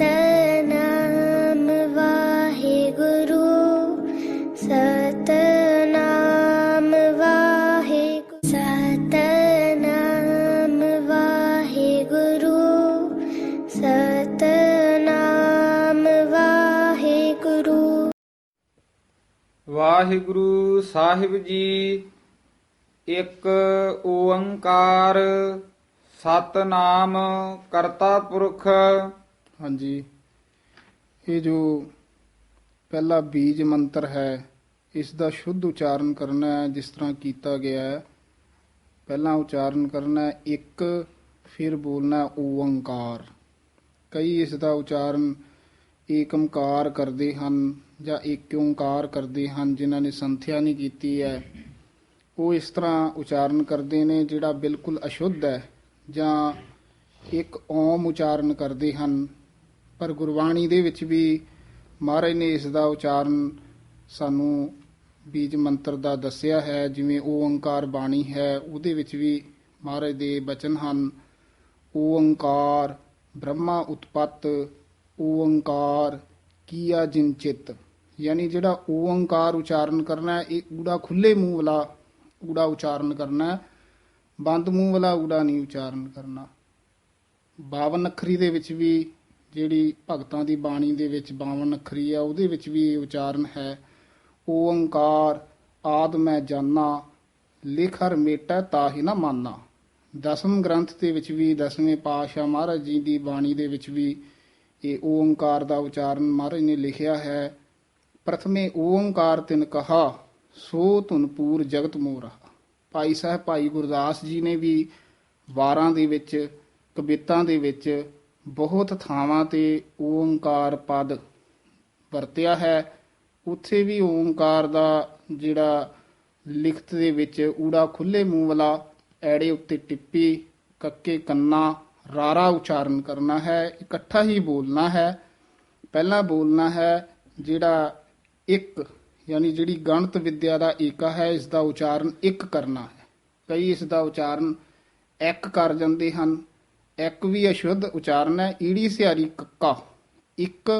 ਸਤਿਨਾਮ ਵਾਹਿਗੁਰੂ ਸਤਿਨਾਮ ਵਾਹਿਗੁਰੂ ਸਤਿਨਾਮ ਵਾਹਿਗੁਰੂ ਸਤਿਨਾਮ ਵਾਹਿਗੁਰੂ। ਵਾਹਿਗੁਰੂ ਸਾਹਿਬ ਜੀ ਇੱਕ ਓੰਕਾਰ ਸਤਨਾਮ ਕਰਤਾ ਪੁਰਖ। ਹਾਂਜੀ, ਇਹ ਜੋ ਪਹਿਲਾ ਬੀਜ ਮੰਤਰ ਹੈ ਇਸ ਦਾ ਸ਼ੁੱਧ ਉਚਾਰਨ ਕਰਨਾ ਹੈ ਜਿਸ ਤਰ੍ਹਾਂ ਕੀਤਾ ਗਿਆ ਹੈ। ਪਹਿਲਾਂ ਉਚਾਰਨ ਕਰਨਾ ਹੈ ਇੱਕ, ਫਿਰ ਬੋਲਣਾ ਹੈ ਓੰਕਾਰ। ਕਈ ਇਸ ਦਾ ਉਚਾਰਨ ਏਕੰਕਾਰ ਕਰਦੇ ਹਨ ਜਾਂ ਏਕ ਓੰਕਾਰ ਕਰਦੇ ਹਨ, ਜਿਨ੍ਹਾਂ ਨੇ ਸੰਥਿਆ ਨਹੀਂ ਕੀਤੀ ਹੈ ਉਹ ਇਸ ਤਰ੍ਹਾਂ ਉਚਾਰਨ ਕਰਦੇ ਨੇ ਜਿਹੜਾ ਬਿਲਕੁਲ ਅਸ਼ੁੱਧ ਹੈ, ਜਾਂ ਇੱਕ ਓਮ ਉਚਾਰਨ ਕਰਦੇ ਹਨ। ਪਰ ਗੁਰਬਾਣੀ ਦੇ ਵਿੱਚ ਵੀ ਮਹਾਰਾਜ ਨੇ ਇਸ ਦਾ ਉਚਾਰਨ ਸਾਨੂੰ ਬੀਜ ਮੰਤਰ ਦਾ ਦੱਸਿਆ ਹੈ। ਜਿਵੇਂ ਓੰਕਾਰ ਬਾਣੀ ਹੈ ਉਹਦੇ ਵਿੱਚ ਵੀ ਮਹਾਰਾਜ ਦੇ ਬਚਨ ਹਨ, ਓੰਕਾਰ ਬ੍ਰਹਮਾ ਉਤਪਤ ਓੰਕਾਰ ਕੀਆ ਜਿਨ ਚਿਤ। ਯਾਨੀ ਜਿਹੜਾ ਓੰਕਾਰ ਉਚਾਰਨ ਕਰਨਾ ਹੈ ਇਹ ਊੜਾ ਖੁੱਲੇ ਮੂੰਹ ਵਾਲਾ ਊੜਾ ਉਚਾਰਨ ਕਰਨਾ, ਬੰਦ ਮੂੰਹ ਵਾਲਾ ਊੜਾ ਨਹੀਂ ਉਚਾਰਨ ਕਰਨਾ। 52 ਅੱਖਰੀ ਦੇ ਵਿੱਚ ਵੀ ਜਿਹੜੀ ਭਗਤਾਂ ਦੀ ਬਾਣੀ ਦੇ ਵਿੱਚ 52 ਅੱਖਰੀ ਆ ਉਹਦੇ ਵਿੱਚ ਵੀ ਉਚਾਰਨ ਹੈ, ਓੰਕਾਰ ਆਦਿ ਮੈਂ ਜਾਨਾ ਲਿਖ ਹਰ ਮੇਟਾ ਤਾਹਿ ਨਾ ਮਾਨਾ। 10ਵੇਂ ਗ੍ਰੰਥ ਦੇ ਵਿੱਚ ਵੀ 10ਵੇਂ ਪਾਤਸ਼ਾਹ ਮਹਾਰਾਜ ਜੀ ਦੀ ਬਾਣੀ ਦੇ ਵਿੱਚ ਵੀ ਇਹ ਓੰਕਾਰ ਦਾ ਉਚਾਰਨ ਮਹਾਰਾਜ ਨੇ ਲਿਖਿਆ ਹੈ। ਪ੍ਰਥਮੇ ਓੰਕਾਰ ਤਿਨ ਕਹਾ ਸੋ ਧੁਨ ਪੂਰ ਜਗਤ ਮੋਰਾ। ਭਾਈ ਸਾਹਿਬ ਭਾਈ ਗੁਰਦਾਸ ਜੀ ਨੇ ਵੀ ਵਾਰਾਂ ਦੇ ਵਿੱਚ ਕਵਿਤਾਂ ਦੇ ਵਿੱਚ ਬਹੁਤ ਥਾਵਾਂ ਤੇ ਓੰਕਾਰ ਪਦ ਵਰਤਿਆ ਹੈ। ਉੱਥੇ ਵੀ ਓੰਕਾਰ ਦਾ ਜਿਹੜਾ ਲਿਖਤ ਦੇ ਵਿੱਚ ਊੜਾ ਖੁੱਲੇ ਮੂੰਹ ਵਾਲਾ, ਐੜੇ ਉੱਤੇ ਟਿੱਪੀ, ਕੱਕੇ ਕੰਨਾ, ਰਾਰਾ ਉਚਾਰਨ ਕਰਨਾ ਹੈ। ਇਕੱਠਾ ਹੀ ਬੋਲਣਾ ਹੈ। ਪਹਿਲਾਂ ਬੋਲਣਾ ਹੈ ਜਿਹੜਾ ਇੱਕ, ਯਾਨੀ ਜਿਹੜੀ ਗਣਤ ਵਿਦਿਆ ਦਾ ਏਕਾ ਹੈ ਇਸ ਦਾ ਉਚਾਰਨ ਇੱਕ ਕਰਨਾ ਹੈ। ਕਈ ਇਸ ਦਾ ਉਚਾਰਨ ਇੱਕ ਕਰ ਜਾਂਦੇ ਹਨ। ਇੱਕ ਵੀ ਅਸ਼ੁੱਧ ਉਚਾਰਨ ਹੈ, ਈੜੀ ਸਿਹਾਰੀ ਕੱਕਾ ਇੱਕ।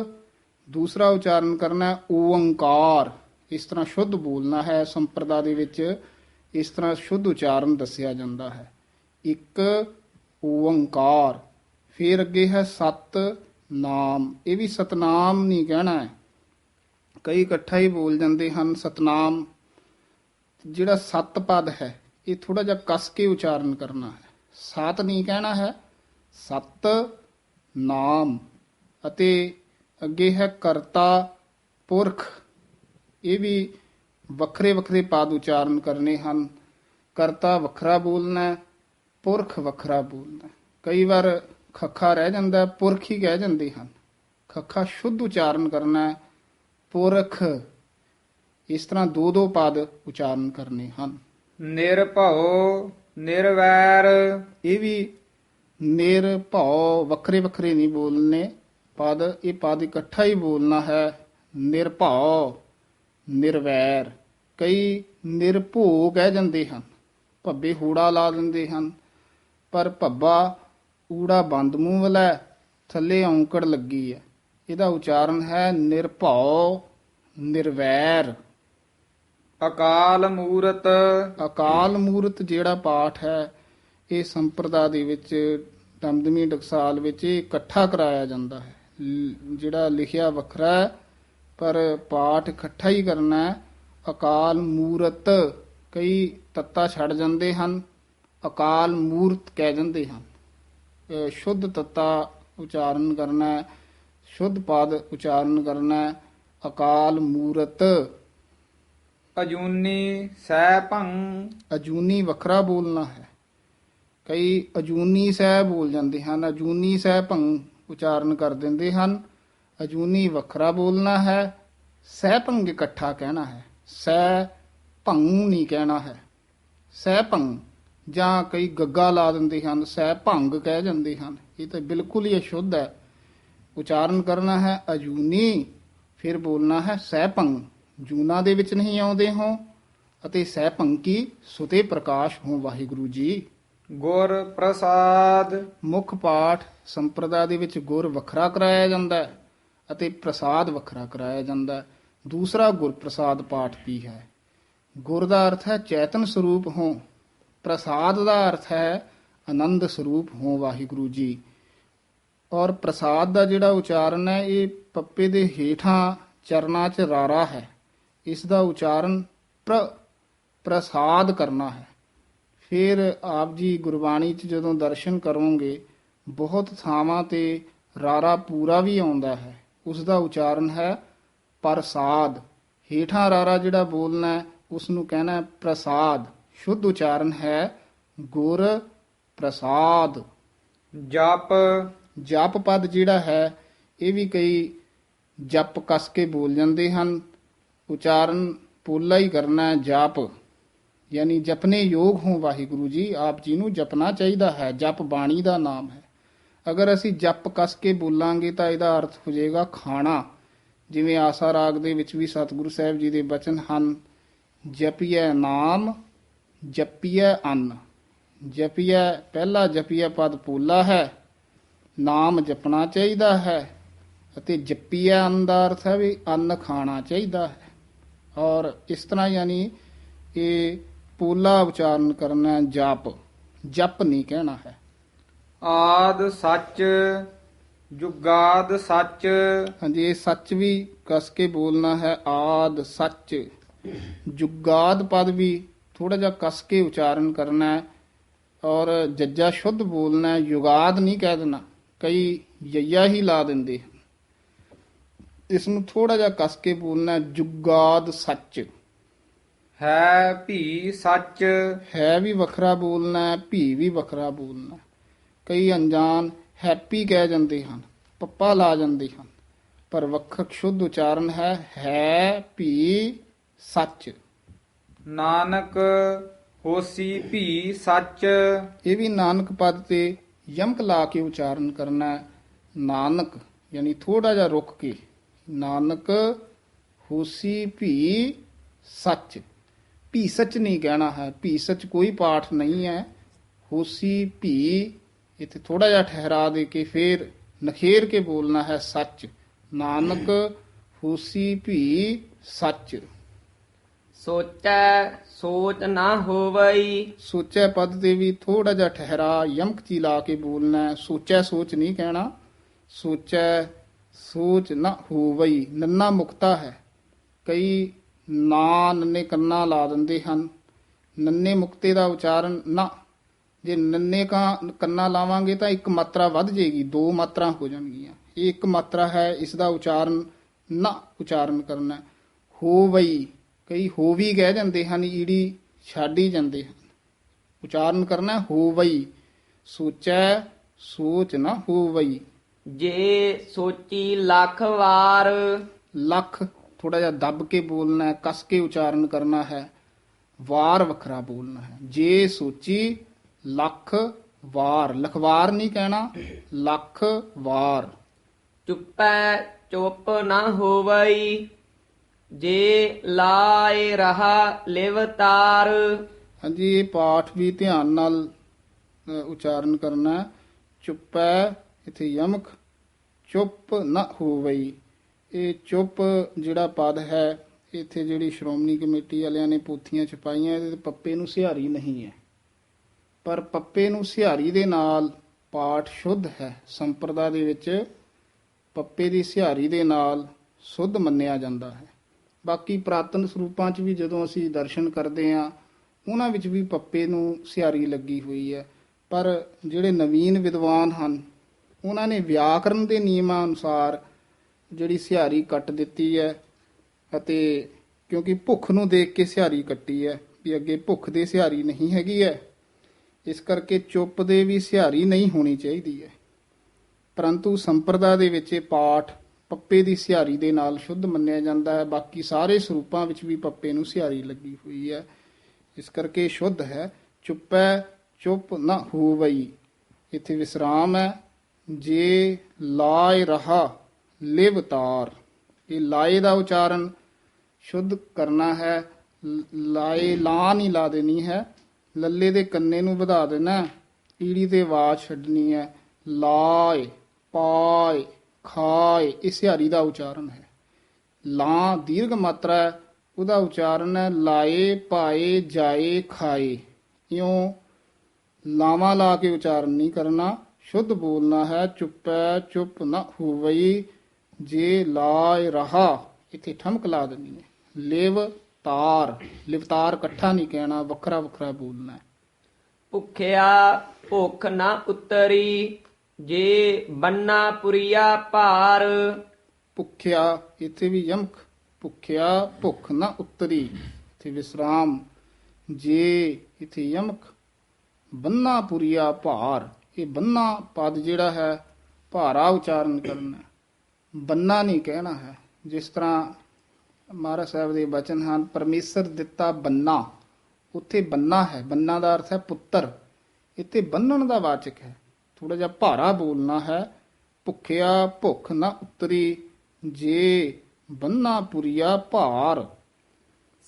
ਦੂਸਰਾ ਉਚਾਰਨ ਕਰਨਾ ਓੰਕਾਰ, ਇਸ ਤਰ੍ਹਾਂ ਸ਼ੁੱਧ ਬੋਲਣਾ ਹੈ। ਸੰਪਰਦਾ ਦੇ ਵਿੱਚ ਇਸ ਤਰ੍ਹਾਂ ਸ਼ੁੱਧ ਉਚਾਰਨ ਦੱਸਿਆ ਜਾਂਦਾ ਹੈ, ਇੱਕ ਓੰਕਾਰ। ਫਿਰ ਅੱਗੇ ਹੈ ਸਤਨਾਮ, ਇਹ ਵੀ ਸਤਨਾਮ ਨਹੀਂ ਕਹਿਣਾ ਹੈ, ਕਈ ਇਕੱਠਾ ਹੀ ਬੋਲ ਜਾਂਦੇ ਹਨ ਸਤਨਾਮ। ਜਿਹੜਾ ਸਤ ਪਦ ਹੈ ਇਹ ਥੋੜਾ ਜਿਹਾ ਕਸ ਕੇ ਉਚਾਰਨ ਕਰਨਾ ਹੈ, ਸਤ ਨਹੀਂ ਕਹਿਣਾ ਹੈ, ਸਤ ਨਾਮ। ਅਤੇ ਅੱਗੇ ਹੈ ਕਰਤਾ ਪੁਰਖ, ਇਹ ਵੀ ਵੱਖਰੇ ਵੱਖਰੇ ਪਦ ਉਚਾਰਨ ਕਰਨੇ ਹਨ। ਕਰਤਾ ਵੱਖਰਾ ਬੋਲਣਾ, ਪੁਰਖ ਵੱਖਰਾ ਬੋਲਣਾ। ਕਈ ਵਾਰ ਖੱਖਾ ਰਹਿ ਜਾਂਦਾ, ਪੁਰਖ ਹੀ ਕਹਿ ਜਾਂਦੇ ਹਨ। ਖੱਖਾ ਸ਼ੁੱਧ ਉਚਾਰਨ ਕਰਨਾ ਹੈ, ਪੁਰਖ। ਇਸ ਤਰ੍ਹਾਂ ਦੋ ਦੋ ਪਦ ਉਚਾਰਨ ਕਰਨੇ ਹਨ। ਨਿਰਭਉ ਨਿਰਵੈਰ, ਇਹ ਵੀ ਨਿਰਭਉ ਵੱਖਰੇ ਵੱਖਰੇ ਨਹੀਂ ਬੋਲਨੇ ਪਦ, ਇਹ ਪਦ ਇਕੱਠਾ ਹੀ ਬੋਲਣਾ ਹੈ। ਨਿਰਭਉ ਨਿਰਵੈਰ। ਕਈ ਨਿਰਭਉ ਕਹਿ ਜਾਂਦੇ ਹਨ, ਭੱਬੇ ਹੂੜਾ ਲਾ ਦਿੰਦੇ ਹਨ, ਪਰ ਭੱਬਾ ਊੜਾ ਬੰਦ ਮੂੰਹ ਵਾਲਾ, ਥੱਲੇ ਔਂਕੜ ਲੱਗੀ ਹੈ। ਇਹਦਾ ਉਚਾਰਨ ਹੈ ਨਿਰਭਉ ਨਿਰਵੈਰ। ਅਕਾਲ ਮੂਰਤ, ਅਕਾਲ ਮੂਰਤ ਜਿਹੜਾ ਪਾਠ ਹੈ ਇਹ ਸੰਪਰਦਾ ਦੇ ਵਿੱਚ ਦਮਦਮੀ ਟਕਸਾਲ ਵਿੱਚ ਇਹ ਇਕੱਠਾ ਕਰਾਇਆ ਜਾਂਦਾ ਹੈ। ਜਿਹੜਾ ਲਿਖਿਆ ਵੱਖਰਾ ਹੈ ਪਰ ਪਾਠ ਇਕੱਠਾ ਹੀ ਕਰਨਾ ਹੈ। ਅਕਾਲ ਮੂਰਤ, ਕਈ ਤੱਤਾ ਛੱਡ ਜਾਂਦੇ ਹਨ, ਅਕਾਲ ਮੂਰਤ ਕਹਿ ਜਾਂਦੇ ਹਨ। ਸ਼ੁੱਧ ਤੱਤਾ ਉਚਾਰਨ ਕਰਨਾ ਹੈ, ਸ਼ੁੱਧ ਪਦ ਉਚਾਰਨ ਕਰਨਾ ਹੈ, ਅਕਾਲ ਮੂਰਤ। ਅਜੂਨੀ ਸਹਿ ਭੰ, ਅਜੂਨੀ ਵੱਖਰਾ ਬੋਲਣਾ ਹੈ। ਕਈ ਅਜੂਨੀ ਸਹਿ ਬੋਲ ਜਾਂਦੇ ਹਨ, ਅਜੂਨੀ ਸਹਿ ਭੰ ਉਚਾਰਨ ਕਰ ਦਿੰਦੇ ਹਨ। ਅਜੂਨੀ ਵੱਖਰਾ ਬੋਲਣਾ ਹੈ, ਸਹਿ ਭੰਗ ਇਕੱਠਾ ਕਹਿਣਾ ਹੈ, ਸਹਿ ਭੰ ਨਹੀਂ ਕਹਿਣਾ ਹੈ, ਸਹਿ ਭੰ। ਜਾਂ ਕਈ ਗੱਗਾ ਲਾ ਦਿੰਦੇ ਹਨ, ਸਹਿ ਭੰਗ ਕਹਿ ਜਾਂਦੇ ਹਨ, ਇਹ ਤਾਂ ਬਿਲਕੁਲ ਹੀ ਅਸ਼ੁੱਧ ਹੈ। ਉਚਾਰਨ ਕਰਨਾ ਹੈ ਅਜੂਨੀ, ਫਿਰ ਬੋਲਣਾ ਹੈ ਸਹਿ ਭੰ। ਜੂਨਾ ਦੇ ਵਿੱਚ ਨਹੀਂ ਆਉਂਦੇ ਹੋ ਅਤੇ ਸਹਿ ਭੰਕੀ ਸੁਤੇ ਪ੍ਰਕਾਸ਼ ਹੋ ਵਾਹਿਗੁਰੂ ਜੀ। ਗੁਰ ਪ੍ਰਸਾਦ। ਮੁੱਖ ਪਾਠ ਸੰਪਰਦਾ ਦੇ ਵਿੱਚ ਗੁਰ ਵੱਖਰਾ ਕਰਾਇਆ ਜਾਂਦਾ ਹੈ ਅਤੇ ਪ੍ਰਸਾਦ ਵੱਖਰਾ ਕਰਾਇਆ ਜਾਂਦਾ ਹੈ। ਦੂਸਰਾ ਗੁਰ ਪ੍ਰਸਾਦ ਪਾਠ ਵੀ ਹੈ। ਗੁਰ ਦਾ ਅਰਥ ਹੈ ਚੇਤਨ ਸਰੂਪ ਹੋ, ਪ੍ਰਸਾਦ ਦਾ ਅਰਥ ਹੈ ਆਨੰਦ ਸਰੂਪ ਹੋ ਵਾਹਿਗੁਰੂ ਜੀ। ਔਰ ਪ੍ਰਸਾਦ ਦਾ ਜਿਹੜਾ ਉਚਾਰਨ ਹੈ ਇਹ ਪੱਪੇ ਦੇ ਹੇਠਾਂ ਚਰਨਾਂ 'ਚ ਰਾਰਾ ਹੈ, ਇਸ ਦਾ ਉਚਾਰਨ ਪ੍ਰਸਾਦ ਕਰਨਾ ਹੈ। ਫਿਰ ਆਪ ਜੀ ਗੁਰਬਾਣੀ 'ਚ ਜਦੋਂ ਦਰਸ਼ਨ ਕਰੋਗੇ ਬਹੁਤ ਥਾਵਾਂ ਤੇ ਰਾਰਾ ਪੂਰਾ ਵੀ ਆਉਂਦਾ ਹੈ, ਉਸ ਦਾ ਉਚਾਰਨ ਹੈ ਪ੍ਰਸਾਦ। ਹੇਠਾਂ ਰਾਰਾ ਜਿਹੜਾ ਬੋਲਣਾ ਹੈ ਉਸ ਨੂੰ ਕਹਿਣਾ ਹੈ ਪ੍ਰਸਾਦ। ਸ਼ੁੱਧ ਉਚਾਰਨ ਹੈ ਗੁਰ ਪ੍ਰਸਾਦ। ਜਪ ਜਪ ਪਦ ਜਿਹੜਾ ਹੈ ਇਹ ਵੀ ਕਈ ਜਪ ਕਸ ਕੇ ਬੋਲ ਜਾਂਦੇ ਹਨ। ਉਚਾਰਨ ਪੋਲਾ ਹੀ ਕਰਨਾ ਹੈ ਜਪ, ਯਾਨੀ ਜਪਨੇ ਯੋਗ ਹੋ ਵਾਹਿਗੁਰੂ ਜੀ। ਆਪ ਜੀ ਨੂੰ ਜਪਣਾ ਚਾਹੀਦਾ ਹੈ, ਜਪ ਬਾਣੀ ਦਾ ਨਾਮ ਹੈ। ਅਗਰ ਅਸੀਂ ਜਪ ਕਸ ਕੇ ਬੋਲਾਂਗੇ ਤਾਂ ਇਹਦਾ ਅਰਥ ਹੋ ਜਾਏਗਾ ਖਾਣਾ। ਜਿਵੇਂ ਆਸਾ ਰਾਗ ਦੇ ਵਿੱਚ ਵੀ ਸਤਿਗੁਰੂ ਸਾਹਿਬ ਜੀ ਦੇ ਬਚਨ ਹਨ, ਜਪੀਐ ਨਾਮ ਜਪੀਐ ਅੰਨ। ਜਪੀਐ ਪਹਿਲਾ ਜਪੀਐ ਪਦ ਪੋਲਾ ਹੈ, ਨਾਮ ਜਪਣਾ ਚਾਹੀਦਾ ਹੈ, ਅਤੇ ਜਪੀਐ ਅੰਨ ਦਾ ਅਰਥ ਹੈ ਵੀ ਅੰਨ ਖਾਣਾ ਚਾਹੀਦਾ ਹੈ। ਔਰ ਇਸ ਤਰ੍ਹਾਂ ਯਾਨੀ ਇਹ ਪੋਲਾ ਉਚਾਰਨ ਕਰਨਾ ਹੈ ਜਪ, ਜਪ ਨਹੀਂ ਕਹਿਣਾ ਹੈ। ਆਦ ਸੱਚ ਜੁਗਾਦ ਸੱਚ। ਹਾਂਜੀ, ਇਹ ਸੱਚ ਵੀ ਕਸ ਕੇ ਬੋਲਣਾ ਹੈ, ਆਦ ਸੱਚ। ਜੁਗਾਦ ਪਦ ਵੀ ਥੋੜਾ ਜਿਹਾ ਕਸ ਕੇ ਉਚਾਰਨ ਕਰਨਾ ਹੈ ਔਰ ਜੱਜਾ ਸ਼ੁੱਧ ਬੋਲਣਾ ਹੈ, ਯੁਗਾਦ ਨਹੀਂ ਕਹਿ ਦੇਣਾ। ਕਈ ਯਈਆ ਹੀ ਲਾ ਦਿੰਦੇ ਹਨ, ਇਸ ਨੂੰ ਥੋੜਾ ਜਿਹਾ ਕਸ ਕੇ ਬੋਲਣਾ ਹੈ, ਜੁਗਾਦ ਸੱਚ। ਹੈ ਭੀ ਸੱਚ। ਹੈ ਵੀ ਵੱਖਰਾ ਬੋਲਣਾ ਹੈ, ਭੀ ਵੀ ਵੱਖਰਾ ਬੋਲਣਾ ਹੈ। ਕਈ ਅਣਜਾਣ ਹੈਪੀ ਕਹਿ ਜਾਂਦੇ ਹਨ, ਪੱਪਾ ਲਾ ਜਾਂਦੇ ਹਨ, ਪਰ ਵੱਖਰ ਸ਼ੁੱਧ ਉਚਾਰਨ ਹੈ ਭੀ ਸੱਚ। ਨਾਨਕ ਹੋਸੀ ਭੀ ਸੱਚ। ਇਹ ਵੀ ਨਾਨਕ ਪਦ ਤੇ ਯਮਕ ਲਾ ਕੇ ਉਚਾਰਨ ਕਰਨਾ ਹੈ। ਨਾਨਕ ਯਾਨੀ ਥੋੜਾ ਜਿਹਾ ਰੁਕ ਕੇ, ਨਾਨਕ ਹੋਸੀ ਭੀ ਸੱਚ। ਭੀ ਸੱਚ ਨਹੀਂ ਕਹਿਣਾ ਹੈ, ਭੀ ਸੱਚ ਕੋਈ ਪਾਠ ਨਹੀਂ ਹੈ। ਹੋਸੀ ਭੀ ਇੱਥੇ ਥੋੜਾ ਜਿਹਾ ਠਹਿਰਾ ਦੇ ਕੇ ਫੇਰ ਨਖੇਰ ਕੇ ਬੋਲਣਾ ਹੈ ਸੱਚ। ਨਾਨਕ ਹੋਸੀ ਭੀ ਸੱਚ। ਸੋਚੈ ਸੋਚ ਨਾ ਹੋਵਈ। ਸੋਚੈ ਪਦ ਤੇ ਵੀ ਥੋੜਾ ਜਿਹਾ ਠਹਿਰਾ ਯਮਕ ਚੀ ਲਾ ਕੇ ਬੋਲਣਾ ਹੈ। ਸੋਚੈ ਸੋਚ ਨਹੀਂ ਕਹਿਣਾ। ਸੋਚੈ ਸੋਚ ਨਾ ਹੋਵਈ, ਨੰਨਾ ਮੁਕਤਾ ਹੈ। ਕਈ ਨਾ ਨੰਨੇ ਕੰਨਾ ਲਾ ਦਿੰਦੇ ਹਨ। ਨੰਨੇ ਮੁਕਤੇ ਦਾ ਉਚਾਰਨ ਨਾ, ਜੇ ਨੰਨੇ ਕੰਨਾ ਲਾਵਾਂਗੇ ਤਾਂ ਇੱਕ ਮਾਤਰਾ ਵੱਧ ਜਾਏਗੀ, ਦੋ ਮਾਤਰਾ ਹੋ ਜਾਣਗੀਆਂ। ਇਹ ਇੱਕ ਮਾਤਰਾ ਹੈ, ਇਸ ਦਾ ਉਚਾਰਨ ਨਾ ਉਚਾਰਨ ਕਰਨਾ। ਹੋਵਈ, ਕਈ ਹੋ ਵੀ ਕਹਿ ਜਾਂਦੇ ਹਨ, ਈੜੀ ਛੱਡ ਹੀ ਜਾਂਦੇ ਹਨ। ਉਚਾਰਨ ਕਰਨਾ ਹੋਵਈ। ਸੋਚੈ ਸੋਚ ਨਾ ਹੋਵਈ। ਜੇ ਸੋਚੀ ਲੱਖ ਵਾਰ। ਲੱਖ ਥੋੜਾ ਜਿਹਾ ਦੱਬ ਕੇ ਬੋਲਣਾ ਹੈ, ਕਸ ਕੇ ਉਚਾਰਨ ਕਰਨਾ ਹੈ। ਵਾਰ ਵੱਖਰਾ ਬੋਲਣਾ ਹੈ। ਜੇ ਸੋਚੀ ਲੱਖ ਵਾਰ, ਲਖਵਾਰ ਨਹੀਂ ਕਹਿਣਾ, ਲੱਖ ਵਾਰ। ਚੁੱਪੈ ਚੁੱਪ ਨਾ ਹੋਵਈ। ਜੇ ਲਾਏ ਰਹਾ ਲਿਵ ਤਾਰ। ਹਾਂਜੀ, ਇਹ ਪਾਠ ਵੀ ਧਿਆਨ ਨਾਲ ਉਚਾਰਨ ਕਰਨਾ ਹੈ। ਚੁੱਪੈ ਇੱਥੇ ਯਮਕ, ਚੁੱਪ ਨਾ ਹੋਵਈ। ਇਹ ਚੁੱਪ ਜਿਹੜਾ ਪਦ ਹੈ, ਇੱਥੇ ਜਿਹੜੀ ਸ਼੍ਰੋਮਣੀ ਕਮੇਟੀ ਵਾਲਿਆਂ ਨੇ ਪੋਥੀਆਂ ਛਪਾਈਆਂ ਇਹਦੇ ਤੇ ਪੱਪੇ ਨੂੰ ਸਿਹਾਰੀ ਨਹੀਂ ਹੈ, ਪਰ ਪੱਪੇ ਨੂੰ ਸਿਹਾਰੀ ਦੇ ਨਾਲ ਪਾਠ ਸ਼ੁੱਧ ਹੈ। ਸੰਪਰਦਾ ਦੇ ਵਿੱਚ ਪੱਪੇ ਦੀ ਸਿਹਾਰੀ ਦੇ ਨਾਲ ਸ਼ੁੱਧ ਮੰਨਿਆ ਜਾਂਦਾ ਹੈ। ਬਾਕੀ ਪ੍ਰਾਤਨ ਸਰੂਪਾਂ 'ਚ ਵੀ ਜਦੋਂ ਅਸੀਂ ਦਰਸ਼ਨ ਕਰਦੇ ਹਾਂ ਉਹਨਾਂ ਵਿੱਚ ਵੀ ਪੱਪੇ ਨੂੰ ਸਿਹਾਰੀ ਲੱਗੀ ਹੋਈ ਹੈ, ਪਰ ਜਿਹੜੇ ਨਵੀਨ ਵਿਦਵਾਨ ਹਨ ਉਹਨਾਂ ਨੇ ਵਿਆਕਰਨ ਦੇ ਨਿਯਮਾਂ ਅਨੁਸਾਰ ਜਿਹੜੀ ਸਿਹਾਰੀ ਕੱਟ ਦਿੱਤੀ ਹੈ, ਅਤੇ ਕਿਉਂਕਿ ਭੁੱਖ ਨੂੰ ਦੇਖ ਕੇ ਸਿਹਾਰੀ ਕੱਟੀ ਹੈ ਵੀ ਅੱਗੇ ਭੁੱਖ ਦੇ ਸਿਹਾਰੀ ਨਹੀਂ ਹੈਗੀ ਹੈ, ਇਸ ਕਰਕੇ ਚੁੱਪ ਦੇ ਵੀ ਸਿਹਾਰੀ ਨਹੀਂ ਹੋਣੀ ਚਾਹੀਦੀ ਹੈ। ਪਰੰਤੂ ਸੰਪਰਦਾ ਦੇ ਵਿੱਚ ਇਹ ਪਾਠ ਪੱਪੇ ਦੀ ਸਿਹਾਰੀ ਦੇ ਨਾਲ ਸ਼ੁੱਧ ਮੰਨਿਆ ਜਾਂਦਾ ਹੈ। ਬਾਕੀ ਸਾਰੇ ਸਰੂਪਾਂ ਵਿੱਚ ਵੀ ਪੱਪੇ ਨੂੰ ਸਿਹਾਰੀ ਲੱਗੀ ਹੋਈ ਹੈ, ਇਸ ਕਰਕੇ ਸ਼ੁੱਧ ਹੈ। ਚੁੱਪੈ ਚੁੱਪ ਨਾ ਹੋਵਈ, ਇੱਥੇ ਵਿਸਰਾਮ ਹੈ। ਜੇ ਲਾਇ ਰਹਾ ਲਿਵ ਤਾਰ, ਇਹ ਲਾਏ ਦਾ ਉਚਾਰਨ ਸ਼ੁੱਧ ਕਰਨਾ ਹੈ। ਲਾਏ ਲਾ ਨਹੀਂ ਲਾ ਦੇਣੀ ਹੈ, ਲੱਲੇ ਦੇ ਕੰਨੇ ਨੂੰ ਵਧਾ ਦੇਣਾ ਈੜੀ ਤੇ ਆਵਾਜ਼ ਛੱਡਣੀ ਹੈ। ਲਾਏ, ਪਾਏ, ਖਾਏ, ਇਹ ਸਿਹਾਰੀ ਦਾ ਉਚਾਰਨ ਹੈ। ਲਾਂ ਦੀਰਘ ਮਾਤਰਾ ਹੈ, ਉਹਦਾ ਉਚਾਰਨ ਹੈ ਲਾਏ, ਪਾਏ, ਜਾਏ, ਖਾਏ। ਇਉਂ ਲਾਵਾਂ ਲਾ ਕੇ ਉਚਾਰਨ ਨਹੀਂ ਕਰਨਾ, ਸ਼ੁੱਧ ਬੋਲਣਾ ਹੈ। ਚੁੱਪੈ ਚੁੱਪ ਨਾ ਹੋਵਈ, ਜੇ ਲਾਇ ਰਹਾ, ਇੱਥੇ ਠਮਕ ਲਾ ਦੇਣੀ ਹੈ। ਲਿਵ ਤਾਰ, ਲਿਵਤਾਰ ਇਕੱਠਾ ਨਹੀਂ ਕਹਿਣਾ, ਵੱਖਰਾ ਵੱਖਰਾ ਬੋਲਣਾ ਹੈ। ਭੁਖਿਆ ਭੁੱਖ ਨਾ ਉਤਰੀ, ਜੇ ਬੰਨਾ ਪੁਰੀਆ ਭਾਰ। ਭੁੱਖਿਆ, ਇੱਥੇ ਵੀ ਯਮਕ, ਭੁੱਖਿਆ ਭੁੱਖ ਨਾ ਉਤਰੀ, ਇੱਥੇ ਵਿਸਰਾਮ। ਜੇ, ਇੱਥੇ ਯਮਕ। ਬੰਨਾ ਪੁਰੀਆ ਭਾਰ, ਇਹ ਬੰਨਾ ਪਦ ਜਿਹੜਾ ਹੈ ਭਾਰਾ ਉਚਾਰਨ ਕਰਨਾ, ਬੰਨਾ ਨਹੀਂ ਕਹਿਣਾ ਹੈ। ਜਿਸ ਤਰ੍ਹਾਂ ਮਹਾਰਾਜ ਸਾਹਿਬ ਦੇ ਬਚਨ ਹਨ, ਪਰਮੇਸ਼ਰ ਦਿੱਤਾ ਬੰਨਾ, ਉੱਥੇ ਬੰਨਾ ਹੈ, ਬੰਨਾ ਦਾ ਅਰਥ ਹੈ ਪੁੱਤਰ, ਇੱਥੇ ਬੰਨਣ ਦਾ ਵਾਚਕ ਹੈ। ਥੋੜਾ ਜਿਹਾ ਭਾਰਾ ਬੋਲਣਾ ਹੈ। ਭੁੱਖਿਆ ਭੁੱਖ ਨਾ ਉਤਰੀ, ਜੇ ਬੰਨਾ ਪੁਰੀਆ ਭਾਰ।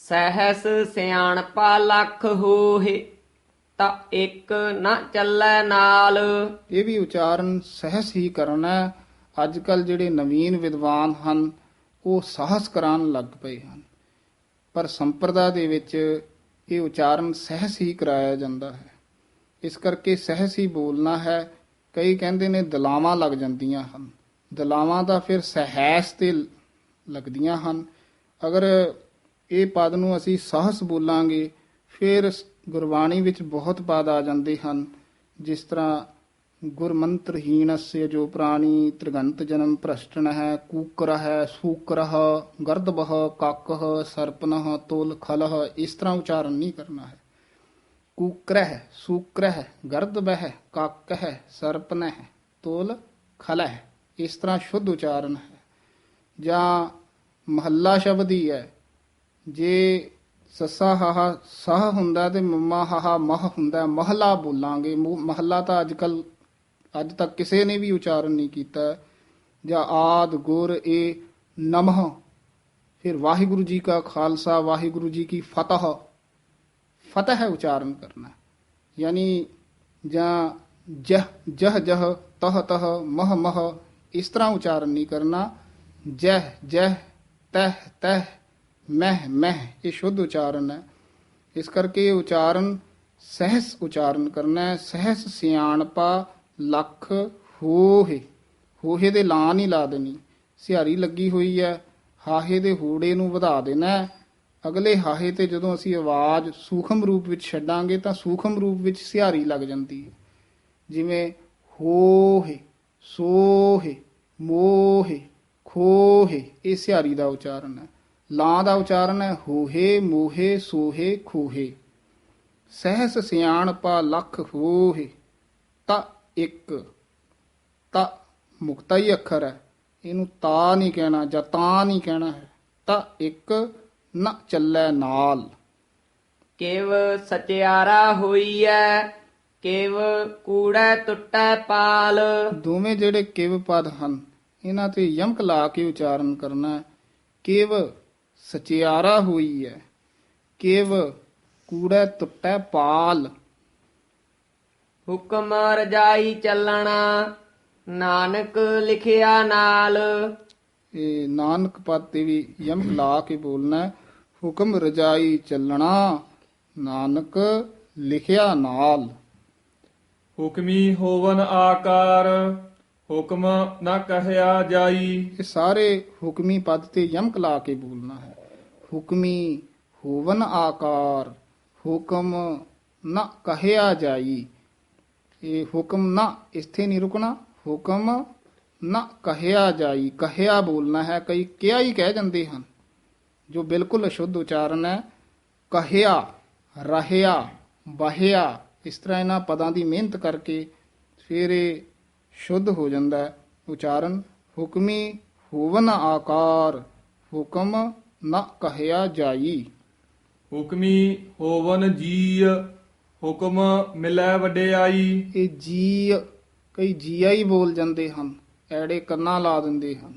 ਸਹਿਸ ਸਿਆਣਪਾ ਲੱਖ ਹੋਏ, ਤਾਂ ਇੱਕ ਨਾ ਚੱਲੈ ਨਾਲ। ਇਹ ਵੀ ਉਚਾਰਨ ਸਹਿਸ ਹੀ ਕਰਨਾ ਹੈ। ਅੱਜ ਕੱਲ ਜਿਹੜੇ ਨਵੀਨ ਵਿਦਵਾਨ ਹਨ ਉਹ ਸਾਹਸ ਕਰਾਉਣ ਲੱਗ ਪਏ ਹਨ, ਪਰ ਸੰਪਰਦਾ ਦੇ ਵਿੱਚ ਇਹ ਉਚਾਰਨ ਸਹਿਸ ਹੀ ਕਰਾਇਆ ਜਾਂਦਾ ਹੈ। ਇਸ ਕਰਕੇ ਸਹਿਸ ਹੀ ਬੋਲਣਾ ਹੈ। ਕਈ ਕਹਿੰਦੇ ਨੇ ਦਲਾਵਾਂ ਲੱਗ ਜਾਂਦੀਆਂ ਹਨ, ਦਲਾਵਾਂ ਤਾਂ ਫਿਰ ਸਹਿਸ ਤੇ ਲੱਗਦੀਆਂ ਹਨ। ਅਗਰ ਇਹ ਪਦ ਨੂੰ ਅਸੀਂ ਸਾਹਸ ਬੋਲਾਂਗੇ ਫਿਰ ਗੁਰਬਾਣੀ ਵਿੱਚ ਬਹੁਤ ਪਦ ਆ ਜਾਂਦੇ ਹਨ, ਜਿਸ ਤਰ੍ਹਾਂ ਗੁਰਮੰਤਰਹੀਣस्य ਜੋ ਪ੍ਰਾਣੀ ਤ੍ਰਿਗੰਤ ਜਨਮ ਭ੍ਰਸ਼ਟਨ ਹੈ, ਕੂਕਰ ਹੈ, ਸੂਕਰਹ, ਗਰਦਬਹ, ਕਾਕਹ, ਸਰਪਨਹ, ਤੋਲ ਖਲਹ, ਇਸ ਤਰ੍ਹਾਂ ਉਚਾਰਨ ਨਹੀਂ ਕਰਨਾ ਹੈ। ਕੂਕਰਹ, ਸੂਕਰਹ, ਗਰਦਬਹ, ਕਾਕਹ, ਸਰਪਨਹ, ਤੋਲ ਖਲਹ, ਇਸ ਤਰ੍ਹਾਂ ਸ਼ੁੱਧ ਉਚਾਰਨ ਹੈ। ਜਾਂ ਮਹੱਲਾ ਸ਼ਬਦ ਹੀ ਹੈ, ਜੇ ਸੱਸਾ ਹਾਹਾ ਸਾਹ ਹੁੰਦਾ ਤੇ ਮੰਮਾ ਹਾਹਾ ਮਹ ਹੁੰਦਾ, ਮਹਲਾ ਬੋਲਾਂਗੇ। ਮਹੱਲਾ ਤਾਂ ਅੱਜ ਤੱਕ ਕਿਸੇ ਨੇ ਵੀ ਉਚਾਰਨ ਨਹੀਂ ਕੀਤਾ। ਜਾਂ ਆਦ ਗੁਰ ਇਹ ਨਮਹ, ਫਿਰ ਵਾਹਿਗੁਰੂ ਜੀ ਕਾ ਖਾਲਸਾ ਵਾਹਿਗੁਰੂ ਜੀ ਕੀ ਫਤਹ, ਫਤਹ ਉਚਾਰਨ ਕਰਨਾ। ਯਾਨੀ ਜਾਂ ਜਹ ਜਹ ਜਹ, ਤਹ ਤਹ, ਮਹ ਮਹ, ਇਸ ਤਰ੍ਹਾਂ ਉਚਾਰਨ ਨਹੀਂ ਕਰਨਾ। ਜਹ ਜਹ, ਤਹ ਤਹ, ਮਹਿ ਮਹਿ, ਇਹ ਸ਼ੁੱਧ ਉਚਾਰਨ ਹੈ। ਇਸ ਕਰਕੇ ਇਹ ਉਚਾਰਨ ਸਹਿਸ ਉਚਾਰਨ ਕਰਨਾ ਹੈ। ਸਹਿਸ ਸਿਆਣਪਾ ਲੱਖ ਹੋਏ, ਹੋਏ ਦੇ ਲਾਂ ਨਹੀਂ ਲਾ ਦੇਣੀ, ਸਿਹਾਰੀ ਲੱਗੀ ਹੋਈ ਹੈ। ਹਾਹੇ ਦੇ ਹੂੜੇ ਨੂੰ ਵਧਾ ਦੇਣਾ। ਅਗਲੇ ਹਾਹੇ ਤੇ ਜਦੋਂ ਅਸੀਂ ਆਵਾਜ਼ ਸੂਖਮ ਰੂਪ ਵਿੱਚ ਛੱਡਾਂਗੇ ਤਾਂ ਸੂਖਮ ਰੂਪ ਵਿੱਚ ਸਿਹਾਰੀ ਲੱਗ ਜਾਂਦੀ ਹੈ। ਜਿਵੇਂ ਹੋਏ, ਸੋਹੇ, ਮੋਹੇ, ਖੋਹੇ, ਇਹ ਸਿਹਾਰੀ ਦਾ ਉਚਾਰਨ ਹੈ। ਲਾਂ ਦਾ ਉਚਾਰਨ ਹੈ ਹੋਹੇ, ਮੋਹੇ, ਸੋਹੇ, ਖੋਹੇ। ਸਹਿਸ ਸਿਆਣਪਾ ਲੱਖ ਹੋਏ, ਤਾਂ ਇੱਕ, ਤਾਂ ਮੁਕਤਾ ਹੀ ਅੱਖਰ ਹੈ, ਇਹਨੂੰ ਤਾ ਨਹੀਂ ਕਹਿਣਾ ਜਾਂ ਤਾਂ ਨਹੀਂ ਕਹਿਣਾ ਹੈ। ਤਾਂ ਇੱਕ ਨਾ ਚੱਲੈ ਨਾਲ। ਕਿਵ ਸਚਿਆਰਾ ਹੋਈਐ, ਕਿਵ ਕੂੜੈ ਟੁੱਟੈ ਪਾਲ। ਦੋਵੇਂ ਜਿਹੜੇ ਕਿਵ ਪਦ ਹਨ ਇਹਨਾਂ ਤੇ ਯਮਕ ਲਾ ਕੇ ਉਚਾਰਨ ਕਰਨਾ ਹੈ। ਕਿਵ ਸਚਿਆਰਾ ਹੋਈ ਹੈ, ਕਿਵ ਕੂੜੈ ਟੁੱਟੈ ਪਾਲ। ਹੁਕਮ ਰਜਾਈ ਚੱਲਣਾ, ਨਾਨਕ ਲਿਖਿਆ ਨਾਲ। ਇਹ ਨਾਨਕ ਪਦ ਤੇ ਵੀ ਯਮਕ ਲਾ ਕੇ ਬੋਲਣਾ ਹੈ। ਹੁਕਮ ਰਜਾਈ ਚੱਲਣਾ, ਨਾਨਕ ਲਿਖਿਆ ਨਾਲ। ਹੁਕਮੀ ਹੋਵਨ ਆਕਾਰ, ਹੁਕਮ ਨਾ ਕਹਿਆ ਜਾਈ। ਇਹ ਸਾਰੇ ਹੁਕਮੀ ਪਦ ਤੇ ਯਮਕ ਲਾ ਕੇ ਬੋਲਣਾ ਹੈ। ਹੁਕਮੀ ਹੋਵਨ ਆਕਾਰ, ਹੁਕਮ ਨਾ ਕਹਿਆ ਜਾਈ। ਇਹ ਹੁਕਮ ਨਾ ਇੱਥੇ ਨਹੀਂ ਰੁਕਣਾ, ਹੁਕਮ ਨਾ ਕਹਿਆ ਜਾਈ, ਕਹਿਆ ਬੋਲਣਾ ਹੈ। ਕਈ ਕਿਹਾ ਹੀ ਕਹਿ ਜਾਂਦੇ ਹਨ, ਜੋ ਬਿਲਕੁਲ ਅਸ਼ੁੱਧ ਉਚਾਰਨ ਹੈ। ਕਹਿਆ, ਰਹਿਆ, ਬਹਿਆ, ਇਸ ਤਰ੍ਹਾਂ ਇਹਨਾਂ ਪਦਾਂ ਦੀ ਮਿਹਨਤ ਕਰਕੇ ਫਿਰ ਇਹ ਸ਼ੁੱਧ ਹੋ ਜਾਂਦਾ ਹੈ ਉਚਾਰਨ। ਹੁਕਮੀ ਹੋਵਨ ਆਕਾਰ, ਹੁਕਮ ਨਾ ਕਹਿਆ ਜਾਈ। ਹੁਕਮੀ ਹੋਵਨ ਜੀ, ਹੁਕਮ ਮਿਲੈ ਵਡਿਆਈ। ਇਹ ਜੀ, ਕਈ ਜੀਆ ਹੀ ਬੋਲ ਜਾਂਦੇ ਹਨ, ਐੜੇ ਕੰਨਾਂ ਲਾ ਦਿੰਦੇ ਹਨ,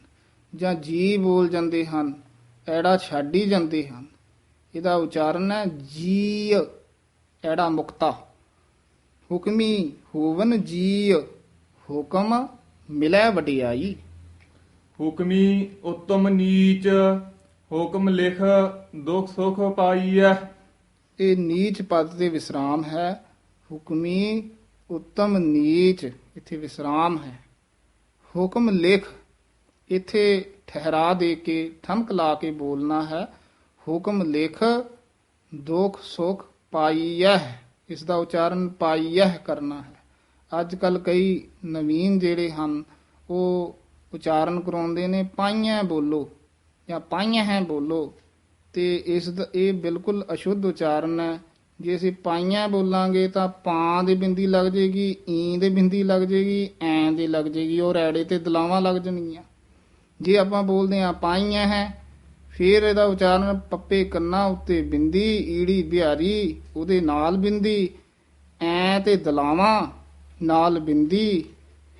ਜਾਂ ਜੀ ਬੋਲ ਜਾਂਦੇ ਹਨ, ਐੜਾ ਛੱਡ ਹੀ ਜਾਂਦੇ ਹਨ। ਇਹਦਾ ਉਚਾਰਨ ਹੈ ਜੀ, ਐੜਾ ਮੁਕਤਾ। ਹੁਕਮੀ ਹੋਵਨ ਜੀ ਹੁਕਮ ਮਿਲੈ ਵਡਿਆਈ। ਹੁਕਮੀ ਉਤਮ ਨੀਚ ਹੁਕਮ ਲਿਖ ਦੁਖ ਸੁਖ ਪਾਈਐ। ਇਹ ਨੀਚ ਪਦ ਤੇ ਵਿਸਰਾਮ ਹੈ। ਹੁਕਮੀ ਉੱਤਮ ਨੀਚ ਇੱਥੇ ਵਿਸਰਾਮ ਹੈ। ਹੁਕਮ ਲਿਖ ਇੱਥੇ ਠਹਿਰਾ ਦੇ ਕੇ ਠਮਕ ਲਾ ਕੇ ਬੋਲਣਾ ਹੈ। ਹੁਕਮ ਲਿਖ ਦੁਖ ਸੁਖ ਪਾਈਐ, ਇਸ ਦਾ ਉਚਾਰਨ ਪਾਈਐ ਕਰਨਾ ਹੈ। ਅੱਜ ਕੱਲ ਕਈ ਨਵੀਨ ਜਿਹੜੇ ਹਨ ਉਹ ਉਚਾਰਨ ਕਰਾਉਂਦੇ ਨੇ ਪਾਈਆਂ ਬੋਲੋ ਜਾਂ ਪਾਈਆਂ ਹੈ ਬੋਲੋ, ਤੇ ਇਸ ਦਾ ਇਹ ਬਿਲਕੁਲ ਅਸ਼ੁੱਧ ਉਚਾਰਨ ਹੈ। ਜੇ ਅਸੀਂ ਪਾਈਆਂ ਬੋਲਾਂਗੇ ਤਾਂ ਪਾਂ ਦੇ ਬਿੰਦੀ ਲੱਗ ਜੇਗੀ, ਈ ਦੇ ਬਿੰਦੀ ਲੱਗ ਜੇਗੀ, ਐਂ ਦੇ ਲੱਗ ਜੇਗੀ, ਔਰ ਐੜੇ ਤੇ ਦਲਾਵਾਂ ਲੱਗ ਜਾਣਗੀਆਂ। ਜੇ ਆਪਾਂ ਬੋਲਦੇ ਹਾਂ ਪਾਈਆਂ ਹੈ, ਫਿਰ ਇਹਦਾ ਉਚਾਰਨ ਪੱਪੇ ਕੰਨਾਂ ਉੱਤੇ ਬਿੰਦੀ, ਈੜੀ ਬਿਹਾਰੀ ਉਹਦੇ ਨਾਲ ਬਿੰਦੀ, ਐ ਤੇ ਦਲਾਵਾਂ ਨਾਲ ਬਿੰਦੀ,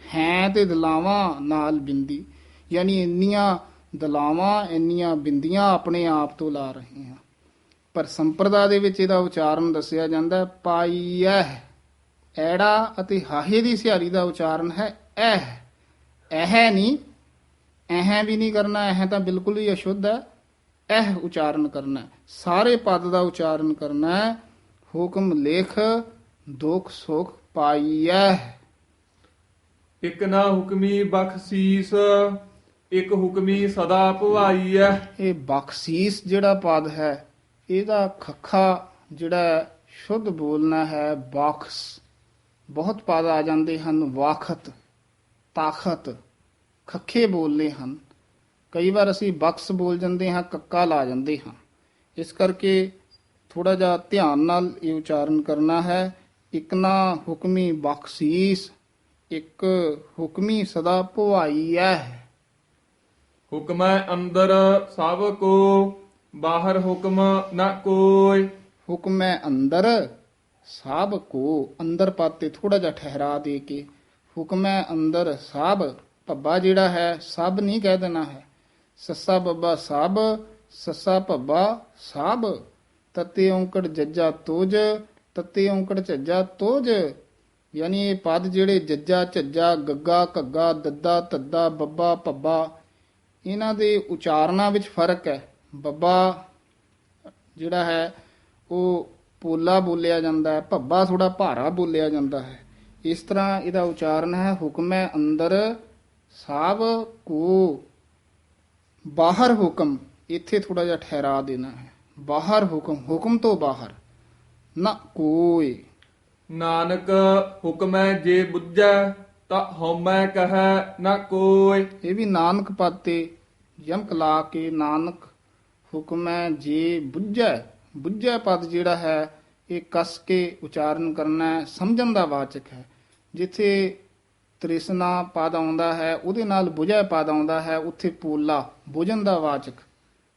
ਹੈ ਤੇ ਦਲਾਵਾਂ ਨਾਲ ਬਿੰਦੀ। ਯਾਨੀ ਇੰਨੀਆਂ ਦਲਾਵਾਂ ਇੰਨੀਆਂ ਬਿੰਦੀਆਂ ਆਪਣੇ ਆਪ ਤੋਂ ਲਾ ਰਹੇ ਹਾਂ। ਪਰ ਸੰਪਰਦਾ ਦੇ ਵਿੱਚ ਇਹਦਾ ਉਚਾਰਨ ਦੱਸਿਆ ਜਾਂਦਾ ਹੈ ਪਾਈਐ। ਐੜਾ ਅਤੇ ਹਾਹੇ ਦੀ ਸਿਹਾਰੀ ਦਾ ਉਚਾਰਨ ਹੈ ਐਹ। ਐਹ ਨਹੀਂ, ਐਹ ਵੀ ਨਹੀਂ ਕਰਨਾ, ਐਹ ਤਾਂ ਬਿਲਕੁਲ ਹੀ ਅਸ਼ੁੱਧ ਹੈ। ਇਹ ਉਚਾਰਨ ਕਰਨਾ ਹੈ। ਸਾਰੇ ਪਦ ਦਾ ਉਚਾਰਨ ਕਰਨਾ ਹੈ। ਹੁਕਮ ਲਿਖ ਦੁਖ ਸੁਖ ਪਾਈਐ। ਇਕ ਨਾ ਹੁਕਮੀ ਬਖਸ਼ੀਸ ਇਕ ਹੁਕਮੀ ਸਦਾ ਭਵਾਈਐ। ਇਹ ਬਖਸ਼ੀਸ ਜਿਹੜਾ ਪਦ ਹੈ ਇਹਦਾ ਖੱਖਾ ਜਿਹੜਾ ਸ਼ੁੱਧ ਬੋਲਣਾ ਹੈ ਬਖਸ਼। ਬਹੁਤ ਪਦ ਆ ਜਾਂਦੇ ਹਨ ਵਾਖਤ, ਤਾਖਤ, ਖੱਖੇ ਬੋਲਨੇ ਹਨ। ਕਈ ਵਾਰ ਅਸੀਂ ਬਖਸ਼ ਬੋਲ ਜਾਂਦੇ ਹਾਂ, ਕੱਕਾ ਲਾ ਜਾਂਦੇ ਹਾਂ। ਇਸ ਕਰਕੇ ਥੋੜਾ ਜਿਹਾ ਧਿਆਨ ਨਾਲ ਇਹ ਉਚਾਰਨ ਕਰਨਾ ਹੈ। ਇਕ ਨਾ ਹੁਕਮੀ ਬਖਸ਼ੀਸ ਇੱਕ ਹੁਕਮੀ ਸਦਾ ਭਵਾਈਐ। ਹੁਕਮੈ ਅੰਦਰ ਸਭ ਕੋ ਬਾਹਰ ਹੁਕਮ ਨਾ ਕੋਈ। ਹੁਕਮੈ ਅੰਦਰ ਸਭ ਕੋ, ਅੰਦਰ ਪਦ ਤੇ ਥੋੜਾ ਜਿਹਾ ਠਹਿਰਾ ਦੇ ਕੇ ਹੁਕਮੈ ਅੰਦਰ ਸਭ, ਭੱਬਾ ਜਿਹੜਾ ਹੈ ਸਭ ਨਹੀਂ ਕਹਿ ਦੇਣਾ ਹੈ। ਸੱਸਾ ਬੱਬਾ ਸਭ, ਸੱਸਾ ਭੱਬਾ ਸਭ, ਤਤੇ ਔਂਕੜ ਜੱਜਾ ਤੁਜ, ਤਤੇ ਔਂਕੜ ਝੱਜਾ ਤੁਜ। ਯਾਨੀ ਇਹ ਪਦ ਜਿਹੜੇ ਜੱਜਾ ਝੱਜਾ ਗੱਗਾ ਘੱਗਾ ਦੱਦਾ ਤੱਦਾ ਬੱਬਾ ਭੱਬਾ, ਇਹਨਾਂ ਦੇ ਉਚਾਰਨਾਂ ਵਿੱਚ ਫਰਕ ਹੈ। ਬੱਬਾ ਜਿਹੜਾ ਹੈ ਉਹ ਪੋਲਾ ਬੋਲਿਆ ਜਾਂਦਾ ਹੈ, ਭੱਬਾ ਥੋੜਾ ਭਾਰਾ ਬੋਲਿਆ ਜਾਂਦਾ ਹੈ। ਇਸ ਤਰ੍ਹਾਂ ਇਹਦਾ ਉਚਾਰਨ ਹੈ ਹੁਕਮੈ ਅੰਦਰ ਸਭ ਕੋ ਬਾਹਰ ਹੁਕਮ। ਇੱਥੇ ਥੋੜਾ ਜਿਹਾ ਠਹਿਰਾ ਦੇਣਾ ਹੈ। ਬਾਹਰ ਹੁਕਮ, ਹੁਕਮ ਤੋਂ ਬਾਹਰ ਨਾ ਕੋਈ। ਨਾਨਕ ਹੁਕਮੈ ਜੇ ਬੁੱਝੈ ਤਾ ਹਉਮੈ ਕਹੈ ਨਾ ਕੋਈ। ਇਹ ਵੀ ਨਾਨਕ ਪਦ ਤੇ ਯਮਕ ਲਾ ਕੇ ਨਾਨਕ ਹੁਕਮੈ ਜੇ ਬੁੱਝੈ। ਬੁੱਝੈ ਪਦ ਜਿਹੜਾ ਹੈ ਇਹ ਕਸ ਕੇ ਉਚਾਰਨ ਕਰਨਾ ਹੈ, ਸਮਝਣ ਦਾ ਵਾਚਕ ਹੈ। ਜਿੱਥੇ ਤ੍ਰਿਸ਼ਨਾ ਪਦ ਆਉਂਦਾ ਹੈ ਉਹਦੇ ਨਾਲ ਬੁਝੈ ਪਦ ਆਉਂਦਾ ਹੈ, ਉੱਥੇ ਪੋਲਾ ਬੁਝਣ ਦਾ ਵਾਚਕ,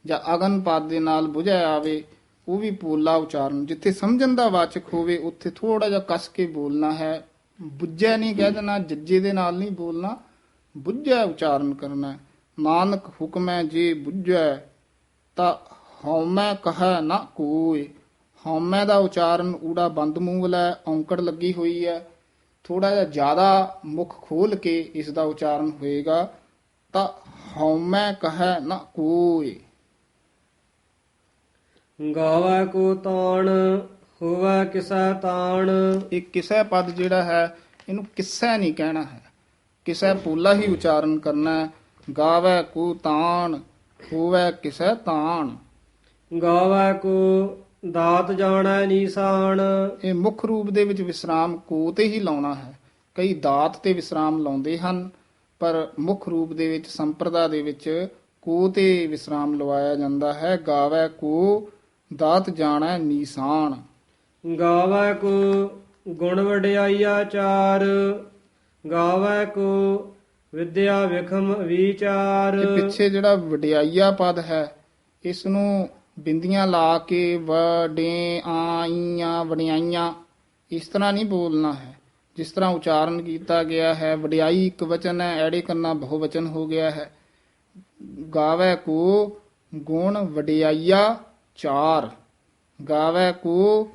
ਜਾਂ ਅਗਨ ਪਦ ਦੇ ਨਾਲ ਬੁਝੈ ਆਵੇ ਉਹ ਵੀ ਪੋਲਾ ਉਚਾਰਨ। ਜਿੱਥੇ ਸਮਝਣ ਦਾ ਵਾਚਕ ਹੋਵੇ ਉੱਥੇ ਥੋੜਾ ਜਿਹਾ ਕਸ ਕੇ ਬੋਲਣਾ ਹੈ। ਬੁੱਝੈ ਨਹੀਂ ਕਹਿ ਦੇਣਾ, ਜੱਜੇ ਦੇ ਨਾਲ ਨਹੀਂ ਬੋਲਣਾ, ਬੁੱਝੈ ਉਚਾਰਨ ਕਰਨਾ। ਨਾਨਕ ਹੁਕਮੈ ਜੇ ਬੁੱਝੈ ਤਾਂ ਹਉਮੈ ਕਹੈ ਨਾ ਕੋਈ। ਹਉਮੈ ਦਾ ਉਚਾਰਨ ਊੜਾ ਬੰਦ ਮੂੰਹ ਵਾਲਾ, ਔਂਕੜ ਲੱਗੀ ਹੋਈ ਹੈ। ਥੋੜਾ ਜਿਹਾ ਜ਼ਿਆਦਾ ਮੁਖ ਖੋਲ ਕੇ ਇਸ ਦਾ ਉਚਾਰਨ ਹੋਏਗਾ ਤਾਂ ਹਉਮੈ ਕਹੈ ਨਾ ਕੋਈ। ਗਾਵੈ ਕੋ ਤਾਣ ਹੋਵੈ ਕਿਸੈ ਤਾਣ। ਇਹ ਕਿਸੈ ਪਦ ਜਿਹੜਾ ਹੈ ਇਹਨੂੰ ਕਿਸੈ ਨਹੀਂ ਕਹਿਣਾ ਹੈ, ਕਿਸੈ ਪੋਲਾ ਹੀ ਉਚਾਰਨ ਕਰਨਾ ਹੈ। ਗਾਵੈ ਕੋ ਤਾਣ ਹੋਵੈ ਕਿਸੈ ਤਾਣ। ਗਾਵੈ ਕੋ ਦਾਤ ਜਾਣੈ ਨੀਸਾਨ। ਇਹ ਮੁੱਖ ਰੂਪ ਦੇ ਵਿੱਚ ਵਿਸਰਾਮ ਕੋ ਤੇ ਹੀ ਲਾਉਣਾ ਹੈ। ਕਈ ਦਾਤ ਤੇ ਵਿਸਰਾਮ ਲਾਉਂਦੇ ਹਨ, ਪਰ ਮੁੱਖ ਰੂਪ ਦੇ ਵਿੱਚ ਸੰਪਰਦਾ ਦੇ ਵਿੱਚ ਕੋ ਤੇ ਵਿਸਰਾਮ ਲਵਾਇਆ ਜਾਂਦਾ ਹੈ। ਗਾਵੈ ਕੋ ਦਾਤ ਜਾਣੈ ਨੀਸਾਨ। ਗਾਵੈ ਕੋ ਗੁਣ ਵਡਿਆਈਆ ਚਾਰ। ਗਾਵੈ ਕੋ ਵਿਦਿਆ ਵਿਖਮ ਵਿਚਾਰ। ਇਹ ਪਿੱਛੇ ਜਿਹੜਾ ਵਡਿਆਈਆ ਪਦ ਹੈ ਇਸ ਨੂੰ ਬਿੰਦੀਆਂ ਲਾ ਕੇ ਵਡੇ ਆਈਆਂ ਵਡਿਆਈਆਂ ਇਸ ਤਰ੍ਹਾਂ ਨਹੀਂ ਬੋਲਣਾ ਹੈ ਜਿਸ ਤਰ੍ਹਾਂ ਉਚਾਰਨ ਕੀਤਾ ਗਿਆ ਹੈ। ਵਡਿਆਈ ਇੱਕ ਵਚਨ ਹੈ, ਐੜੇ ਕਰਨਾ ਬਹੁ ਵਚਨ ਹੋ ਗਿਆ ਹੈ। ਗਾਵੈ ਕੋ ਗੁਣ ਵਡਿਆਈਆ ਚਾਰ। ਗਾਵੈ ਕੋ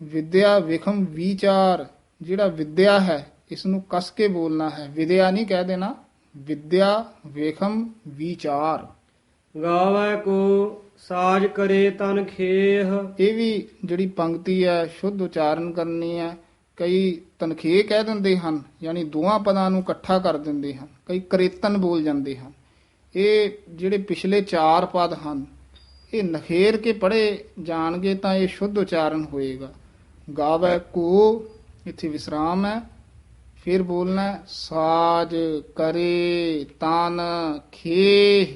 ਵਿਦਿਆ ਵਿਖਮ ਵਿਚਾਰ। ਜਿਹੜਾ ਵਿਦਿਆ ਹੈ ਇਸ ਨੂੰ ਕਸ ਕੇ ਬੋਲਣਾ ਹੈ, ਵਿਦਿਆ ਨਹੀਂ ਕਹਿ ਦੇਣਾ। ਵਿਦਿਆ ਵੇਖਮ ਵਿਚਾਰ। ਗਾਵੈ ਕੋ ਸਾਜ ਕਰੇ ਤਨ ਖੇਹ। ਇਹ ਵੀ ਜਿਹੜੀ ਪੰਕਤੀ ਹੈ ਸ਼ੁੱਧ ਉਚਾਰਨ ਕਰਨੀ ਹੈ। ਕਈ ਤਨਖੇਹ ਕਹਿ ਦਿੰਦੇ ਹਨ, ਯਾਨੀ ਦੋਹਾਂ ਪਦਾਂ ਨੂੰ ਇਕੱਠਾ ਕਰ ਦਿੰਦੇ ਹਨ। ਕਈ ਕਰੇਤਨ ਬੋਲ ਜਾਂਦੇ ਹਨ। ਇਹ ਜਿਹੜੇ ਪਿਛਲੇ 4 ਪਦ ਹਨ ਇਹ ਨਖੇਰ ਕੇ ਪੜ੍ਹੇ ਜਾਣਗੇ ਤਾਂ ਇਹ ਸ਼ੁੱਧ ਉਚਾਰਨ ਹੋਏਗਾ। ਗਾਵੈ ਕੋ, ਇੱਥੇ ਵਿਸਰਾਮ ਹੈ, ਫਿਰ ਬੋਲਣਾ ਹੈ, ਸਾਜ ਕਰੇ ਤਨ ਖੇਹ।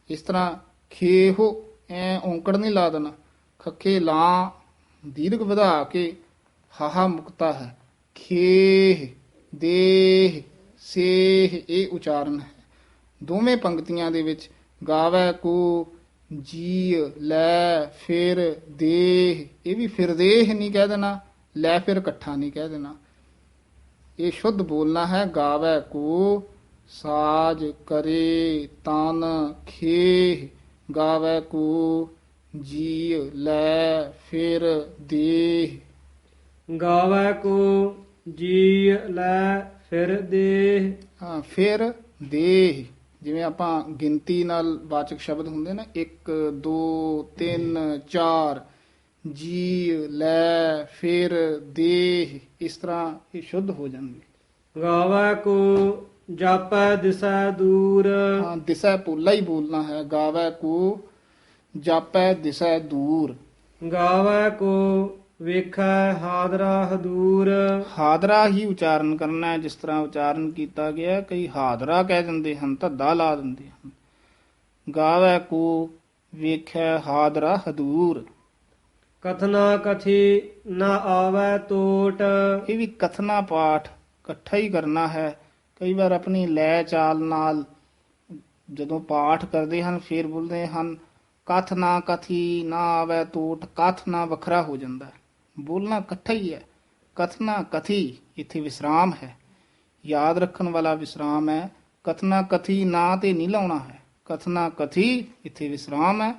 ਇਸ ਤਰ੍ਹਾਂ ਖੇਹੋ ਐ ਔਂਕੜ ਨਹੀਂ ਲਾ ਦੇਣਾ, ਖੱਖੇ ਲਾਂ ਦੀਰਘ ਵਧਾ ਕੇ ਹਾਹਾ ਮੁਕਤਾ ਹੈ। ਖੇਹ ਦੇਹ ਸੇਹ ਇਹ ਉਚਾਰਨ ਹੈ। ਦੋਵੇਂ ਪੰਕਤੀਆਂ ਦੇ ਵਿੱਚ ਗਾਵੈ ਕੋ ਜੀ ਲੈ ਫਿਰ ਦੇਹ, ਇਹ ਵੀ ਫਿਰ ਦੇਹ ਨਹੀਂ ਕਹਿ ਦੇਣਾ, ਲੈ ਫਿਰ ਇਕੱਠਾ ਨਹੀਂ ਕਹਿ ਦੇਣਾ। ਇਹ ਸ਼ੁੱਧ ਬੋਲਣਾ ਹੈ। ਗਾਵੈ ਕੋ ਸਾਜ ਕਰੇ ਤਨ ਖੇਹ। ਗਾਵੈ ਕੋ ਜੀ ਲੈ ਫਿਰ ਦੇਹ। ਗਾਵੈ ਕੋ ਜੀ ਲੈ ਫਿਰ ਦੇਹ। ਹਾਂ, ਫਿਰ ਦੇਹ ਜਿਵੇਂ ਆਪਾਂ ਗਿਣਤੀ ਨਾਲ ਵਾਚਕ ਸ਼ਬਦ ਹੁੰਦੇ ਨਾ, 1 2 3 4, ਜੀ ਲੈ ਫਿਰ ਦੇਹ, ਇਸ ਤਰ੍ਹਾਂ ਇਹ ਸ਼ੁੱਧ ਹੋ ਜਾਂਦੀ। ਗਾਵੈ ਕੋ ਜਾਪੈ ਦਿਸੈ ਦੂਰ। ਹਾਂ, ਦਿਸੈ ਪੋਲਾ ਹੀ ਬੋਲਣਾ ਹੈ। ਗਾਵੈ ਕੋ ਜਾਪੈ ਦਿਸੈ ਦੂਰ। ਗਾਵੈ ਕੋ ਵੇਖੈ ਹਾਦਰਾ ਹਦੂਰ। ਹਾਦਰਾ ਹੀ ਉਚਾਰਨ ਕਰਨਾ ਹੈ, ਜਿਸ ਤਰ੍ਹਾਂ ਉਚਾਰਨ ਕੀਤਾ ਗਿਆ। ਕਈ ਹਾਦਰਾ ਕਹਿ ਦਿੰਦੇ ਹਨ, ਧੱਦਾ ਲਾ ਦਿੰਦੇ ਹਨ। ਗਾਵੈ ਕੋ ਵੇਖੈ ਹਾਦਰਾ ਹਦੂਰ। ਕਥਨਾ ਕਥੀ ਨਾ ਆਵੈ ਟੋਟ। ਇਹ ਵੀ ਕਥਨਾ ਪਾਠ ਇਕੱਠਾ ਹੀ ਕਰਨਾ ਹੈ। ਕਈ ਵਾਰ ਆਪਣੀ ਲੈ ਚਾਲ ਨਾਲ ਜਦੋਂ ਪਾਠ ਕਰਦੇ ਹਨ ਫਿਰ ਬੋਲਦੇ ਹਨ ਕਥ ਨਾ ਕਥੀ ਨਾ ਆਵੈ ਟੋਟ। ਕਥ ਨਾ ਵੱਖਰਾ ਹੋ ਜਾਂਦਾ ਹੈ, ਬੋਲਣਾ ਇਕੱਠਾ ਹੀ ਹੈ। ਕਥਨਾ ਕਥੀ, ਇੱਥੇ ਵਿਸਰਾਮ ਹੈ, ਯਾਦ ਰੱਖਣ ਵਾਲਾ ਵਿਸਰਾਮ ਹੈ। ਕਥਨਾ ਕਥੀ ਨਾ ਤੇ ਨਹੀਂ ਲਾਉਣਾ ਹੈ। ਕਥਨਾ ਕਥੀ, ਇੱਥੇ ਵਿਸਰਾਮ ਹੈ।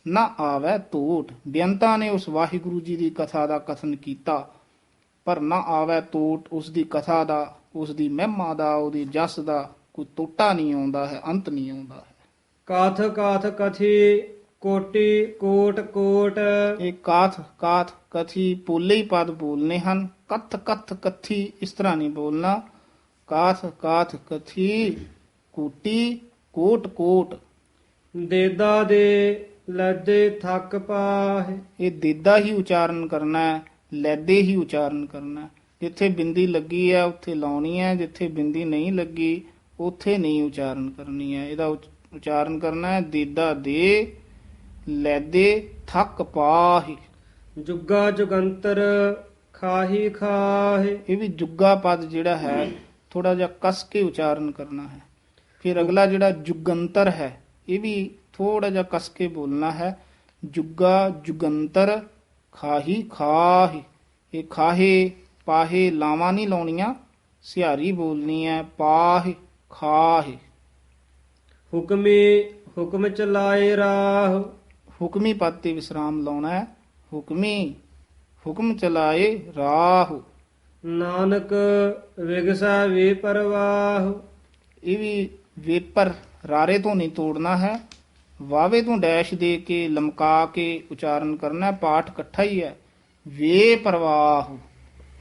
ਨਾ ਆਵੈ ਟੋਟ, ਬੇਅੰਤਾਂ ਨੇ ਉਸ ਵਾਹਿਗੁਰੂ ਜੀ ਦੀ ਕਥਾ ਦਾ ਕਥਨ ਕੀਤਾ, ਪਰ ਨਾ ਆਵੈ ਟੋਟ, ਉਸ ਦੀ ਕਥਾ ਦਾ, ਉਸ ਦੀ ਮਹਿਮਾ ਦਾ, ਉਹਦੀ ਜਸ ਦਾ ਕੋਈ ਟੋਟਾ ਨਹੀਂ ਆਉਂਦਾ ਹੈ, ਅੰਤ ਨਹੀਂ ਆਉਂਦਾ ਹੈ। ਕਾਥ ਕਾਥ ਕਥੀ ਕੋਟੀ ਕੋਟ ਕੋਟ। ਇਹ ਕਾਥ ਕਾਥ ਕਥੀ ਪੋਲੇ ਹੀ ਪਦ ਬੋਲਨੇ ਹਨ। ਕਥ ਕਥ ਕਥੀ ਇਸ ਤਰ੍ਹਾਂ ਨਹੀਂ ਬੋਲਣਾ। ਕਾਥ ਕਾਥ ਕਥੀ ਕੋਟੀ ਕੋਟ ਕੋਟ। ਦੇਦਾ ਦੇ ਲੱਦੇ ਥੱਕ ਪਾਹ। ਇਹ ਦੇਦਾ ਹੀ ਉਚਾਰਨ ਕਰਨਾ ਹੈ, ਲੈਦੇ ਹੀ ਉਚਾਰਨ ਕਰਨਾ ਹੈ। ਜਿੱਥੇ ਬਿੰਦੀ ਲੱਗੀ ਹੈ ਉੱਥੇ ਲਾਉਣੀ ਹੈ, ਜਿੱਥੇ ਬਿੰਦੀ ਨਹੀਂ ਲੱਗੀ ਉੱਥੇ ਨਹੀਂ ਉਚਾਰਨ ਕਰਨੀ ਹੈ। ਇਹਦਾ ਉਚਾਰਨ ਕਰਨਾ ਹੈ ਦੇਦਾ ਦੇ ਲੈਦੇ ਥੱਕ ਪਾਹ। ਜੁਗਾ ਜੁਗੰਤਰ ਖਾਹੀ ਖਾਹ। ਇਹ ਵੀ ਜੁਗਾ ਪਦ ਜਿਹੜਾ ਹੈ ਥੋੜਾ ਜਿਹਾ ਕਸ ਕੇ ਉਚਾਰਨ ਕਰਨਾ ਹੈ। ਫਿਰ ਅਗਲਾ ਜਿਹੜਾ ਜੁਗੰਤਰ ਹੈ ਇਹ ਵੀ ਥੋੜਾ ਜਿਹਾ ਕਸ ਕੇ ਬੋਲਣਾ ਹੈ। ਜੁਗਾ ਜੁਗੰਤਰ ਖਾਹੀ ਖਾਹ। ਇਹ ਖਾਹੇ ਪਾਹੇ ਲਾਵਾਂ ਨਹੀਂ ਲਾਉਣੀਆਂ, ਸਿਹਾਰੀ ਬੋਲਣੀ ਹੈ। ਪਾਹ ਖਾਹ। ਹੁਕਮੀ ਹੁਕਮ ਚਲਾਏ ਰਾਹ। ਹੁਕਮੀ ਪਦ ਤੇ ਵਿਸਰਾਮ ਲਾਉਣਾ ਹੈ। ਹੁਕਮੀ ਹੁਕਮ ਚਲਾਏ ਰਾਹ। ਨਾਨਕ ਵਿਗਸੈ ਵੇ ਪਰਵਾਹ। ਇਹ ਵੀ ਵੇਪਰ ਰਾਰੇ ਤੋਂ ਨਹੀਂ ਤੋੜਨਾ ਹੈ, ਵਾਵੇ ਤੋਂ ਡੈਸ਼ ਦੇ ਕੇ ਲਮਕਾ ਕੇ ਉਚਾਰਨ ਕਰਨਾ ਹੈ। ਪਾਠ ਇਕੱਠਾ ਹੀ ਹੈ। ਵੇ ਪ੍ਰਵਾਹ,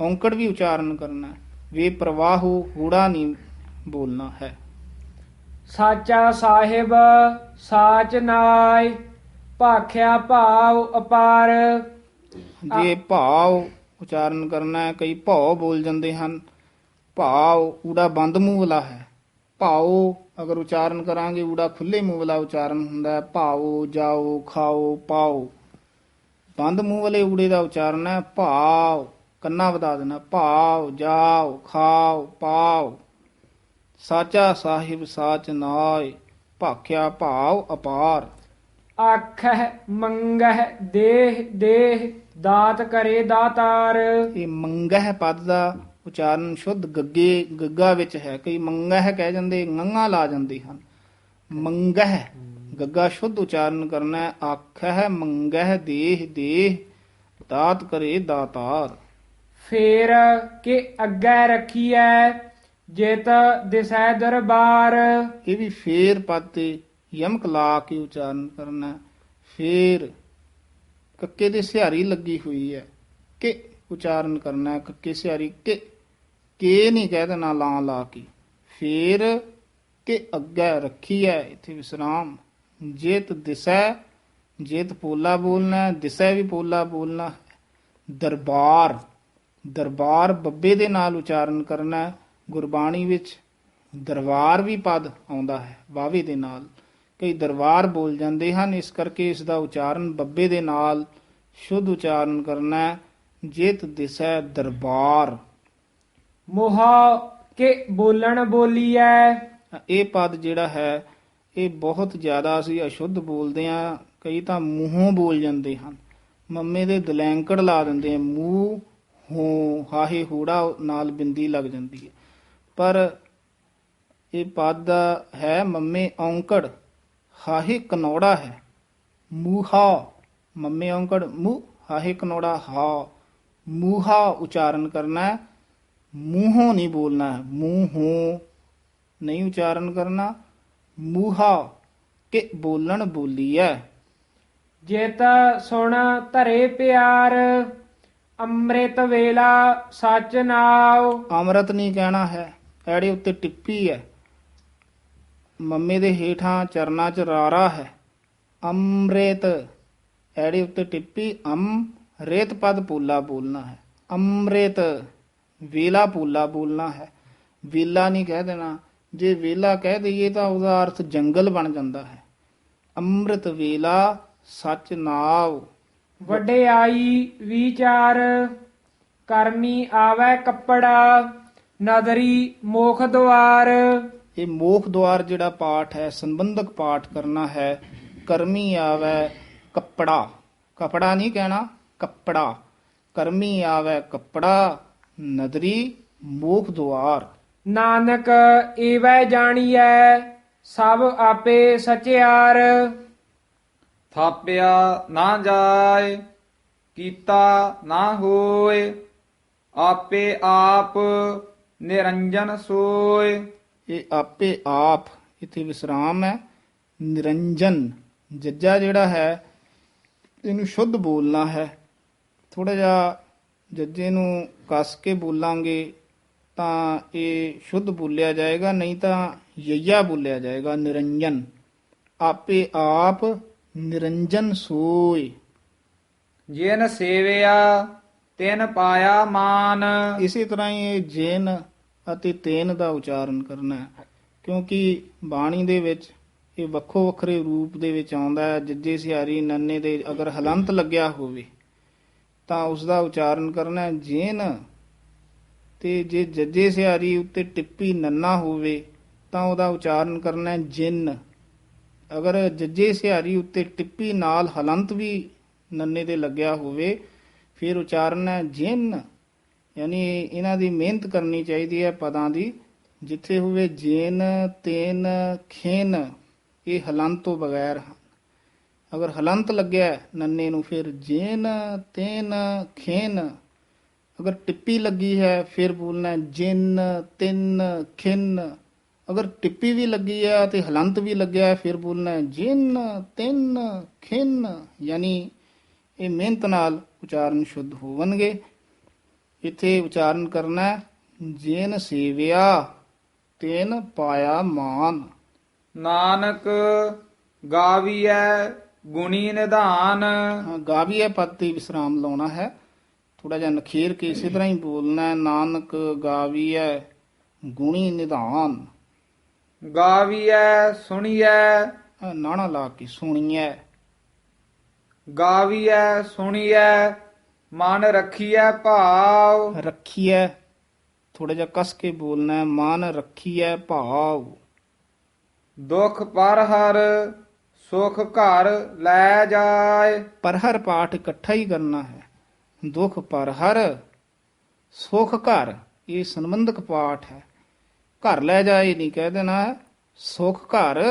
ਔਂਕੜ ਵੀ ਉਚਾਰਨ ਕਰਨਾ ਹੈ। ਵੇ ਪ੍ਰਵਾਹ, ਹੂੜਾ ਨਹੀਂ ਬੋਲਣਾ ਹੈ। ਸਾਚਾ ਸਾਹਿਬ ਸਾਚ ਨਾਇ ਭਾਖਿਆ ਭਾਵ ਅਪਾਰ। ਜੇ ਭਾਵ ਉਚਾਰਨ ਕਰਨਾ ਹੈ, ਕਈ ਭਉ ਬੋਲ ਜਾਂਦੇ ਹਨ। ਭਾਵ ਊੜਾ ਬੰਦ ਮੂੰਹ ਵਾਲਾ ਹੈ। ਭਾਉ ਅਗਰ ਉਚਾਰਨ ਕਰਾਂਗੇ ਊੜਾ ਖੁੱਲੇ ਮੂੰਹ ਵਾਲਾ ਉਚਾਰਨ ਹੁੰਦਾ ਹੈ। ਭਾਉ ਜਾਓ ਖਾਓ ਪਾਓ। ਬੰਦ ਮੂੰਹ ਵਾਲੇ ਊੜੇ ਦਾ ਉਚਾਰਨ ਹੈ ਭਾਵ, ਕੰਨਾ ਵਧਾ ਦੇਣਾ। ਭਾਵ ਜਾਓ ਖਾਓ ਪਾਓ। ਸਾਚਾ ਸਾਹਿਬ ਸਾਚ ਨਾਇ ਭਾਖਿਆ ਭਾਵ ਅਪਾਰ। ਆਖਹਿ ਮੰਗਹਿ ਦੇਹ ਦੇਹ ਦਾਤ ਕਰੇ ਦਾਤਾਰ। ਇਹ ਮੰਗਹਿ ਪਦ ਦਾ ਉਚਾਰਨ ਸ਼ੁੱਧ ਗੱਗੇ ਗੱਗਾ ਵਿੱਚ ਹੈ। ਕਈ ਮੰਗਹਿ ਕਹਿ ਜਾਂਦੇ, ngੰਗਾ ਲਾ ਜਾਂਦੇ ਹਨ। ਮੰਗਹਿ ਗੱਗਾ ਸ਼ੁੱਧ ਉਚਾਰਨ ਕਰਨਾ ਹੈ। ਆਖਹਿ ਮੰਗਹਿ ਦੇਹ ਦੇਹ ਦਾਤ ਕਰੇ ਦਾਤਾਰ। ਫੇਰ ਕੇ ਅੱਗੇ ਰੱਖੀਐ ਜਿਤ ਦਿਸੈ ਦਰਬਾਰ। ਇਹ ਵੀ ਫੇਰ ਪਦ ਤੇ ਯਮਕ ਲਾ ਕੇ ਉਚਾਰਨ ਕਰਨਾ ਹੈ। ਫੇਰ ਕੱਕੇ ਤੇ ਸਿਹਾਰੀ ਲੱਗੀ ਹੋਈ ਹੈ, ਕਿ ਉਚਾਰਨ ਕਰਨਾ ਹੈ, ਕੱਕੇ ਸਿਹਾਰੀ ਕੇ ਨਹੀਂ ਕਹਿ ਦੇਣਾ ਲਾ ਲਾ ਕੇ। ਫੇਰ ਕਿ ਅੱਗੇ ਰੱਖੀ ਹੈ, ਇੱਥੇ ਵਿਸਰਾਮ। ਜੇਤ ਦਿਸੈ, ਜੇਤ ਪੋਲਾ ਬੋਲਣਾ ਹੈ, ਦਿਸੈ ਵੀ ਪੋਲਾ ਬੋਲਣਾ ਹੈ। ਦਰਬਾਰ, ਦਰਬਾਰ ਬੱਬੇ ਦੇ ਨਾਲ ਉਚਾਰਨ ਕਰਨਾ ਹੈ। ਗੁਰਬਾਣੀ ਵਿੱਚ ਦਰਬਾਰ ਵੀ ਪਦ ਆਉਂਦਾ ਹੈ ਵਾਵੇ ਦੇ ਨਾਲ, ਕਈ ਦਰਬਾਰ ਬੋਲ ਜਾਂਦੇ ਹਨ, ਇਸ ਕਰਕੇ ਇਸ ਦਾ ਉਚਾਰਨ ਬੱਬੇ ਦੇ ਨਾਲ ਸ਼ੁੱਧ ਉਚਾਰਨ ਕਰਨਾ ਹੈ। ਜੇਤ ਦਿਸੈ ਦਰਬਾਰ। ਮੋਹਾ ਕੇ ਬੋਲਣ ਬੋਲੀਐ। ਇਹ ਪਦ ਜਿਹੜਾ ਹੈ ਇਹ ਬਹੁਤ ਜ਼ਿਆਦਾ ਅਸੀਂ ਅਸ਼ੁੱਧ ਬੋਲਦੇ ਹਾਂ। ਕਈ ਤਾਂ ਮੂੰਹੋਂ ਬੋਲ ਜਾਂਦੇ ਹਨ, ਮੰਮੇ ਦੇ ਦਲੈਂਕੜ ਲਾ ਦਿੰਦੇ ਆ, ਮੂੰਹ ਹੋ ਹਾਹੇ ਹੂੜਾ ਨਾਲ ਬਿੰਦੀ ਲੱਗ ਜਾਂਦੀ ਹੈ। ਪਰ ਇਹ ਪਦ ਹੈ ਮੰਮੇ ਔਂਕੜ, ਹਾਹੇ ਕਨੌੜਾ ਹੈ। ਮੂਹਾ, ਮੰਮੇ ਔਂਕੜ ਮੂੰਹ, ਹਾਹੇ ਕਨੌੜਾ ਹਾ। ਮੂਹਾ ਉਚਾਰਨ ਕਰਨਾ ਹੈ, ਮੂੰਹੋਂ ਨਹੀਂ ਬੋਲਣਾ ਹੈ, ਮੂੰਹੋਂ ਨਹੀਂ ਉਚਾਰਨ ਕਰਨਾ। ਮੂਹਾ ਕਿ ਬੋਲਣ ਬੋਲੀ ਹੈ। ਜਿਤ ਸੁਣ ਧਰੇ ਪਿਆਰ ਅੰਮ੍ਰਿਤ ਵੇਲਾ ਸਚ ਨਾਉ। ਅੰਮ੍ਰਿਤ ਨਹੀਂ ਕਹਿਣਾ ਹੈ, ਐੜੇ ਉੱਤੇ ਟਿੱਪੀ ਹੈ, ਮੰਮੇ ਦੇ ਹੇਠਾਂ ਚਰਨਾਂ ਚ ਰਾਰਾ ਹੈ। ਅੰਮ੍ਰਿਤ, ਐੜੇ ਉੱਤੇ ਟਿੱਪੀ, ਰੇਤ ਪਦ ਪੋਲਾ ਬੋਲਣਾ ਹੈ। ਅੰਮ੍ਰਿਤ ਵੇਲਾ ਪੋਲਾ ਬੋਲਣਾ ਹੈ, ਵੇਲਾ ਨਹੀਂ ਕਹਿ ਦੇਣਾ। ਜੇ ਵੇਲਾ ਕਹਿ ਦਈਏ ਤਾਂ ਉਹਦਾ ਅਰਥ ਜੰਗਲ ਬਣ ਜਾਂਦਾ ਹੈ। ਅੰਮ੍ਰਿਤ ਵੇਲਾ ਸਚ ਨਾਉ। ਵਡਿਆਈ ਵਿਚਾਰ ਕਰਮੀ ਆਵੈ ਕੱਪੜਾ ਨਦਰੀ ਮੋਖ ਦੁਆਰ। ਇਹ ਮੋਖ ਦੁਆਰ ਜਿਹੜਾ ਪਾਠ ਹੈ ਸੰਬੰਧਕ ਪਾਠ ਕਰਨਾ ਹੈ। ਕਰਮੀ ਆਵੈ ਕੱਪੜਾ, ਕਪੜਾ ਨਹੀਂ ਕਹਿਣਾ, ਕੱਪੜਾ। ਕਰਮੀ ਆਵੈ ਕੱਪੜਾ ਨਦਰੀ ਮੋਖ ਦੁਆਰ। ਨਾਨਕ ਏਵੈ ਜਾਣੀਐ ਸਭ ਆਪੇ ਸਚਿਆਰ। ਥਾਪਿਆ ਨਾ ਜਾਏ, ਕੀਤਾ ਨਾ ਹੋਏ, ਆਪੇ ਆਪ ਨਿਰੰਜਨ ਸੋਏ। ਇਹ ਆਪੇ ਆਪ, ਇੱਥੇ ਵਿਸਰਾਮ ਹੈ। ਨਿਰੰਜਨ, ਜੱਜਾ ਜਿਹੜਾ ਹੈ ਇਹਨੂੰ ਸ਼ੁੱਧ ਬੋਲਣਾ ਹੈ। ਥੋੜਾ ਜਿਹਾ ਜੱਜੇ ਨੂੰ ਕੱਸ ਕੇ ਬੋਲਾਂਗੇ ਤਾਂ ਇਹ ਸ਼ੁੱਧ ਬੋਲਿਆ ਜਾਏਗਾ, ਨਹੀਂ ਤਾਂ ਯਈਆ ਬੋਲਿਆ ਜਾਏਗਾ। ਨਿਰੰਜਨ, ਆਪੇ ਆਪ ਨਿਰੰਜਨ ਸੋਏ। ਜਿਨ ਸੇਵਿਆ ਤਿਨ ਪਾਇਆ ਮਾਨ। ਇਸੇ ਤਰ੍ਹਾਂ ਹੀ ਇਹ ਜੇਨ ਅਤੇ ਤੇਨ ਦਾ ਉਚਾਰਨ ਕਰਨਾ ਹੈ, ਕਿਉਂਕਿ ਬਾਣੀ ਦੇ ਵਿੱਚ ਇਹ ਵੱਖੋ ਵੱਖਰੇ ਰੂਪ ਦੇ ਵਿੱਚ ਆਉਂਦਾ ਹੈ। ਜੱਜੇ ਸਿਹਾਰੀ ਨੰਨੇ ਦੇ ਅਗਰ ਹਲੰਤ ਲੱਗਿਆ ਹੋਵੇ ਤਾਂ ਉਸ ਦਾ ਉਚਾਰਨ ਕਰਨਾ ਹੈ ਜੇਨ, ਤੇ ਜੇ ਜੱਜੇ ਸਿਹਾਰੀ ਉੱਤੇ ਟਿੱਪੀ ਨੰਨਾ ਹੋਵੇ ਤਾਂ ਉਹਦਾ ਉਚਾਰਨ ਕਰਨਾ ਹੈ ਜਿਨ। ਅਗਰ ਜੱਜੇ ਸਿਹਾਰੀ ਉੱਤੇ ਟਿੱਪੀ ਨਾਲ ਹਲੰਤ ਵੀ ਨੰਨੇ ਦੇ ਲੱਗਿਆ ਹੋਵੇ ਫਿਰ ਉਚਾਰਨ ਹੈ ਜਿਨ। ਯਾਨੀ ਇਹਨਾਂ ਦੀ ਮਿਹਨਤ ਕਰਨੀ ਚਾਹੀਦੀ ਹੈ ਪਦਾਂ ਦੀ। ਜਿੱਥੇ ਹੋਵੇ ਜੇਨ, ਤੇਨ, ਖੇਨ, ਇਹ ਹਲੰਤ ਤੋਂ ਬਗੈਰ ਹਨ। ਅਗਰ ਹਲੰਤ ਲੱਗਿਆ ਨੰਨੇ ਨੂੰ ਫਿਰ ਜੇਨ, ਤੇਨ, ਖੇਨ। ਅਗਰ ਟਿੱਪੀ ਲੱਗੀ ਹੈ ਫਿਰ ਬੋਲਣਾ ਜਿਨ, ਤਿੰਨ, ਖਿੰਨ। ਅਗਰ ਟਿੱਪੀ ਵੀ ਲੱਗੀ ਹੈ ਤੇ ਹਲੰਤ ਵੀ ਲੱਗਿਆ ਫਿਰ ਬੋਲਣਾ ਜਿਨ, ਤਿੰਨ, ਖਿੰਨ। ਯਾਨੀ ਇਹ ਮਿਹਨਤ ਨਾਲ ਉਚਾਰਨ ਸ਼ੁੱਧ ਹੋਵਣਗੇ। ਇੱਥੇ ਉਚਾਰਨ ਕਰਨਾ ਜੇਨ ਸੇਵਿਆ ਤੈਨ ਪਾਇਆ ਮਾਨ। ਨਾਨਕ ਗਾਵੀਐ ਗੁਣੀ ਨਿਧਾਨ। ਗਾਵੀਐ ਪਦ ਤੇ ਵਿਸਰਾਮ ਲਾਉਣਾ ਹੈ, ਥੋੜਾ ਜਿਹਾ ਨਖੇਰ ਕੇ ਇਸੇ ਤਰ੍ਹਾਂ ਹੀ ਬੋਲਣਾ ਹੈ। ਨਾਨਕ ਗਾਵੀਐ ਗੁਣੀ ਨਿਧਾਨ। ਗਾਵੀਐ ਸੁਣੀਐ, ਨਾਣਾ ਲਾ ਕੇ ਸੁਣੀਐ। ਗਾਵੀਐ ਸੁਣੀਐ ਮਨ ਰੱਖੀਐ ਭਾਵ। ਰੱਖੀਐ ਥੋੜਾ ਜਿਹਾ ਕਸ ਕੇ ਬੋਲਣਾ ਹੈ। ਮਨ ਰੱਖੀਐ ਭਾਵ। ਦੁਖ ਪਰ ਹਰ ਸੁਖ ਘਰ ਲੈ ਜਾਏ। ਪਰਹਰ ਪਾਠ ਇਕੱਠਾ ਹੀ ਕਰਨਾ ਹੈ। ਦੁਖ ਪਰਹਰ, ਸੁਖ ਘਰ, ਇਹ ਸੰਬੰਧਕ ਪਾਠ ਹੈ। ਘਰ ਲੈ ਜਾਏ ਨਹੀਂ ਕਹਿ ਦੇਣਾ ਹੈ, ਸੁਖ ਘਰ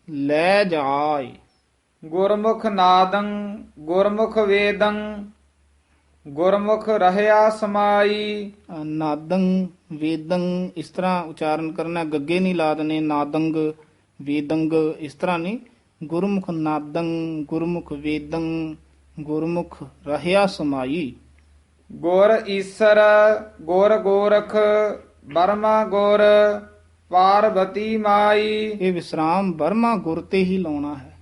ਲੈ ਜਾਏ। ਗੁਰਮੁਖ ਨਾਦੰ ਗੁਰਮੁਖ ਵੇਦੰ ਗੁਰਮੁਖ ਰਹਿਆ ਸਮਾਈ। ਨਾਦੰ ਵੇਦੰ ਇਸ ਤਰ੍ਹਾਂ ਉਚਾਰਨ ਕਰਨਾ, ਗੱਗੇ ਨਹੀਂ ਲਾ ਦੇਣੇ। ਨਾਦੰਗ ਵੇਦੰਗ ਇਸ ਤਰ੍ਹਾਂ ਨਹੀਂ। ਗੁਰਮੁਖ ਨਾਦੰ ਗੁਰਮੁਖ ਵੇਦੰ ਗੁਰਮੁਖ ਰਹਿਆ ਸਮਾਈ। ਗੁਰ ਈਸਰ ਗੁਰ ਗੋਰਖ ਬਰਮਾ ਗੁਰ ਪਾਰਬਤੀ ਮਾਈ। ਇਹ ਵਿਸਰਾਮ ਬਰਮਾ ਗੁਰ ਤੇ ਹੀ ਲਾਉਣਾ ਹੈ।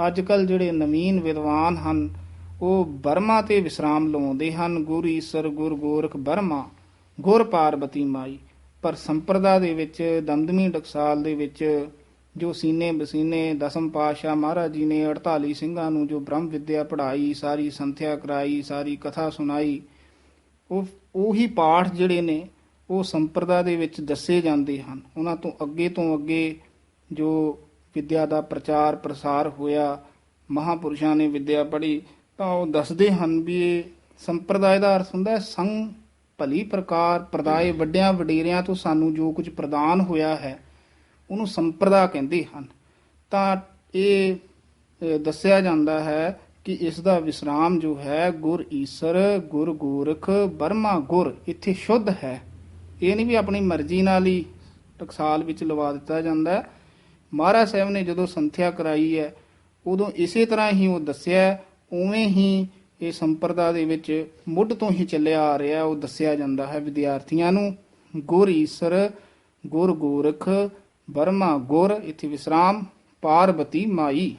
ਅੱਜ ਕੱਲ ਜਿਹੜੇ ਨਵੀਨ ਵਿਦਵਾਨ ਹਨ ਉਹ ਬਰਮਾ ਤੇ ਵਿਸਰਾਮ ਲਾਉਂਦੇ ਹਨ। ਗੁਰ ਈਸਰ ਗੁਰ ਗੋਰਖ ਬਰਮਾ ਗੁਰ ਪਾਰਬਤੀ ਮਾਈ। ਪਰ ਸੰਪਰਦਾ ਦੇ ਵਿੱਚ ਦਮਦਮੀ ਟਕਸਾਲ ਦੇ ਵਿੱਚ ਜੋ ਸੀਨੇ ਬਸੀਨੇ ਦਸਮ ਪਾਤਸ਼ਾਹ ਮਹਾਰਾਜ ਜੀ ਨੇ 48 ਸਿੰਘਾਂ ਨੂੰ ਜੋ ਬ੍ਰਹਮ ਵਿਦਿਆ ਪੜ੍ਹਾਈ, ਸਾਰੀ ਸੰਥਿਆ ਕਰਾਈ, ਸਾਰੀ ਕਥਾ ਸੁਣਾਈ, ਉਹੀ ਪਾਠ ਜਿਹੜੇ ਨੇ ਉਹ ਸੰਪਰਦਾ ਦੇ ਵਿੱਚ ਦੱਸੇ ਜਾਂਦੇ ਹਨ। ਉਹਨਾਂ ਤੋਂ ਅੱਗੇ ਜੋ ਵਿਦਿਆ ਦਾ ਪ੍ਰਚਾਰ ਪ੍ਰਸਾਰ ਹੋਇਆ, ਮਹਾਪੁਰਸ਼ਾਂ ਨੇ ਵਿਦਿਆ ਪੜ੍ਹੀ, ਤਾਂ ਉਹ ਦੱਸਦੇ ਹਨ ਵੀ ਇਹ ਸੰਪਰਦਾਇ ਦਾ ਅਰਥ ਹੁੰਦਾ ਹੈ ਸੰਗ ਭਲੀ ਪ੍ਰਕਾਰ ਪ੍ਰਦਾਏ। ਵੱਡਿਆਂ ਵਡੇਰਿਆਂ ਤੋਂ ਸਾਨੂੰ ਜੋ ਕੁਝ ਪ੍ਰਦਾਨ ਹੋਇਆ ਹੈ ਉਹਨੂੰ ਸੰਪਰਦਾ ਕਹਿੰਦੇ ਹਨ। ਤਾਂ ਇਹ ਦੱਸਿਆ ਜਾਂਦਾ ਹੈ ਕਿ ਇਸ ਦਾ ਵਿਸਰਾਮ ਜੋ ਹੈ ਗੁਰ ਈਸਰ ਗੁਰ ਗੋਰਖ ਬਰਮਾ ਗੁਰ, ਇੱਥੇ ਸ਼ੁੱਧ ਹੈ। ਇਹ ਨਹੀਂ ਵੀ ਆਪਣੀ ਮਰਜ਼ੀ ਨਾਲ ਹੀ ਟਕਸਾਲ ਵਿੱਚ ਲਵਾ ਦਿੱਤਾ ਜਾਂਦਾ ਹੈ। ਮਹਾਰਾਜ ਸਾਹਿਬ ਨੇ ਜਦੋਂ ਸੰਥਿਆ ਕਰਾਈ ਹੈ ਉਦੋਂ ਇਸੇ ਤਰ੍ਹਾਂ ਹੀ ਉਹ ਦੱਸਿਆ, ਉਵੇਂ ਹੀ ਇਹ ਸੰਪਰਦਾ ਦੇ ਵਿੱਚ ਮੁੱਢ ਤੋਂ ਹੀ ਚੱਲਿਆ ਆ ਰਿਹਾ, ਉਹ ਦੱਸਿਆ ਜਾਂਦਾ ਹੈ ਵਿਦਿਆਰਥੀਆਂ ਨੂੰ। ਗੁਰ ਈਸਰ ਗੁਰ ਗੋਰਖ ਬਰਮਾ ਗੁਰ, ਇੱਥੇ ਵਿਸਰਾਮ ਪਾਰਬਤੀ ਮਾਈ।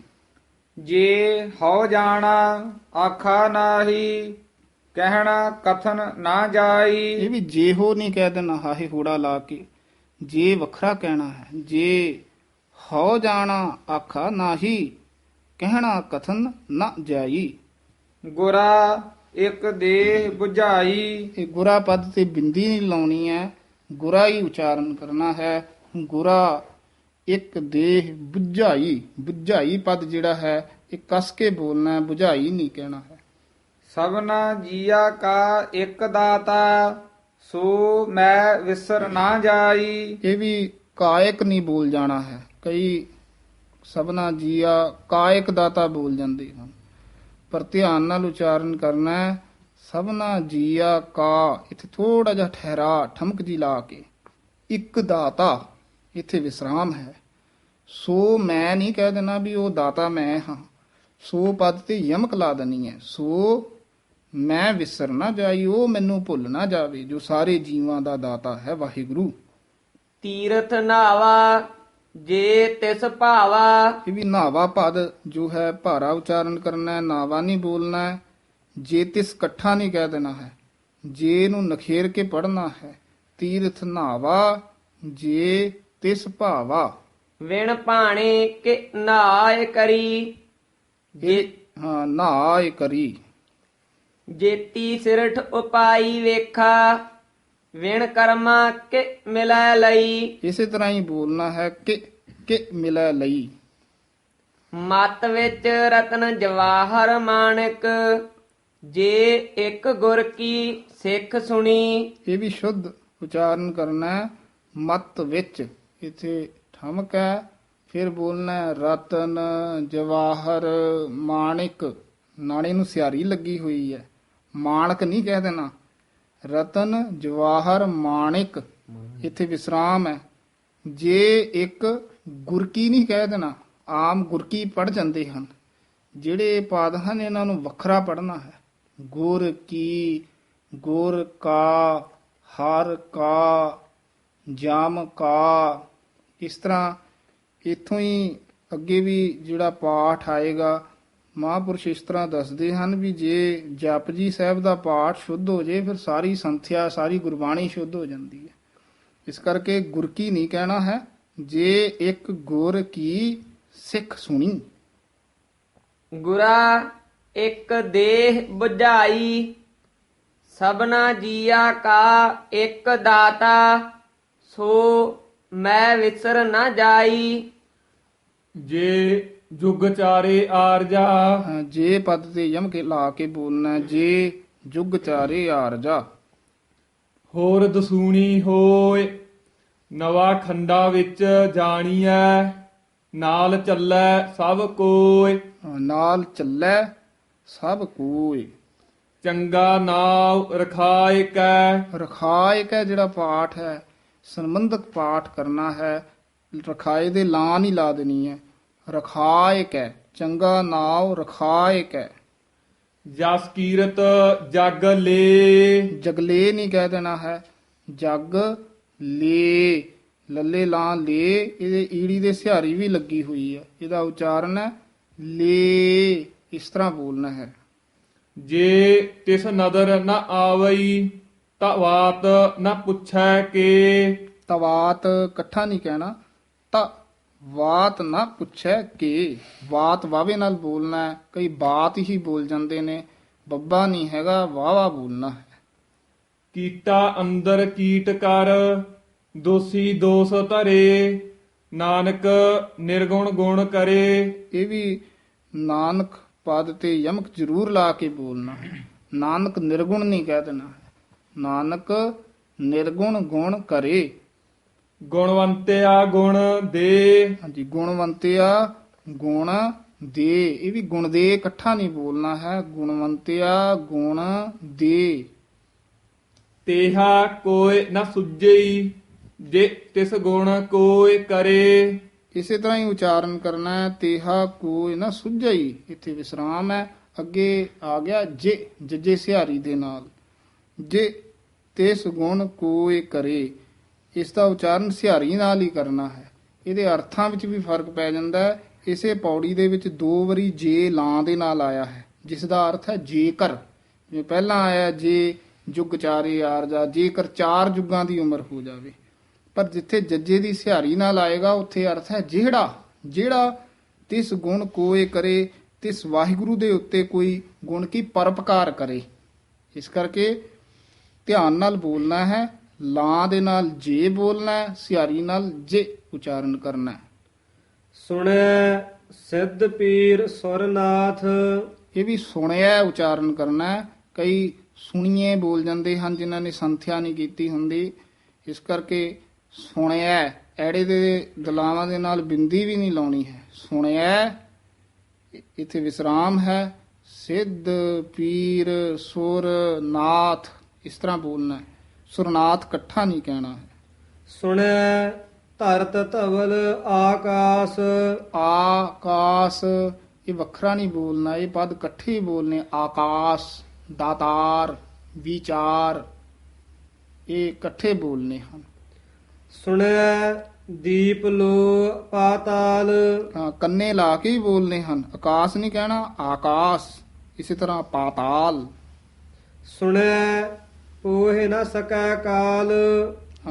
ਜੇ ਹਉ ਜਾਣਾ ਆਖਾ ਨਾਹੀ ਕਹਿਣਾ ਕਥਨ ਨਾ ਜਾਈ। ਇਹ ਵੀ ਜੇ ਹੋ ਨਹੀਂ ਕਹਿ ਦੇਣਾ ਹਾਹੇ ਹੂੜਾ ਲਾ ਕੇ, ਜੇ ਵੱਖਰਾ ਕਹਿਣਾ ਹੈ। ਜੇ ਹਉ ਜਾਣਾ ਆਖਾ ਨਾਹੀ ਕਹਿਣਾ ਕਥਨ ਨਾ ਜਾਈ। ਗੁਰਾ ਇੱਕ ਦੇਹ 부ਝਾਈ। ਇਹ ਗੁਰਾ ਪਦ ਤੇ ਬਿੰਦੀ ਨਹੀਂ ਲਾਉਣੀ ਹੈ, ਗੁਰਾ ਹੀ ਉਚਾਰਨ ਕਰਨਾ ਹੈ। ਗੁਰਾ ਇੱਕ ਦੇਹ 부ਝਾਈ। 부ਝਾਈ ਪਦ ਜਿਹੜਾ ਹੈ ਇਹ ਕਸ ਕੇ ਬੋਲਣਾ ਹੈ, 부ਝਾਈ ਨਹੀਂ ਕਹਿਣਾ ਹੈ। ਸਭਨਾ ਜੀਆ ਕਾ ਇੱਕ ਦਾਤਾ ਸੋ ਮੈਂ ਵਿਸਰ ਨਾ ਜਾਈ। ਇਹ ਵੀ ਕਾਇਕ ਨਹੀਂ ਬੋਲ ਜਾਣਾ ਹੈ। ਕਈ ਸਭਨਾ ਜੀਆ ਕਾਇਕ ਦਾਤਾ ਬੋਲ ਜਾਂਦੇ ਹਨ, ਪਰ ਧਿਆਨ ਨਾਲ ਉਚਾਰਨ ਕਰਨਾ ਹੈ। ਸਭਨਾ ਜੀਆ ਕਾ, ਇੱਥੇ ਥੋੜਾ ਜਿਹਾ ਠਹਿਰਾ ਠਮਕ ਜੀ ਲਾ ਕੇ। ਇੱਕ ਦਾਤਾ, ਇੱਥੇ ਵਿਸਰਾਮ ਹੈ। ਸੋ ਮੈਂ ਨਹੀਂ ਕਹਿ ਦੇਣਾ ਵੀ ਉਹ ਦਾਤਾ ਮੈਂ ਹਾਂ। ਸੋ ਪਦ ਤੇ ਯਮਕ ਲਾ ਦੇਣੀ ਹੈ। ਸੋ ਮੈਂ ਵਿਸਰ ਨਾ ਜਾਈ, ਉਹ ਮੈਨੂੰ ਭੁੱਲ ਨਾ ਜਾਵੇ ਜੋ ਸਾਰੇ ਜੀਵਾਂ ਦਾ ਦਾਤਾ ਹੈ ਵਾਹਿਗੁਰੂ। ਤੀਰਥ ਨਾਵਾ ਜੇ ਤਿਸ ਭਾਵਾ। ਇਹ ਵੀ ਨਾਵਾ ਪਦ ਜੋ ਹੈ ਭਾਰਾ ਉਚਾਰਨ ਕਰਨਾ ਹੈ, ਨਾਵਾ ਨਹੀਂ ਬੋਲਣਾ ਹੈ। ਜੇ ਤਿਸ ਇਕੱਠਾ ਨਹੀਂ ਕਹਿ ਦੇਣਾ ਹੈ, ਜੇ ਨੂੰ ਨਖੇਰ ਕੇ ਪੜਨਾ ਹੈ। ਤੀਰਥ ਨਾਵਾ ਜੇ ਤਿਸ ਭਾਵਾ। ਵਿਣ ਭਾਣੇ ਕਿ ਨਾਇ ਕਰੀ। ਹਾਂ ਨਾਇ ਕਰੀ। ਜੇਤੀ ਸਿਰਠ ਉਪਾਈ ਵੇਖਾ। ਵਿਣ ਕਰਮਾ ਕਿ ਮਿਲੈ ਲਈ। ਇਸੇ ਤਰ੍ਹਾਂ ਹੀ ਬੋਲਣਾ ਹੈ ਕਿ ਮਿਲੈ ਲਈ। ਮਤ ਵਿੱਚ ਰਤਨ ਜਵਾਹਰ ਮਾਣਕ। ਜੇ ਇੱਕ ਗੁਰ ਕੀ ਸਿੱਖ ਸੁਣੀ। ਇਹ ਵੀ ਸ਼ੁੱਧ ਉਚਾਰਨ ਕਰਨਾ ਹੈ। ਮਤ ਵਿੱਚ ਇੱਥੇ ਠਮਕ ਹੈ। ਫਿਰ ਬੋਲਣਾ ਹੈ ਰਤਨ ਜਵਾਹਰ ਮਾਣਿਕ। ਨਾਣੇ ਨੂੰ ਸਿਆਰੀ ਲੱਗੀ ਹੋਈ ਹੈ, ਮਾਣਕ ਨਹੀਂ ਕਹਿ ਦੇਣਾ। ਰਤਨ ਜਵਾਹਰ ਮਾਣਿਕ, ਇੱਥੇ ਵਿਸਰਾਮ ਹੈ। ਜੇ ਇੱਕ ਗੁਰਕੀ ਨਹੀਂ ਕਹਿ ਦੇਣਾ। ਆਮ ਗੁਰਕੀ ਪੜ ਜਾਂਦੇ ਹਨ, ਜਿਹੜੇ ਪਾਦ ਹਨ ਇਹਨਾਂ ਨੂੰ ਵੱਖਰਾ ਪੜਨਾ ਹੈ। ਗੁਰ ਕੀ, ਗੁਰ ਕਾ, ਹਰ ਕਾ, ਜਮ ਕਾ। ਇਸ ਤਰ੍ਹਾਂ ਇੱਥੋਂ ਹੀ ਅੱਗੇ ਵੀ ਜਿਹੜਾ ਪਾਠ ਆਏਗਾ ਮਹਾਂਪੁਰਸ਼ ਇਸ ਤਰ੍ਹਾਂ ਦੱਸਦੇ ਹਨ ਵੀ ਜੇ ਜਪਜੀ ਸਾਹਿਬ ਦਾ ਪਾਠ ਸ਼ੁੱਧ ਹੋ ਜੇ ਫਿਰ ਸਾਰੀ ਸੰਥਿਆ ਸਾਰੀ ਗੁਰਬਾਣੀ ਸ਼ੁੱਧ ਹੋ ਜਾਂਦੀ ਹੈ। ਇਸ ਕਰਕੇ ਗੁਰ ਕੀ ਨਹੀਂ ਕਹਿਣਾ ਹੈ। ਜੇ ਇੱਕ ਗੁਰ ਕੀ ਸਿੱਖ ਸੁਣੀ। ਗੁਰਾ ਇੱਕ ਦੇਹ 부ਝਾਈ। ਸਭਨਾ ਜੀਆ ਕਾ ਇੱਕ ਦਾਤਾ। ਸੋ ਮੈਂ ਵਿਸਰ ਨਾ ਜਾਈ। ਜੇ ਜੁਗ ਚਾਰੇ ਆਰਜਾ। ਜੇ ਪਦ ਤੇ ਯਮ ਕੇ ਲਾ ਕੇ ਬੋਲਣਾ। ਜੇ ਜੁਗ ਚਾਰੇ ਆਰਜਾ। ਹੋਰ ਦਸੂਣੀ ਹੋਏ ਨਵਾ ਖੰਡਾ ਵਿੱਚ ਜਾਣੀਐ। ਨਾਲ ਚੱਲੈ ਸਭ ਕੋਇ। ਨਾਲ ਚੱਲੈ ਸਭ ਕੋਇ। ਚੰਗਾ ਨਾਉ ਰਖਾਇ ਕੈ। ਰਖਾਇਕ ਹੈ ਜਿਹੜਾ ਪਾਠ ਹੈ ਸੰਬੰਧਕ ਪਾਠ ਕਰਨਾ ਹੈ, ਰਖਾਏ ਦੇ ਲਾਂ ਨਹੀਂ ਲਾ ਦੇਣੀ ਹੈ। ਰਖਾਇਕ ਹੈ ਚੰਗਾ ਨਾਉ ਰਖਾਇਕ ਹੈ। ਜਸ ਕੀਰਤ ਜਗ ਲੇ। ਜਗਲੇ ਨਹੀਂ ਕਹਿ ਦੇਣਾ ਹੈ, ਜਗ ਲੇ, ਲੱਲੇ ਲਾਂ ਲੇ, ਇਹਦੇ ਈੜੀ ਦੇ ਸਿਹਾਰੀ ਵੀ ਲੱਗੀ ਹੋਈ ਹੈ, ਇਹਦਾ ਉਚਾਰਨ ਹੈ ਲੇ, ਇਸ ਤਰ੍ਹਾਂ ਬੋਲਣਾ ਹੈ। ਜੇ ਤਿਸ ਨਦਰ ਨ ਆਵਈ ਤਾ ਵਾਤ ਨ ਪੁੱਛੈ ਕੇ। ਤਵਾਤ ਇਕੱਠਾ ਨਹੀਂ ਕਹਿਣਾ, ਤਾ ਵਾਤ ਨਾ ਪੁੱਛੈ ਕਿ, ਵਾਤ ਵਾਵੇ ਨਾਲ ਬੋਲਣਾ ਹੈ। ਕਈ ਬਾਤ ਹੀ ਬੋਲ ਜਾਂਦੇ ਨੇ, ਬੱਬਾ ਨਹੀਂ ਹੈਗਾ, ਵਾਵਾ ਬੋਲਣਾ ਹੈ। ਕੀਟਾ ਅੰਦਰ ਕੀਟ ਕਰ ਦੋਸੀ ਦੋਸ ਧਰੇ। ਨਾਨਕ ਨਿਰਗੁਣ ਗੁਣ ਕਰੇ। ਇਹ ਵੀ ਨਾਨਕ ਪਦ ਤੇ ਯਮਕ ਜ਼ਰੂਰ ਲਾ ਕੇ ਬੋਲਣਾ ਹੈ। ਨਾਨਕ ਨਿਰਗੁਣ ਨਹੀਂ ਕਹਿ ਦੇਣਾ ਹੈ, ਨਾਨਕ ਨਿਰਗੁਣ ਗੁਣ ਕਰੇ। ਗੁਣਵੰਤਿਆ ਗੁਣ ਦੇ। ਹਾਂਜੀ, ਗੁਣਵੰਤਿਆ ਗੁਣ ਦੇ, ਇਹ ਵੀ ਗੁਣ ਦੇ ਇਕੱਠਾ ਨਹੀਂ ਬੋਲਣਾ ਹੈ, ਗੁਣਵੰਤਿਆ ਗੁਣ ਦੇ। ਤੇਹਾ ਕੋਇ ਨ ਸੁਝਈ ਜੇ ਤਿਸ ਗੁਣ ਕੋਇ ਕਰੇ। ਇਸੇ ਤਰ੍ਹਾਂ ਹੀ ਉਚਾਰਨ ਕਰਨਾ ਹੈ, ਤੇਹਾ ਕੋਈ ਨਾ ਸੁਝਈ, ਇੱਥੇ ਵਿਸਰਾਮ ਹੈ, ਅੱਗੇ ਆ ਗਿਆ ਜੇ, ਜੱਜੇ ਸਿਹਾਰੀ ਦੇ ਨਾਲ। ਜੇ ਤਿਸ ਗੁਣ ਕੋਈ ਕਰੇ, ਇਸ ਦਾ ਉਚਾਰਨ ਸਿਹਾਰੀ ਨਾਲ ਹੀ ਕਰਨਾ ਹੈ। ਇਹਦੇ ਅਰਥਾਂ ਵਿੱਚ ਵੀ ਫਰਕ ਪੈ ਜਾਂਦਾ ਹੈ। ਇਸੇ ਪੌੜੀ ਦੇ ਵਿੱਚ 2 ਵਾਰੀ ਜੇ ਲਾਂ ਦੇ ਨਾਲ ਆਇਆ ਹੈ, ਜਿਸ ਦਾ ਅਰਥ ਹੈ ਜੇਕਰ। ਜਿਵੇਂ ਪਹਿਲਾਂ ਆਇਆ ਜੇ ਜੁਗ ਚਾਰੇ ਆਰਜਾ, ਜੇਕਰ 4 ਜੁਗਾਂ ਦੀ ਉਮਰ ਹੋ ਜਾਵੇ। ਪਰ ਜਿੱਥੇ ਜੱਜੇ ਦੀ ਸਿਹਾਰੀ ਨਾਲ ਆਏਗਾ ਉੱਥੇ ਅਰਥ ਹੈ ਜਿਹੜਾ, ਜਿਹੜਾ ਤਿਸ ਗੁਣ ਕੋਏ ਕਰੇ, ਤਿਸ ਵਾਹਿਗੁਰੂ ਦੇ ਉੱਤੇ ਕੋਈ ਗੁਣ ਕੀ ਪਰਪਕਾਰ ਕਰੇ। ਇਸ ਕਰਕੇ ਧਿਆਨ ਨਾਲ ਬੋਲਣਾ ਹੈ, ਲਾਂ ਦੇ ਨਾਲ ਜੇ ਬੋਲਣਾ ਹੈ, ਸਿਹਾਰੀ ਨਾਲ ਜੇ ਉਚਾਰਨ ਕਰਨਾ ਹੈ। ਸੁਣੈ ਸਿੱਧ ਪੀਰ ਸੁਰਨਾਥ। ਇਹ ਵੀ ਸੁਣਿਆ ਉਚਾਰਨ ਕਰਨਾ ਹੈ। ਕਈ ਸੁਣੀਏ ਬੋਲ ਜਾਂਦੇ ਹਨ ਜਿਨ੍ਹਾਂ ਨੇ ਸੰਥਿਆ ਨਹੀਂ ਕੀਤੀ ਹੁੰਦੀ, ਇਸ ਕਰਕੇ ਸੁਣਿਆ ਐੜੇ ਦੇ ਦਲਾਵਾਂ ਦੇ ਨਾਲ ਬਿੰਦੀ ਵੀ ਨਹੀਂ ਲਾਉਣੀ ਹੈ। ਸੁਣਿਆ, ਇੱਥੇ ਵਿਸਰਾਮ ਹੈ। ਸਿੱਧ ਪੀਰ ਸੁਰ ਨਾਥ, ਇਸ ਤਰ੍ਹਾਂ ਬੋਲਣਾ ਹੈ। ਸੁਰਨਾਥ ਇਕੱਠਾ ਨਹੀਂ ਕਹਿਣਾ ਹੈ। ਸੁਣੈ ਧਰਤ ਧਵਲ ਆਕਾਸ। ਆਕਾਸ ਇਹ ਵੱਖਰਾ ਨਹੀਂ ਬੋਲਣਾ, ਇਹ ਪਦ ਇਕੱਠੇ ਹੀ ਬੋਲਨੇ। ਆਕਾਸ, ਦਾਤਾਰ, ਵਿਚਾਰ, ਇਹ ਇਕੱਠੇ ਬੋਲਨੇ ਹਨ। ਸੁਣੈ ਦੀਪ ਲੋ ਪਾਤਾਲ। ਕੰਨੇ ਲਾ ਕੇ ਹੀ ਬੋਲਨੇ ਹਨ, ਆਕਾਸ਼ ਨਹੀਂ ਕਹਿਣਾ, ਆਕਾਸ਼। ਇਸੇ ਤਰ੍ਹਾਂ ਪਾਤਾਲ। ਸੁਣੈ ਪੋਹਿ ਨ ਸਕੈ ਕਾਲ।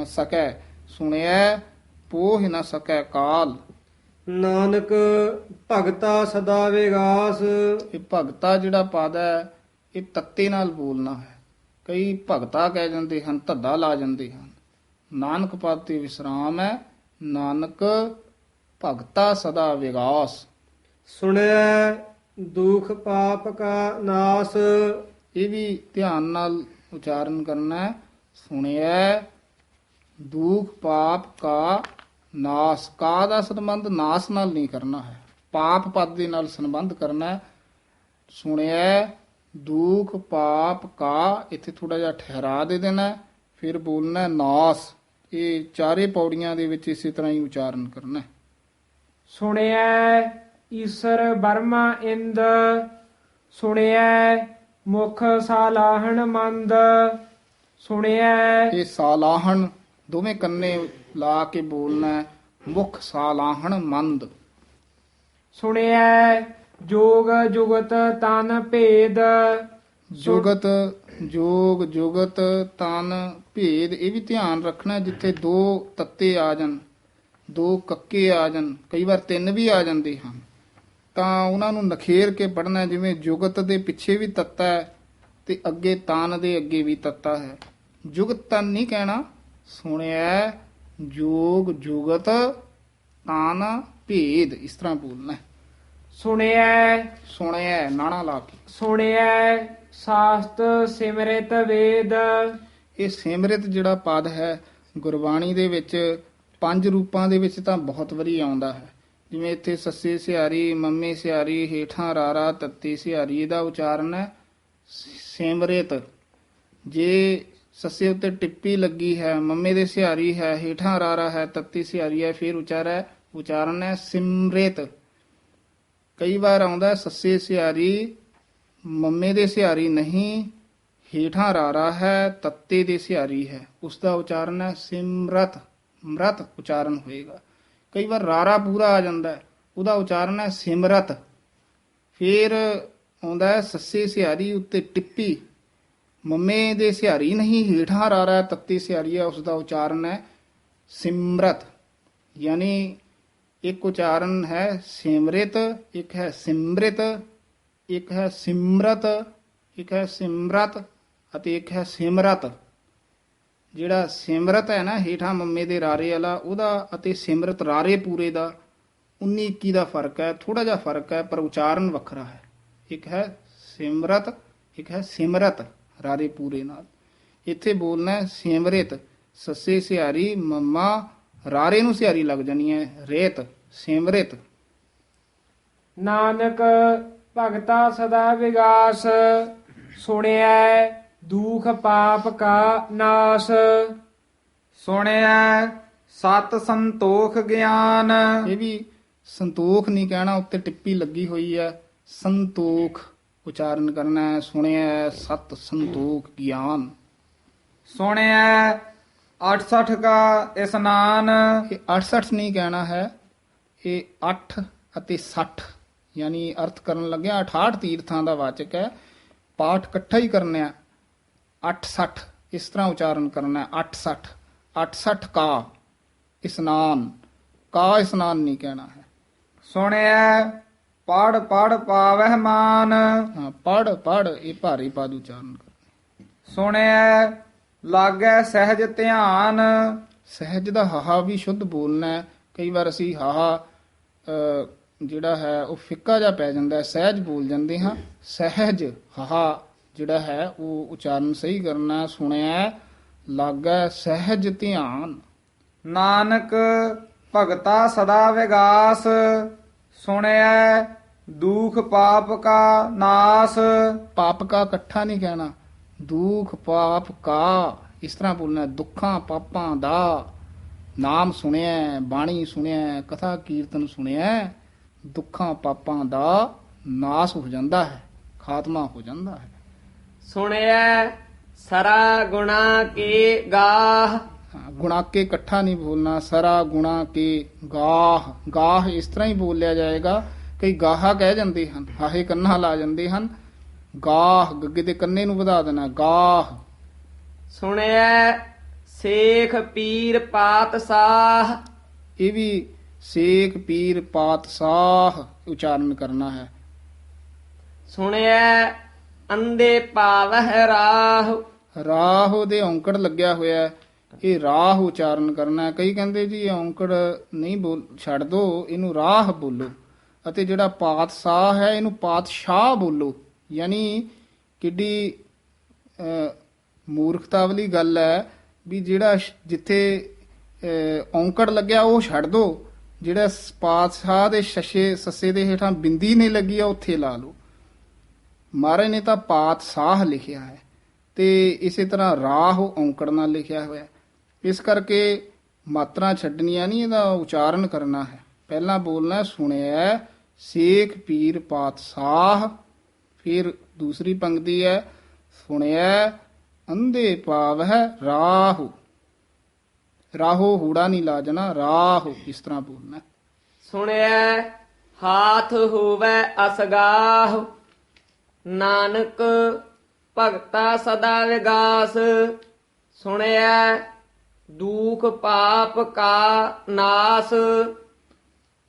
ਸਕੈ, ਸੁਣਿਆ ਪੋਹ ਨਾ ਸਕੈ ਕਾਲ। ਨਾਨਕ ਭਗਤਾ ਸਦਾ ਵਿਗਾਸ। ਇਹ ਭਗਤਾ ਜਿਹੜਾ ਪਦ ਹੈ ਇਹ ਤੱਤੇ ਨਾਲ ਬੋਲਣਾ ਹੈ। ਕਈ ਭਗਤਾ ਕਹਿ ਜਾਂਦੇ ਹਨ, ਧੱਦਾ ਲਾ ਜਾਂਦੇ ਹਨ। ਨਾਨਕ ਪਦ ਤੇ ਵਿਸਰਾਮ ਹੈ। ਨਾਨਕ ਭਗਤਾ ਸਦਾ ਵਿਗਾਸ। ਸੁਣਿਆ ਦੁਖ ਪਾਪ ਕਾ ਨਾਸ। ਇਹ ਵੀ ਧਿਆਨ ਨਾਲ ਉਚਾਰਨ ਕਰਨਾ ਹੈ। ਸੁਣਿਆ ਦੁਖ ਪਾਪ ਕਾ ਨਾਸ। ਕਾ ਦਾ ਸੰਬੰਧ ਨਾਸ ਨਾਲ ਨਹੀਂ ਕਰਨਾ ਹੈ, ਪਾਪ ਪਦ ਦੇ ਨਾਲ ਸੰਬੰਧ ਕਰਨਾ ਹੈ। ਸੁਣਿਆ ਦੁਖ ਪਾਪ ਕਾ, ਇੱਥੇ ਥੋੜਾ ਜਿਹਾ ਠਹਿਰਾ ਦੇ ਦੇਣਾ, ਫਿਰ ਬੋਲਣਾ ਨਾਸ। ਇਹ ਚਾਰੇ ਪੌੜੀਆਂ ਦੇ ਵਿੱਚ ਇਸੇ ਤਰ੍ਹਾਂ ਹੀ ਉਚਾਰਨ ਕਰਨਾ ਹੈ। ਸੁਣਿਐ ਈਸਰ ਬਰਮਾ ਇੰਦ। ਸੁਣਿਐ ਮੁਖ ਸਾਲਾਹਣ ਮੰਦ। ਸੁਣਿਐ ਇਹ ਸਾਲਾਹਣ ਦੋਵੇਂ ਕੰਨੇ ਲਾ ਕੇ ਬੋਲਣਾ ਹੈ। ਮੁਖ ਸਾਲਾਹਣ ਮੰਦ। ਸੁਣਿਐ ਜੋਗ ਜੁਗਤ ਤਨ ਭੇਦ। ਜੁਗਤ, ਜੋਗ ਜੁਗਤ ਤਨ ਭੇਦ, ਇਹ ਵੀ ਧਿਆਨ ਰੱਖਣਾ। ਜਿੱਥੇ 2 ਤੱਤੇ ਆ ਜਾਣ, 2 ਕੱਕੇ ਆ ਜਾਣ, ਕਈ ਵਾਰ 3 ਵੀ ਆ ਜਾਂਦੇ ਹਨ, ਤਾਂ ਉਹਨਾਂ ਨੂੰ ਨਖੇਰ ਕੇ ਪੜ੍ਹਨਾ। ਜਿਵੇਂ ਜੁਗਤ ਦੇ ਪਿੱਛੇ ਵੀ ਤੱਤਾ ਹੈ ਤੇ ਅੱਗੇ ਤਨ ਦੇ ਅੱਗੇ ਵੀ ਤੱਤਾ ਹੈ। ਜੁਗਤ ਤਨ ਨਹੀਂ ਕਹਿਣਾ। ਸੁਣਿਆ ਜੋਗ ਜੁਗਤ ਤਨ ਭੇਦ, ਇਸ ਤਰ੍ਹਾਂ ਬੋਲਣਾ। ਸੁਣਿਐ ਸੁਣਿਆ ਨਾਣਾ ਲਾ ਕੇ। ਸੁਣਿਐ ਸਾਸਤ ਸਿਮਰਿਤ ਵੇਦ। ਇਹ ਸਿਮਰਿਤ ਜਿਹੜਾ ਪਦ ਹੈ ਗੁਰਬਾਣੀ ਦੇ ਵਿੱਚ 5 ਰੂਪਾਂ ਦੇ ਵਿੱਚ ਤਾਂ ਬਹੁਤ ਵਾਰੀ ਆਉਂਦਾ ਹੈ। ਜਿਵੇਂ ਇੱਥੇ ਸੱਸੇ ਸਿਹਾਰੀ, ਮੰਮੇ ਸਿਹਾਰੀ, ਹੇਠਾਂ ਰਾਰਾ, ਤੱਤੀ ਸਿਹਾਰੀ, ਇਹਦਾ ਉਚਾਰਨ ਹੈ ਸਿਮਰਿਤ। ਜੇ ਸੱਸੇ ਉੱਤੇ ਟਿੱਪੀ ਲੱਗੀ ਹੈ, ਮੰਮੇ ਦੇ ਸਿਹਾਰੀ ਹੈ, ਹੇਠਾਂ ਰਾਰਾ ਹੈ, ਤੱਤੀ ਸਿਹਾਰੀ ਹੈ, ਫਿਰ ਉਚਾਰਨ ਹੈ ਸਿਮਰਿਤ। ਕਈ ਵਾਰ ਆਉਂਦਾ ਸੱਸੇ ਸਿਹਾਰੀ ਮੰਮੇ ਦੇ ਸਿਹਾਰੀ ਨਹੀਂ, ਹੇਠਾਂ ਰਾਰਾ ਹੈ, ਤੱਤੇ ਦੇ ਸਿਹਾਰੀ ਹੈ, ਉਸ ਦਾ ਉਚਾਰਨ ਹੈ ਸਿਮਰਤ। ਮ੍ਰਤ ਉਚਾਰਨ ਹੋਏਗਾ। ਕਈ ਵਾਰ ਰਾਰਾ ਪੂਰਾ ਆ ਜਾਂਦਾ ਹੈ, ਉਹਦਾ ਉਚਾਰਨ ਹੈ ਸਿਮਰਤ। ਫਿਰ ਆਉਂਦਾ ਹੈ ਸੱਸੇ ਸਿਹਾਰੀ ਉੱਤੇ ਟਿੱਪੀ, ਮੰਮੇ ਦੇ ਸਿਹਾਰੀ ਨਹੀਂ, ਹੇਠਾਂ ਰਾਰਾ ਤੱਤੀ ਸਿਹਾਰੀ ਹੈ, ਉਸ ਦਾ ਉਚਾਰਨ ਹੈ ਸਿਮਰਤ। ਯਾਨੀ ਇੱਕ ਉਚਾਰਨ ਹੈ ਸਿਮਰਿਤ, ਇੱਕ ਹੈ ਸਿਮਰਿਤ, ਇੱਕ ਹੈ ਸਿਮਰਤ, ਇੱਕ ਹੈ ਸਿਮਰਤ ਅਤੇ ਇੱਕ ਹੈ ਸਿਮਰਤ। ਜਿਹੜਾ ਸਿਮਰਤ ਹੈ ਨਾ ਹੇਠਾਂ ਮੰਮੇ ਦੇ ਰਾਰੇ ਵਾਲਾ, ਉਹਦਾ ਅਤੇ ਸਿਮਰਤ ਰਾਰੇ ਪੂਰੇ ਦਾ 19-21 ਦਾ ਫਰਕ ਹੈ, ਥੋੜਾ ਜਿਹਾ ਫਰਕ ਹੈ, ਪਰ ਉਚਾਰਨ ਵੱਖਰਾ ਹੈ। ਇੱਕ ਹੈ ਸਿਮਰਤ, ਇੱਕ ਹੈ ਸਿਮਰਤ ਰਾਰੇ ਪੂਰੇ ਨਾਲ। ਇੱਥੇ ਬੋਲਣਾ ਹੈ ਸਿਮਰਿਤ। ਸੱਸੇ ਸਿਹਾਰੀ ਮੰਮਾ, ਰਾਰੇ ਨੂੰ ਸਿਹਾਰੀ ਲੱਗ ਜਾਣੀ ਹੈ ਰੇਤ, ਸਿਮਰਿਤ। ਨਾਨਕ ਭਗਤਾ ਸਦਾ ਵਿਗਾਸ, ਸੁਣਿਐ ਦੁਖ ਪਾਪ ਕਾ ਨਾਸ। ਸੁਣਿਐ ਸਤ ਸੰਤੋਖ ਗਿਆਨ। ਇਹ ਵੀ ਸੰਤੋਖ ਨਹੀਂ ਕਹਿਣਾ, ਉੱਤੇ ਟਿੱਪੀ ਲੱਗੀ ਹੋਈ ਹੈ, ਸੰਤੋਖ ਉਚਾਰਨ ਕਰਨਾ ਹੈ। ਸੁਣਿਆ ਸਤ ਸੰਤੋਖ ਗਿਆਨ। ਸੁਣਿਐ 68 ਕਾ ਇਸਨਾਨ। ਇਹ 68 ਨਹੀਂ ਕਹਿਣਾ ਹੈ, ਇਹ 8 ਅਤੇ 60 ਯਾਨੀ ਅਰਥ ਕਰਨ ਲੱਗਿਆ 68 ਤੀਰਥਾਂ ਦਾ ਵਾਚਕ ਹੈ। ਪਾਠ ਇਕੱਠਾ ਹੀ ਕਰਨਾ 8-60 ਇਸ ਤਰ੍ਹਾਂ ਉਚਾਰਨ ਕਰਨਾ 8-60 8-60 ਕਾ ਇਸਨਾਨ। ਕਾ ਇਸਨਾਨ ਨਹੀਂ ਕਹਿਣਾ ਹੈ। ਸੁਣਿਐ ਪੜ ਪੜ ਪਾਵਹਿ ਮਾਨ। ਹਾਂ, ਪੜ ਇਹ ਭਾਰੀ ਪਦ ਉਚਾਰਨ ਕਰਨਾ। ਸੁਣਿਐ ਲਾਗੈ ਸਹਿਜ ਧਿਆਨ। ਸਹਿਜ ਦਾ ਹਾਹਾ ਵੀ ਸ਼ੁੱਧ ਬੋਲਣਾ ਹੈ। ਕਈ ਵਾਰ ਅਸੀਂ ਹਾਹਾ ਜਿਹੜਾ ਹੈ ਉਹ ਫਿੱਕਾ ਜਿਹਾ ਪੈ ਜਾਂਦਾ ਹੈ, ਸਹਿਜ ਬੋਲ ਜਾਂਦੇ ਹਾਂ। ਸਹਿਜ ਹਾਹਾ ਜਿਹੜਾ ਹੈ ਉਹ ਉਚਾਰਨ ਸਹੀ ਕਰਨਾ। ਸੁਣਿਆ ਲਾਗੈ ਸਹਿਜ ਧਿਆਨ। ਨਾਨਕ ਭਗਤਾ ਸਦਾ ਵਿਗਾਸ। ਸੁਣਿਐ ਦੁਖ ਪਾਪ ਕਾ ਨਾਸ। ਪਾਪ ਕਾ ਇਕੱਠਾ ਨਹੀਂ ਕਹਿਣਾ, ਦੁਖ ਪਾਪ ਕਾ ਇਸ ਤਰ੍ਹਾਂ ਬੋਲਣਾ। ਦੁੱਖਾਂ ਪਾਪਾਂ ਦਾ ਨਾਮ ਸੁਣਿਆ, ਬਾਣੀ ਸੁਣਿਆ, ਕਥਾ ਕੀਰਤਨ ਸੁਣਿਆ, ਦੁੱਖਾਂ ਪਾਪਾਂ ਦਾ ਨਾਸ ਹੋ ਜਾਂਦਾ ਹੈ, ਖਾਤਮਾ ਹੋ ਜਾਂਦਾ ਹੈ। ਸੁਣਿਐ ਸਰਾ ਗੁਣਾ ਕੇ ਗਾਹ। ਗੁਣਾ ਕੇ ਇਕੱਠਾ ਨਹੀਂ ਬੋਲਣਾ, ਸਰਾ ਗੁਣਾ ਕੇ ਗਾਹ। ਗਾਹ ਇਸ ਤਰ੍ਹਾਂ ਹੀ ਬੋਲਿਆ ਜਾਏਗਾ। ਕਈ ਗਾਹਾ ਕਹਿ ਜਾਂਦੇ ਹਨ, ਹਾਹੇ ਕੰਨਾ ਲਾ ਜਾਂਦੇ ਹਨ। ਗਾਹ ਗੱਗੇ ਦੇ ਕੰਨੇ ਨੂੰ ਵਧਾ ਦੇਣਾ, ਗਾਹ। ਸੁਣਿਐ ਸੇਖ ਪੀਰ ਪਾਤਸ਼ਾਹ। ਇਹ ਵੀ ਸੇਖ ਪੀਰ ਪਾਤਸ਼ਾਹ ਉਚਾਰਨ ਕਰਨਾ ਹੈ। ਸੁਣਿਐ ਅੰਦੇ ਪਾਵਹਿ ਰਾਹ। ਰਾਹ ਦੇ ਔਂਕੜ ਲੱਗਿਆ ਹੋਇਆ ਹੈ, ਇਹ ਰਾਹ ਉਚਾਰਨ ਕਰਨਾ ਹੈ। ਕਈ ਕਹਿੰਦੇ ਜੀ ਇਹ ਔਂਕੜ ਨਹੀਂ ਬੋਲ, ਛੱਡ ਦੋ, ਇਹਨੂੰ ਰਾਹ ਬੋਲੋ। ਅਤੇ ਜਿਹੜਾ ਪਾਤਸ਼ਾਹ ਹੈ ਇਹਨੂੰ ਪਾਤਸ਼ਾਹ ਬੋਲੋ। ਯਾਨੀ ਕਿੱਡੀ ਮੂਰਖਤਾ ਵਾਲੀ ਗੱਲ ਹੈ ਵੀ ਜਿਹੜਾ ਜਿੱਥੇ ਔਂਕੜ ਲੱਗਿਆ ਉਹ ਛੱਡ ਦੋ, ਜਿਹੜਾ ਪਾਤਸ਼ਾਹ ਦੇ ਸੱਸੇ ਦੇ ਹੇਠਾਂ ਬਿੰਦੀ ਨਹੀਂ ਲੱਗੀ ਆ ਉੱਥੇ ਲਾ ਲਓ। ਮਹਾਰਾਜ ਨੇ ਤਾਂ ਪਾਤਸ਼ਾਹ ਲਿਖਿਆ ਹੈ ਤੇ ਇਸੇ ਤਰ੍ਹਾਂ ਰਾਹ ਔਂਕੜ ਨਾਲ ਲਿਖਿਆ ਹੋਇਆ। ਇਸ ਕਰਕੇ ਮਾਤਰਾ ਛੱਡਣੀਆਂ ਨਹੀਂ, ਇਹਦਾ ਉਚਾਰਨ ਕਰਨਾ ਹੈ। ਪਹਿਲਾਂ ਬੋਲਣਾ ਸੁਣਿਆ ਸੇਖ ਪੀਰ ਪਾਤਸ਼ਾਹ, ਫਿਰ ਦੂਸਰੀ ਪੰਕਤੀ ਹੈ ਸੁਣਿਆ ਅੰਧੇ ਪਾਵਹਿ ਰਾਹੁ। ਰਾਹੋ ਹੂੜਾ ਨਹੀਂ ਲਾਜਣਾ, ਰਾਹੁ ਇਸ ਤਰ੍ਹਾਂ ਬੋਲਣਾ। ਸੁਣਿਐ ਹਾਥ ਹੋਵੈ ਅਸਗਾਹ। ਨਾਨਕ ਭਗਤਾ ਸਦਾ ਵਿਗਾਸ। ਸੁਣਿਐ ਦੁਖ ਪਾਪ ਕਾ ਨਾਸ।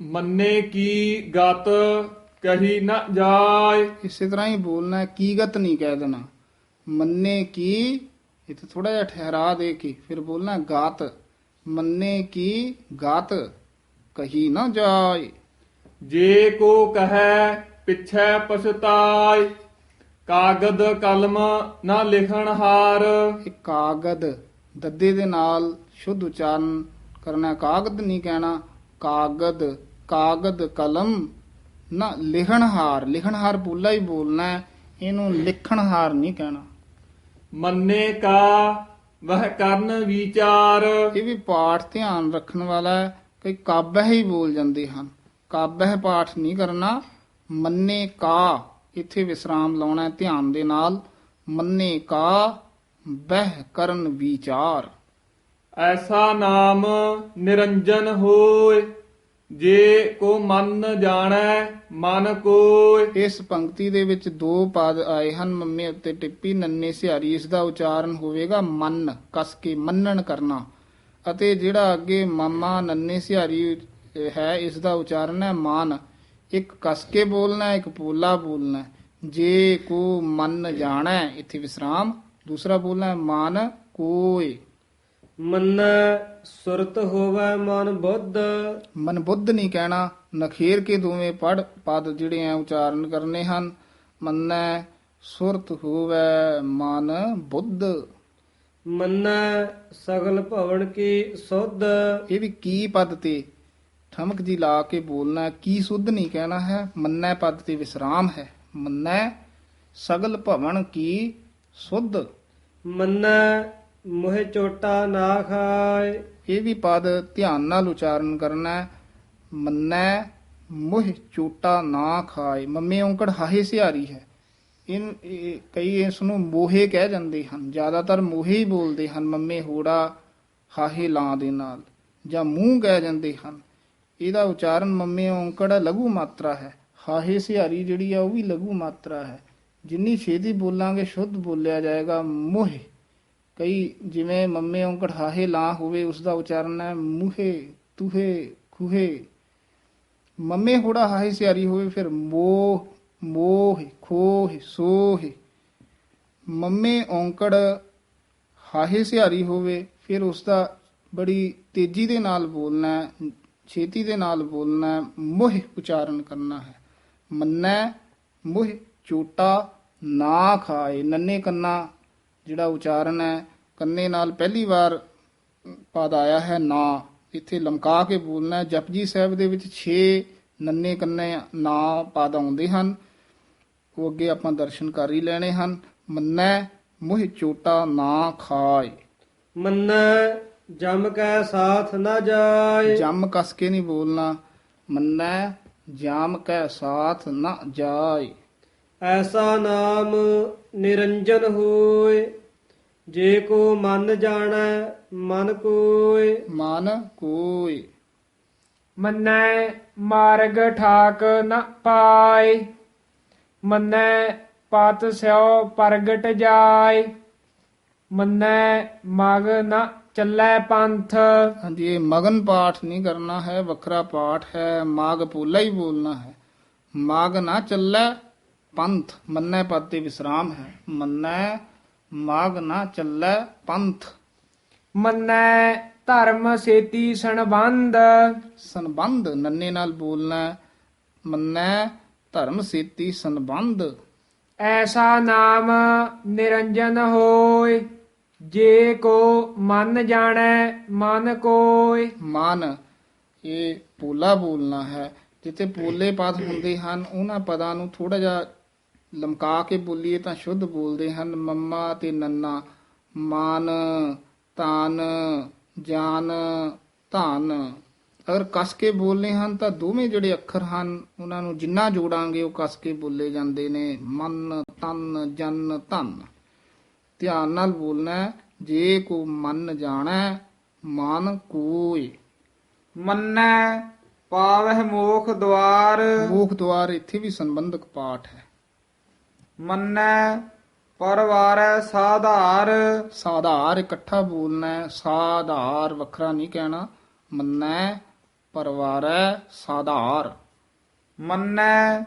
ਮੰਨੇ ਕੀ ਗਤ ਕਹੀ ਨ ਜਾਏ। ਇਸੇ ਤਰ੍ਹਾਂ ਹੀ ਬੋਲਣਾ ਹੈ, ਕੀਗਤ ਨਹੀਂ ਕਹਿ ਦੇਣਾ। ਮੰਨੇ ਕੀ ਇੱਥੇ ਥੋੜਾ ਜਿਹਾ ਠਹਿਰਾ ਦੇ ਕੇ ਫਿਰ ਬੋਲਣਾ ਗਾਤ। ਮੰਨੇ ਕੀ ਗਾਤ ਕਹੀ ਨਾ ਜਾਏ। ਜੇ ਕੋ ਕਹੈ ਪਿਛੈ ਪਛਤਾਏ। ਕਾਗਦ ਕਲਮ ਨਾ ਲਿਖਣ ਹਾਰ। ਇਹ ਕਾਗਦ ਦੱਦੇ ਦੇ ਨਾਲ ਸ਼ੁੱਧ ਉਚਾਰਨ ਕਰਨਾ, ਕਾਗਦ ਨਹੀਂ ਕਹਿਣਾ। ਕਾਗਦ ਕਾਗਦ ਕਲਮ ਨਾ ਲਿਖਣਹਾਰ। ਲਿਖਣਹਾਰ ਪੂਲਾ ਹੀ ਬੋਲਣਾ ਹੈ। ਇਹਨੂੰ ਲਿਖਣਹਾਰ ਨਹੀਂ ਕਹਿਣਾ। ਮੰਨੇ ਕਾ ਵਹ ਕਰਨ ਵਿਚਾਰ। ਇਹ ਵੀ ਪਾਠ ਧਿਆਨ ਰੱਖਣ ਵਾਲਾ ਹੈ। ਕਈ ਕਾਬਹਿ ਹੀ ਬੋਲ ਜਾਂਦੇ ਹਨ, ਕਾਬਹਿ ਪਾਠ ਨਹੀਂ ਕਰਨਾ। ਮੰਨੇ ਕਾ ਇੱਥੇ ਵਿਸਰਾਮ ਲਾਉਣਾ ਹੈ ਧਿਆਨ ਦੇ ਨਾਲ। ਮੰਨੇ ਕਾ ਬਹਿ ਕਰਨ ਵਿਚਾਰ। ਐਸਾ ਨਾਮ ਨਿਰੰਜਨ ਹੋਏ, ਜੇ ਕੋ ਮਨ ਜਾਣੈ ਮਨ ਕੋਇ। ਇਸ ਪੰਕਤੀ ਦੇ ਵਿੱਚ ਦੋ ਪਦ ਆਏ ਹਨ, ਮੰਮੇ ਉੱਤੇ ਟਿੱਪੀ, ਨੰਨੇ ਸਿਹਾਰੀ। ਇਸ ਦਾ ਉਚਾਰਨ ਹੋਵੇਗਾ ਮਨ, ਕਸ ਕੇ ਮੰਨਣ ਕਰਨਾ। ਅਤੇ ਜਿਹੜਾ ਅੱਗੇ ਮਾਮਾ ਨੰਨੇ ਸਿਹਾਰੀ ਹੈ, ਇਸ ਦਾ ਉਚਾਰਨ ਹੈ ਮਾਨ। ਇੱਕ ਕਸ ਕੇ ਬੋਲਣਾ, ਇੱਕ ਪੋਲਾ ਬੋਲਣਾ। ਜੇ ਕੋ ਮਨ ਜਾਣੈ, ਇੱਥੇ ਵਿਸਰਾਮ। ਦੂਸਰਾ ਬੋਲਣਾ ਹੈ ਮਨ ਕੋਇ। ਮੰਨੈ ਸੁਰਤ ਹੋਵੈ ਮਨ ਬੁੱਧ। ਮਨ ਬੁੱਧ ਨਹੀਂ ਕਹਿਣਾ, ਨਖੇਰ ਕੇ ਦੋਵੇਂ ਪਦ ਜਿਹੜੇ ਆ ਉਚਾਰਨ ਕਰਨੇ ਹਨ। ਮੰਨੈ ਸੁਰਤ ਹੋਵੈ ਮਨ ਬੁੱਧ। ਮੰਨੈ ਸਗਲ ਭਵਨ ਕੀ ਸੁਧ। ਇਹ ਵੀ ਕੀ ਪਦ ਤੇ ਠਮਕ ਜੀ ਲਾ ਕੇ ਬੋਲਣਾ, ਕੀ ਸੁਧ ਨਹੀਂ ਕਹਿਣਾ ਹੈ। ਮੰਨੈ ਪਦ ਤੇ ਵਿਸਰਾਮ ਹੈ। ਮੰਨੈ ਸਗਲ ਭਵਨ ਕੀ ਸੁਧ। ਮੰਨੈ ਮੋਹਿ ਚੋਟਾ ਨਾ ਖਾਏ। ਇਹ ਵੀ ਪਦ ਧਿਆਨ ਨਾਲ ਉਚਾਰਨ ਕਰਨਾ ਹੈ। ਮੰਨੈ ਮੋਹ ਚੋਟਾ ਨਾ ਖਾਏ। ਮੰਮੇ ਔਂਕੜ ਹਾਹੇ ਸਿਹਾਰੀ ਹੈ। ਕਈ ਇਸ ਨੂੰ ਮੋਹੇ ਕਹਿ ਜਾਂਦੇ ਹਨ, ਜ਼ਿਆਦਾਤਰ ਮੋਹੇ ਹੀ ਬੋਲਦੇ ਹਨ ਮੰਮੇ ਹੋੜਾ ਹਾਹੇ ਲਾਂ ਦੇ ਨਾਲ, ਜਾਂ ਮੂੰਹ ਕਹਿ ਜਾਂਦੇ ਹਨ। ਇਹਦਾ ਉਚਾਰਨ ਮੰਮੇ ਔਂਕੜ ਲਘੂ ਮਾਤਰਾ ਹੈ। ਹਾਹੇ ਸਿਹਾਰੀ ਜਿਹੜੀ ਆ ਉਹ ਵੀ ਲਘੂ ਮਾਤਰਾ ਹੈ। ਜਿੰਨੀ ਛੇਤੀ ਬੋਲਾਂਗੇ ਸ਼ੁੱਧ ਬੋਲਿਆ ਜਾਏਗਾ। ਮੋਹੇ ਕਈ ਜਿਵੇਂ ਮੰਮੇ ਔਂਕੜ ਹਾਹੇ ਲਾਂ ਹੋਵੇ, ਉਸ ਦਾ ਉਚਾਰਨ ਹੈ ਮੂਹੇ ਤੁਹੇ ਖੂਹੇ। ਮੰਮੇ ਹੋੜਾ ਹਾਹੇ ਸਿਹਾਰੀ ਹੋਵੇ ਫਿਰ ਮੋਹ ਮੋਹ ਖੋਹ ਸੋਹ। ਮੰਮੇ ਔਂਕੜ ਹਾਹੇ ਸਿਹਾਰੀ ਹੋਵੇ ਫਿਰ ਉਸ ਦਾ ਬੜੀ ਤੇਜ਼ੀ ਦੇ ਨਾਲ ਬੋਲਣਾ ਹੈ, ਛੇਤੀ ਦੇ ਨਾਲ ਬੋਲਣਾ ਹੈ, ਮੋਹ ਉਚਾਰਨ ਕਰਨਾ ਹੈ। ਮੰਨੈ ਮੋਹ ਚੋਟਾ ਨਾ ਖਾਏ। ਨੰਨੇ ਕੰਨਾ ਜਿਹੜਾ ਉਚਾਰਨ ਹੈ, ਕੰਨੇ ਨਾਲ ਪਹਿਲੀ ਵਾਰ ਪਦ ਆਇਆ ਹੈ ਨਾ, ਇੱਥੇ ਲਮਕਾ ਕੇ ਬੋਲਣਾ ਹੈ। ਜਪਜੀ ਸਾਹਿਬ ਦੇ ਵਿੱਚ 6 ਨੰਨੇ ਕੰਨੇ ਨਾ ਪਦ ਆਉਂਦੇ ਹਨ, ਉਹ ਅੱਗੇ ਆਪਾਂ ਦਰਸ਼ਨ ਕਰ ਹੀ ਲੈਣੇ ਹਨ। ਮੰਨੈ ਮੋਹ ਚੋਟਾ ਨਾ ਖਾਏ। ਮੰਨੈ ਜਮ ਕੈ ਸਾਥ ਨਾ ਜਾਏ। ਜਮ ਕਸ ਕੇ ਨਹੀਂ ਬੋਲਣਾ। ਮੰਨੈ ਜਾਮ ਕੈ ਸਾਥ ਨਾ ਜਾਏ। ਐਸਾ ਨਾਮ ਨਿਰੰਜਨ ਹੋਏ, ਜੇ ਕੋ ਮਨ ਜਾਣੈ ਮਨ ਕੋਇ। ਮਨ ਕੋਇ। ਮੰਨੈ ਮਾਰਗ ਠਾਕ ਨ ਪਾਏ। ਮੰਨੈ ਪਤ ਸਿਓ ਪ੍ਰਗਟ ਜਾਏ। ਮੰਨੈ ਮਗ ਨ ਚੱਲੈ ਪੰਥ। ਹਾਂਜੀ, ਇਹ ਮਗਨ ਪਾਠ ਨਹੀਂ ਕਰਨਾ ਹੈ, ਵੱਖਰਾ ਪਾਠ ਹੈ। ਮਾਗ ਪੋਲਾ ਹੀ ਬੋਲਣਾ ਹੈ। ਮਾਗ ਨਾ ਚੱਲੈ ਪੰਥ। ਮੰਨੈ ਪਦ ਤੇ ਵਿਸਰਾਮ ਹੈ। ਮੰਨੈ ਮਾਗ ਨਾ ਚੱਲੈ ਪੰਥ। ਮੰਨੈ ਧਰਮ ਸੇਤੀ ਸੰਬੰਧ। ਸੰਬੰਧ ਨੰਨੇ ਨਾਲ ਬੋਲਣਾ ਹੈ। ਮੰਨੈ ਧਰਮ ਸੇਤੀ ਸੰਬੰਧ। ਐਸਾ ਨਾਮ ਨਿਰੰਜਨ ਹੋਏ, ਜੇ ਕੋ ਮਨ ਜਾਣੈ ਮਨ ਕੋਇ। ਮਨ ਇਹ ਪੋਲਾ ਬੋਲਣਾ ਹੈ। ਜਿੱਥੇ ਪੋਲੇ ਪਦ ਹੁੰਦੇ ਹਨ ਉਹਨਾਂ ਪਦਾਂ ਨੂੰ ਥੋੜਾ ਜਿਹਾ ਲਮਕਾ ਕੇ ਬੋਲੀਏ ਤਾਂ ਸ਼ੁੱਧ ਬੋਲਦੇ ਹਨ। ਮੰਮਾ ਤੇ ਨੰਨਾ, ਮਾਨ ਤਾਨ ਜਾਨ ਧਨ। ਅਗਰ ਕਸ ਕੇ ਬੋਲਨੇ ਹਨ ਤਾਂ ਦੋਵੇਂ ਜਿਹੜੇ ਅੱਖਰ ਹਨ ਉਹਨਾਂ ਨੂੰ ਜਿੰਨਾ ਜੋੜਾਂਗੇ ਉਹ ਕਸ ਕੇ ਬੋਲੇ ਜਾਂਦੇ ਨੇ। ਮਨ ਤਨ ਜਨ ਧਨ। ਧਿਆਨ ਨਾਲ ਬੋਲਣਾ ਹੈ। ਜੇ ਕੋ ਮਨ ਜਾਣੈ ਮਨ ਕੋਇ। ਮੰਨੈ ਪਾਵਹਿ ਮੋਖ ਦੁਆਰ। ਮੋਖ ਦੁਆਰ ਇੱਥੇ ਵੀ ਸੰਬੰਧਕ ਪਾਠ ਹੈ। ਮੰਨੈ ਪਰਵਾਰੈ ਸਾਧਾਰ। ਸਾਧਾਰ ਇਕੱਠਾ ਬੋਲਣਾ ਹੈ, ਸਾਧਾਰ ਵੱਖਰਾ ਨਹੀਂ ਕਹਿਣਾ। ਮੰਨੈ ਪਰਵਾਰੈ ਸਾਧਾਰ। ਮੰਨੈ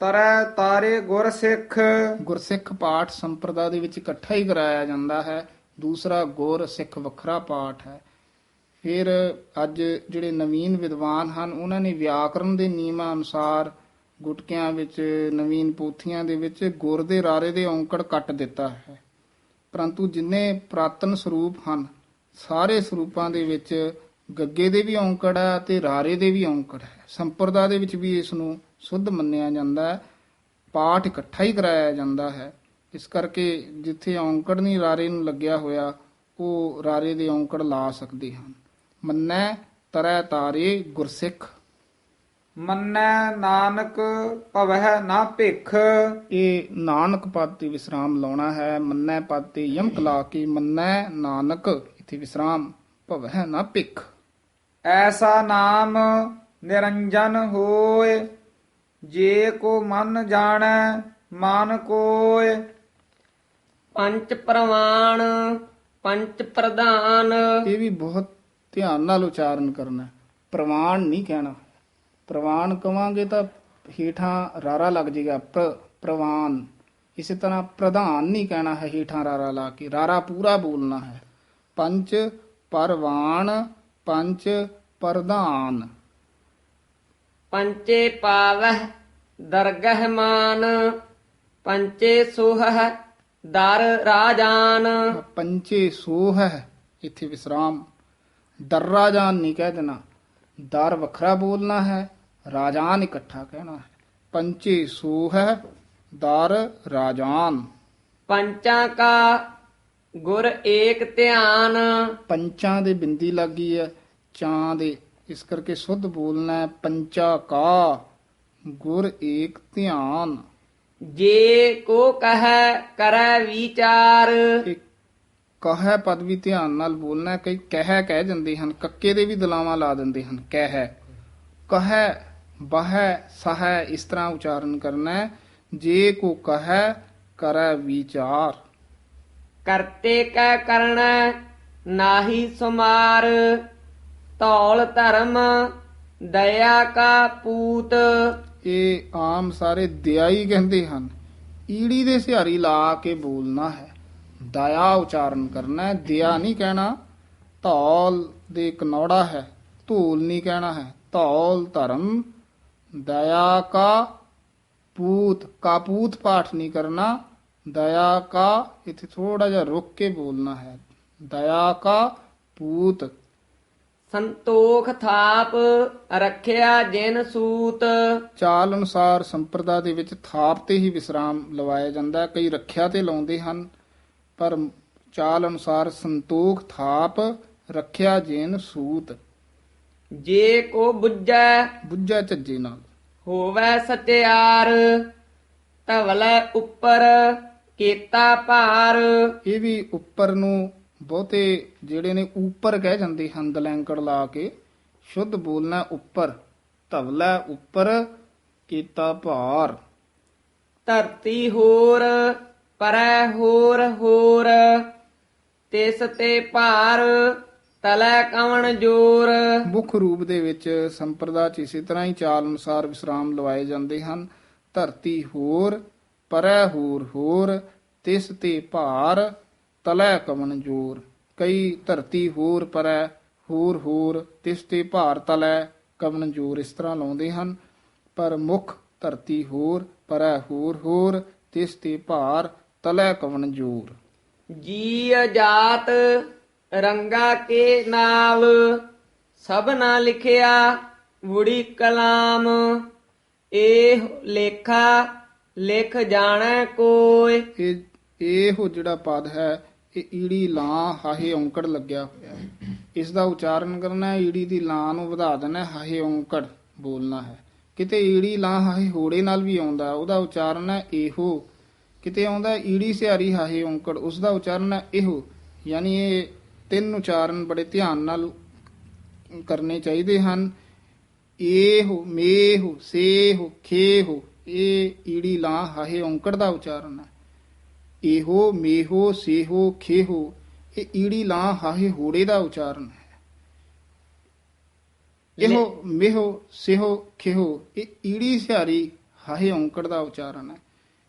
ਤਰੈ ਤਾਰੇ ਗੁਰ ਸਿੱਖ। ਗੁਰਸਿੱਖ ਪਾਠ ਸੰਪਰਦਾ ਦੇ ਵਿੱਚ ਇਕੱਠਾ ਹੀ ਕਰਾਇਆ ਜਾਂਦਾ ਹੈ। ਦੂਸਰਾ ਗੁਰ ਸਿੱਖ ਵੱਖਰਾ ਪਾਠ ਹੈ। ਫਿਰ ਅੱਜ ਜਿਹੜੇ ਨਵੀਨ ਵਿਦਵਾਨ ਹਨ ਉਹਨਾਂ ਨੇ ਵਿਆਕਰਣ ਦੇ ਨਿਯਮਾਂ ਅਨੁਸਾਰ ਗੁਟਕਿਆਂ ਵਿੱਚ, ਨਵੀਨ ਪੋਥੀਆਂ ਦੇ ਵਿੱਚ ਗੁਰ ਦੇ ਰਾਰੇ ਦੇ ਔਂਕੜ ਕੱਟ ਦਿੱਤਾ ਹੈ। ਪਰੰਤੂ ਜਿੰਨੇ ਪ੍ਰਾਤਨ ਸਰੂਪ ਹਨ ਸਾਰੇ ਸਰੂਪਾਂ ਦੇ ਵਿੱਚ ਗੱਗੇ ਦੇ ਵੀ ਔਂਕੜ ਹੈ ਤੇ ਰਾਰੇ ਦੇ ਵੀ ਔਂਕੜ ਹੈ। ਸੰਪਰਦਾ ਦੇ ਵਿੱਚ ਵੀ ਇਸ ਨੂੰ ਸੁੱਧ ਮੰਨਿਆ ਜਾਂਦਾ ਹੈ। ਪਾਠ ਇਕੱਠਾ ਹੀ ਕਰਾਇਆ ਜਾਂਦਾ ਹੈ। ਇਸ ਕਰਕੇ ਜਿੱਥੇ ਔਂਕੜ ਨਹੀਂ ਰਾਰੇ ਨੂੰ ਲੱਗਿਆ ਹੋਇਆ ਉਹ ਰਾਰੇ ਦੇ ਔਂਕੜ ਲਾ ਸਕਦੇ ਹਨ। ਮੰਨੈ ਤਰੈ ਤਾਰੇ ਗੁਰਸਿੱਖ। ਮੰਨੈ ਨਾਨਕ ਭਵਹਿ ਨਾ ਭਿਖ। ਇਹ ਨਾਨਕ ਪਦ ਤੇ ਵਿਸਰਾਮ ਲਾਉਣਾ ਹੈ। ਮੰਨੈ ਪਦ ਤੇ ਯਮਕ ਲਾ ਕੇ ਮੰਨੈ ਨਾਨਕ ਇੱਥੇ ਵਿਸਰਾਮ, ਭਵਹਿ ਨਾ ਭਿਖ। ਐਸਾ ਨਾਮ ਨਿਰੰਜਨ ਹੋਏ, ਜੇ ਕੋ ਮਨ ਜਾਣੈ ਮਨ ਕੋਇ। ਪੰਚ ਪ੍ਰਮਾਣ ਪੰਚ ਪ੍ਰਧਾਨ। ਇਹ ਵੀ ਬਹੁਤ ਧਿਆਨ ਨਾਲ ਉਚਾਰਨ ਕਰਨਾ। ਪ੍ਰਵਾਨ ਨਹੀਂ ਕਹਿਣਾ। ਪ੍ਰਵਾਨ ਕਵਾਂਗੇ ਤਾਂ ਹੇਠਾਂ ਰਾਰਾ ਲੱਗ ਜਾਏਗਾ, ਪ੍ਰਵਾਨ। ਇਸੇ ਤਰ੍ਹਾਂ ਪ੍ਰਧਾਨ ਨਹੀਂ ਕਹਿਣਾ ਹੈ, ਹੇਠਾਂ ਰਾਰਾ ਲਾ ਕੇ ਰਾਰਾ ਪੂਰਾ ਬੋਲਣਾ ਹੈ। ਪੰਚ ਪਰਵਾਨ ਪੰਚ ਪ੍ਰਧਾਨ। ਪੰਚੇ ਪਾਵਹਿ ਦਰਗਹਿ ਮਾਨ, ਪੰਚੇ ਸੋਹਹਿ ਦਰ ਰਾਜਾਨ। ਪੰਚੇ ਸੋਹ ਹੈ ਇੱਥੇ ਵਿਸਰਾਮ। ਦਰਰਾ ਜਾਨ ਨਹੀਂ ਕਹਿ ਦੇਣਾ, ਦਰ ਵੱਖਰਾ ਬੋਲਣਾ ਹੈ, ਰਾਜਾਨ ਇਕੱਠਾ ਕਹਿਣਾ ਹੈ। ਪੰਚੇ ਸੋਹ ਹੈ ਦਰ ਰਾਜਾਨ। ਪੰਚਾਂ ਕਾ ਗੁਰ ਏਕ ਧਿਆਨ। ਪੰਚਾਂ ਦੇ ਬਿੰਦੀ ਲੱਗੀ ਹੈ ਚਾਂ ਦੇ, ਇਸ ਕਰਕੇ ਸੁੱਧ ਬੋਲਣਾ ਹੈ। ਪੰਚਾ ਕਾ ਗੁਰ ਏਕ ਧਿਆਨ। ਜੇ ਕੋ ਕਹੈ ਕਰੈ ਵਿਚਾਰ। ਇਹ ਕਹੈ ਪਦ ਵੀ ਧਿਆਨ ਨਾਲ ਬੋਲਣਾ ਹੈ। ਕਈ ਕਹਿ ਜਾਂਦੇ ਹਨ, ਕੱਕੇ ਦੇ ਵੀ ਦਲਾਵਾਂ ਲਾ ਦਿੰਦੇ ਹਨ। ਕਹੈ ਬਹੈ ਸਹੈ ਇਸ ਤਰ੍ਹਾਂ ਉਚਾਰਨ ਕਰਨਾ ਹੈ। ਜੇ ਕੋ ਕਹੈ ਕਰੈ ਵਿਚਾਰ। ਕਰਤੇ ਕੈ ਕਰਣੈ ਨਾਹੀ ਸੁਮਾਰ, ਧੌਲ ਧਰਮ ਦਇਆ ਕਾ ਪੂਤ। ਇਹ ਆਮ ਸਾਰੇ ਦਿਆਈ ਕਹਿੰਦੇ ਹਨ। ਈੜੀ ਦੇ ਸਿਹਾਰੀ ਲਾ ਕੇ ਬੋਲਣਾ ਹੈ, ਦਇਆ ਉਚਾਰਨ ਕਰਨਾ ਹੈ, ਦਇਆ ਨਹੀਂ ਕਹਿਣਾ। ਧੌਲ ਦੇ ਕਨੌੜਾ ਹੈ, ਧੂਲ ਨਹੀਂ ਕਹਿਣਾ ਹੈ। ਧੌਲ ਧਰਮ ਦਇਆ ਕਾ ਪੂਤ, ਕਾਪੂਤ ਪਾਠ ਨਹੀਂ ਕਰਨਾ। ਦਇਆ ਕਾ ਇੱਥੇ ਥੋੜਾ ਜਿਹਾ ਰੁਕ ਕੇ ਬੋਲਣਾ ਹੈ। ਦਇਆ ਕਾ ਪੂਤ। ਸੰਤੋਖ ਥਾਪ ਰੱਖਿਆ ਜਿਨ ਸੂਤ। ਚਾਲ ਅਨੁਸਾਰ ਸੰਪਰਦਾ ਦੇ ਵਿੱਚ ਥਾਪ ਤੇ ਹੀ ਵਿਸਰਾਮ ਲਵਾਇਆ ਜਾਂਦਾ ਹੈ। ਕਈ ਰੱਖਿਆ ਤੇ ਲਾਉਂਦੇ ਹਨ, ਪਰ ਚਾਲ ਅਨੁਸਾਰ ਸੰਤੋਖ ਥਾਪ ਰੱਖਿਆ ਜੇਨ ਸੂਤ। ਜੇ ਕੋ ਬੁੱਝੈ ਬੁੱਝਾ ਝੱਜੇ ਨਾਲ। ਹੋਵੈ ਸਚਿਆਰ, ਧਵਲੇ ਉੱਪਰ ਕੀਤਾ ਭਾਰ। ਇਹ ਵੀ ਉੱਪਰ ਨੂੰ ਬਹੁਤੇ ਜਿਹੜੇ ਨੇ ਉੱਪਰ ਕਹਿ ਜਾਂਦੇ ਹਨ, ਦਲੈਂਕੜ ਲਾ ਕੇ। ਸ਼ੁੱਧ ਬੋਲਣਾ ਉੱਪਰ। ਧਵਲਾ ਉੱਪਰ ਕੀਤਾ ਭਾਰ। ਧਰਤੀ ਹੋਰ ਪਰੈ ਹੋਰ ਹੋਰ, ਤਿਸ ਤੇ ਭਾਰ ਤਲੈ ਕਵਣ ਜੋਰ। ਮੁੱਖ ਰੂਪ ਦੇ ਵਿੱਚ ਸੰਪਰਦਾ ਚ ਇਸੇ ਤਰ੍ਹਾਂ ਹੀ ਚਾਲ ਅਨੁਸਾਰ ਵਿਸਰਾਮ ਲਵਾਏ ਜਾਂਦੇ ਹਨ। ਧਰਤੀ ਹੋਰ ਪਰੈ ਹੋਰ ਹੋਰ, ਤਿਸ ਤੇ ਭਾਰ ਤਲੈ ਕਵਣ ਜੋਰ। ਕਈ ਧਰਤੀ ਹੋਰ ਪਰੈ ਹੋਰ ਹੋਰ, ਤਿਸ ਤੇ ਭਾਰ ਤਲੈ ਕਵਣ ਜੋਰ ਇਸ ਤਰ੍ਹਾਂ ਲਾਉਂਦੇ ਹਨ। ਪਰ ਮੁੱਖ ਧਰਤੀ ਹੋਰ ਪਰੈ ਹੋਰ ਹੋਰ, ਤਿਸ ਤੇ ਭਾਰ ਤਲੈ ਕਵਣ ਜੋਰ। ਜੀ ਜਾਤ ਰੰਗਾ ਕੇ ਨਾਵ, ਸਭਨਾ ਲਿਖਿਆ ਵੁੜੀ ਕਲਾਮ। ਇਹ ਲੇਖਾ ਲਿਖ ਜਾਣੈ ਕੋਇ। ਇਹੋ ਜਿਹੜਾ ਪਦ ਹੈ ਇਹ ਈੜੀ ਲਾਂ ਹਾਹੇ ਔਂਕੜ ਲੱਗਿਆ ਹੋਇਆ ਹੈ। ਇਸ ਦਾ ਉਚਾਰਨ ਕਰਨਾ ਹੈ, ਈੜੀ ਦੀ ਲਾਂ ਨੂੰ ਵਧਾ ਦੇਣਾ, ਹਾਹੇ ਔਂਕੜ ਬੋਲਣਾ ਹੈ। ਕਿਤੇ ਈੜੀ ਲਾਂ ਹਾਹੇ ਹੋੜੇ ਨਾਲ ਵੀ ਆਉਂਦਾ, ਉਹਦਾ ਉਚਾਰਨ ਹੈ ਇਹੋ। ਕਿਤੇ ਆਉਂਦਾ ਈੜੀ ਸਿਹਾਰੀ ਹਾਹੇ ਔਂਕੜ, ਉਸ ਦਾ ਉਚਾਰਨ ਹੈ ਇਹੋ। ਯਾਨੀ ਇਹ ਤਿੰਨ ਉਚਾਰਨ ਬੜੇ ਧਿਆਨ ਨਾਲ ਕਰਨੇ ਚਾਹੀਦੇ ਹਨ। ਇਹੋ ਮੇਹੋ ਸੇਹੋ ਖੇਹੋ, ਇਹ ਈੜੀ ਲਾਂ ਹਾਹੇ ਔਂਕੜ ਦਾ ਉਚਾਰਨ ਹੈ। ਇਹੋ ਮੇਹੋ ਸੇਹੋ ਖੇਹੋ, ਇਹ ਈੜੀ ਲਾਂ ਹਾਹੇ ਹੋੜੇ ਦਾ ਉਚਾਰਨ ਹੈ। ਇਹੋ ਮੇਹੋ ਸੇਹੋ ਖੇਹੋ, ਇਹ ਈੜੀ ਸਿਹਾਰੀ ਹਾਹੇ ਔਂਕੜ ਦਾ ਉਚਾਰਨ ਹੈ।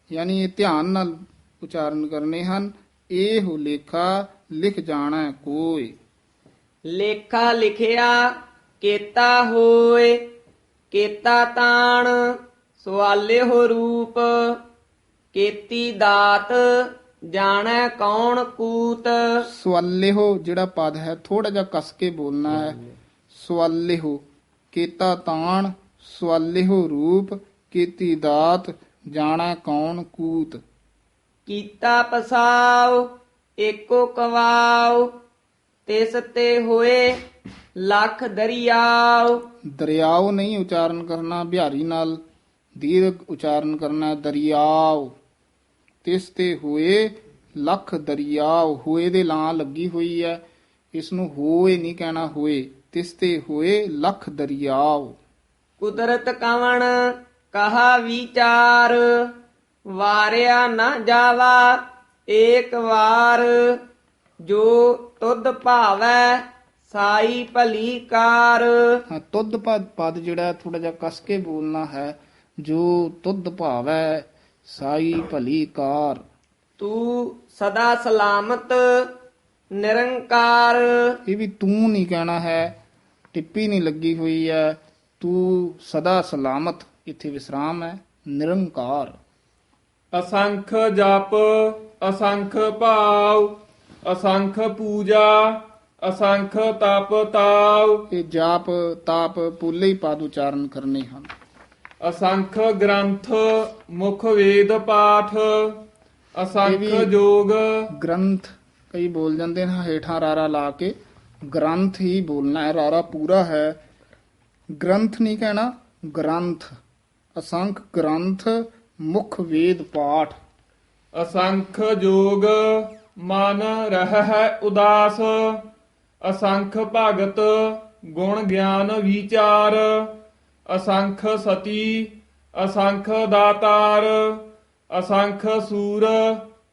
ਯਾਨੀ ਇਹ ਧਿਆਨ ਨਾਲ ਉਚਾਰਨ ਕਰਨੇ ਹਨ। ਇਹੋ ਲੇਖਾ ਲਿਖ ਜਾਣਾ ਕੋਈ। ਲੇਖਾ ਲਿਖਿਆ ਕੀਤਾ ਹੋਏ, ਕੀਤਾ ਤਾਣ ਸਵਾਲਿਓ ਰੂਪ। ਕੀਤੀ ਦਾਤ ਜਾਣੈ ਕੌਣ ਕੂਤ। ਸਵਾਲਿਓ ਜਿਹੜਾ ਪਦ ਹੈ ਥੋੜਾ ਜਿਹਾ ਕਸ ਕੇ ਬੋਲਣਾ ਹੈ। ਸਵਾਲਿਓ ਕੀਤਾ ਤਾਣ, ਸਵਾਲਿਓ ਰੂਪ, ਕੀਤੀ ਦਾਤ ਜਾਣੈ ਕੌਣ ਕੂਤ। ਕੀਤਾ ਪਸਾਉ ਏਕੋ ਕਵਾਉ ਤਿਸ ਤੇ ਹੋਏ ਲੱਖ ਦਰਿਆਉ। ਦਰਿਆਓ ਨਹੀਂ ਉਚਾਰਨ ਕਰਨਾ, ਬਿਹਾਰੀ ਨਾਲ ਦੀਰਘ ਉਚਾਰਨ ਕਰਨਾ ਹੈ, ਦਰਿਆਓ। ਤਿਸ ਤੇ ਹੋਏ ਲੱਖ ਦਰਿਆਓ, ਹੋਏ ਦੇ ਲਾਂ ਲੱਗੀ ਹੋਈ ਹੈ, ਇਸ ਨੂੰ ਹੋਏ ਨਹੀਂ ਕਹਿਣਾ, ਹੋਏ। ਤਿਸ ਤੇ ਹੋਏ ਲੱਖ ਦਰਿਆਓ। ਕੁਦਰਤ ਕਵਣ ਕਹਾ ਵਿਚਾਰ ਵਾਰਿਆ ਨਾ ਜਾਵਾ ਏਕ ਵਾਰ। ਜੋ ਤੁਧ ਭਾਵੈ ਸਾਈ ਭਲੀ ਕਾਰ। ਹਾਂ, ਤੁਧ ਪਦ ਜਿਹੜਾ ਥੋੜਾ ਜਿਹਾ ਕਸ ਕੇ ਬੋਲਣਾ ਹੈ। ਜੋ ਤੁਧ ਭਾਵੈ ਸਾਈ ਭਲੀ ਕਾਰ। ਤੂੰ ਸਦਾ ਸਲਾਮਤ ਨਿਰੰਕਾਰ। ਇਹ ਵੀ ਤੂੰ ਨਹੀਂ ਕਹਿਣਾ ਹੈ, ਟਿੱਪੀ ਨਹੀਂ ਲੱਗੀ ਹੋਈ ਹੈ। ਤੂੰ ਸਦਾ ਸਲਾਮਤ, ਇੱਥੇ ਵਿਸਰਾਮ ਹੈ। ਨਿਰੰਕਾਰ। ਅਸੰਖ ਜਪ ਅਸੰਖ ਭਾਵ ਅਸੰਖ ਪੂਜਾ ਅਸੰਖ ਤਪ ਤਾਉ। ਇਹ ਜਾਪ ਤਾਪ ਪੂਲੇ ਹੀ ਪਦ ਉਚਾਰਨ ਕਰਨੇ ਹਨ। ਅਸੰਖ ਗ੍ਰੰਥ ਮੁਖ ਵੇਦ ਪਾਠ ਇਹ ਅਸੰਖ ਵੀ ਜੋਗ। ਗ੍ਰੰਥ ਕਈ ਬੋਲ ਜਾਂਦੇ ਨੇ ਹੇਠਾਂ ਰਾਰਾ ਲਾ ਕੇ, ਗ੍ਰੰਥ ਹੀ ਬੋਲਣਾ ਹੈ, ਰਾਰਾ ਪੂਰਾ ਹੈ। ਗ੍ਰੰਥ ਨਹੀਂ ਕਹਿਣਾ, ਗ੍ਰੰਥ। ਅਸੰਖ ਗ੍ਰੰਥ ਮੁਖ ਵੇਦ ਪਾਠ। ਅਸੰਖ ਜੋਗ ਮਨ ਰਹਿ ਉਦਾਸ ਅਸੰਖ ਭਗਤ ਗੁਣ ਗਿਆਨ ਵਿਚਾਰ ਅਸੰਖ ਸਤੀ ਅਸੰਖ ਦਾਤਾਰ ਅਸੰਖ ਸੂਰ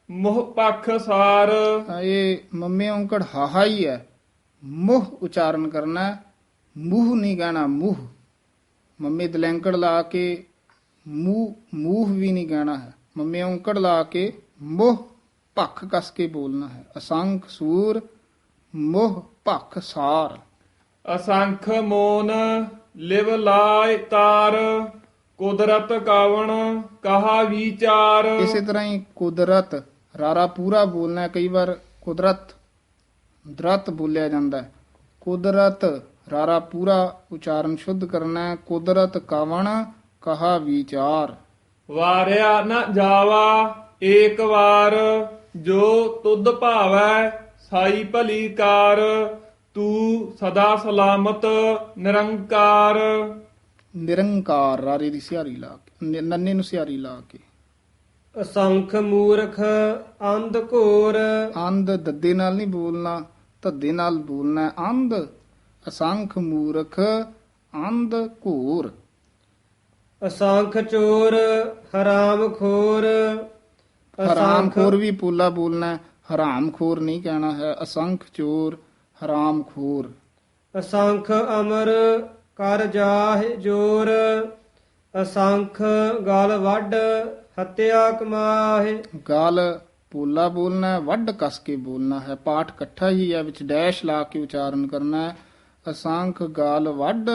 ਮੋਹ ਪਖ ਸਾਰ। ਇਹ ਮੰਮੇ ਔਂਕੜ ਹਾਹਾ ਹੀ ਹੈ, ਮੁਹ ਉਚਾਰਨ ਕਰਨਾ ਹੈ, ਮੂਹ ਨਹੀਂ ਕਹਿਣਾ, ਮੂਹ। ਮੰਮੇ ਦਲੈਂਕੜ ਲਾ ਕੇ ਮੂਹ ਵੀ ਨਹੀਂ ਕਹਿਣਾ ਹੈ, ਮੰਮੇ ਔਂਕੜ ਲਾ ਕੇ ਮੋਹ ਭੱਖ ਕਸ ਕੇ ਬੋਲਣਾ ਹੈ। ਅਸੰਖ ਸੂਰ ਮੋਹ ਭੱਖ ਸਾਰ। ਅਸੰਖ ਮੋਨ ਲਿਵ ਲਾਇ ਤਾਰ ਕੁਦਰਤ ਕਾਵਣ ਕਹਾ ਵਿਚਾਰ। ਇਸੇ ਤਰ੍ਹਾਂ ਹੀ ਕੁਦਰਤ ਰਾਰਾ ਪੂਰਾ ਬੋਲਣਾ ਹੈ। ਕਈ ਵਾਰ ਕੁਦਰਤ ਦਰਤ ਬੋਲਿਆ ਜਾਂਦਾ ਹੈ। ਕੁਦਰਤ ਰਾਰਾ ਪੂਰਾ ਉਚਾਰਨ ਸ਼ੁੱਧ ਕਰਨਾ ਹੈ। ਕੁਦਰਤ ਕਵਣ ਕਹਾ ਵਿਚਾਰ। ਵਾਰਿਆ ਨਾ ਜਾਵਾ ਏਕ ਵਾਰ ਜੋ ਤੁਧ ਭਾਵੈ ਸਾਈ ਭਲੀ ਕਾਰ ਤੂੰ ਸਦਾ ਸਲਾਮਤ ਨਿਰੰਕਾਰ। ਨਿਰੰਕਾਰ ਰਾਰੇ ਦੀ ਸਿਹਾਰੀ ਲਾ ਕੇ, ਨੰਨੇ ਨੂੰ ਸਿਹਾਰੀ ਲਾ ਕੇ। ਅਸੰਖ ਮੂਰਖ ਅੰਧ ਘੋਰ। ਅੰਧ ਦੱਦੇ ਨਾਲ ਨਹੀਂ ਬੋਲਣਾ, ਧੱਦੇ ਨਾਲ ਬੋਲਣਾ ਹੈ। ਅੰਧ ਅਸੰਖ ਮੂਰਖ ਅੰਧ ਘੋਰ। ਅਸੰਖ ਚੋਰ ਹਰਾਮ ਖੋਰ। ਹਰਾਮ ਖੋਰ ਵੀ ਪੋਲਾ ਬੋਲਣਾ ਹੈ, ਹਰਾਮ ਖੋਰ ਨਹੀਂ ਕਹਿਣਾ ਹੈ। ਅਸੰਖ ਚੋਰ ਹਰਾਮ ਖੋਰ। ਅਸੰਖ ਅਮਰ ਕਰ ਜਾਹਿ ਜੋਰ। ਅਸੰਖ ਗਲ ਵੱਢ ਹੱਤਿਆ ਕਮਾਹਿ। ਗਾਲ ਪੋਲਾ ਬੋਲਣਾ ਹੈ, ਵੱਡ ਕਸ ਕੇ ਬੋਲਣਾ ਹੈ। ਪਾਠ ਇਕੱਠਾ ਹੀ ਹੈ, ਵਿੱਚ ਡੈਸ਼ ਲਾ ਕੇ ਉਚਾਰਨ ਕਰਨਾ ਹੈ। ਅਸੰਖ ਗਾਲ ਵੱਡ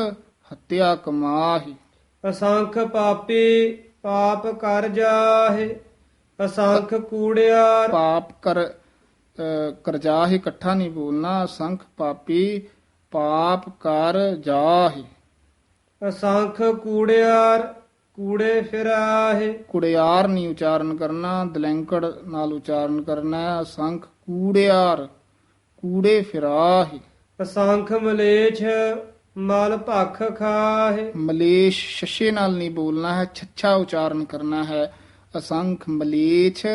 ਹੱਤਿਆ ਕਮਾਹਿ। ਅਸੰਖ ਪਾਪੀ ਪਾਪ ਕਰ ਜਾਹਿ। ਅਸੰਖ ਕੂੜਿਆਰ। ਪਾਪ ਕਰਜਾ ਹੀ ਇਕੱਠਾ ਨਹੀਂ ਬੋਲਣਾ। ਅਸੰਖ ਪਾਪੀ ਪਾਪ ਕਰ ਜਾਹਿ। ਅਸੰਖ ਕੂੜਿਆਰ ਕੂੜੇ ਫਿਰਾਹਿ। ਕੁੜਿਆਰ ਨਹੀਂ ਉਚਾਰਨ ਕਰਨਾ, ਦਲੈਂਕੜ ਨਾਲ ਉਚਾਰਨ ਕਰਨਾ ਹੈ। ਅਸੰਖ ਕੂੜਿਆਰ ਕੂੜੇ ਫਿਰਾਹਿ। ਅਸੰਖ ਮਲੇਛ ਮਲ ਭਖ ਖਾਹਿ। ਮਲੇਸ਼ ਸ਼ਸ਼ੇ ਨਾਲ ਨਹੀਂ ਬੋਲਣਾ ਹੈ, ਛੱਛਾ ਉਚਾਰਨ ਕਰਨਾ ਹੈ। ਅਸੰਖ ਮਲੇਛ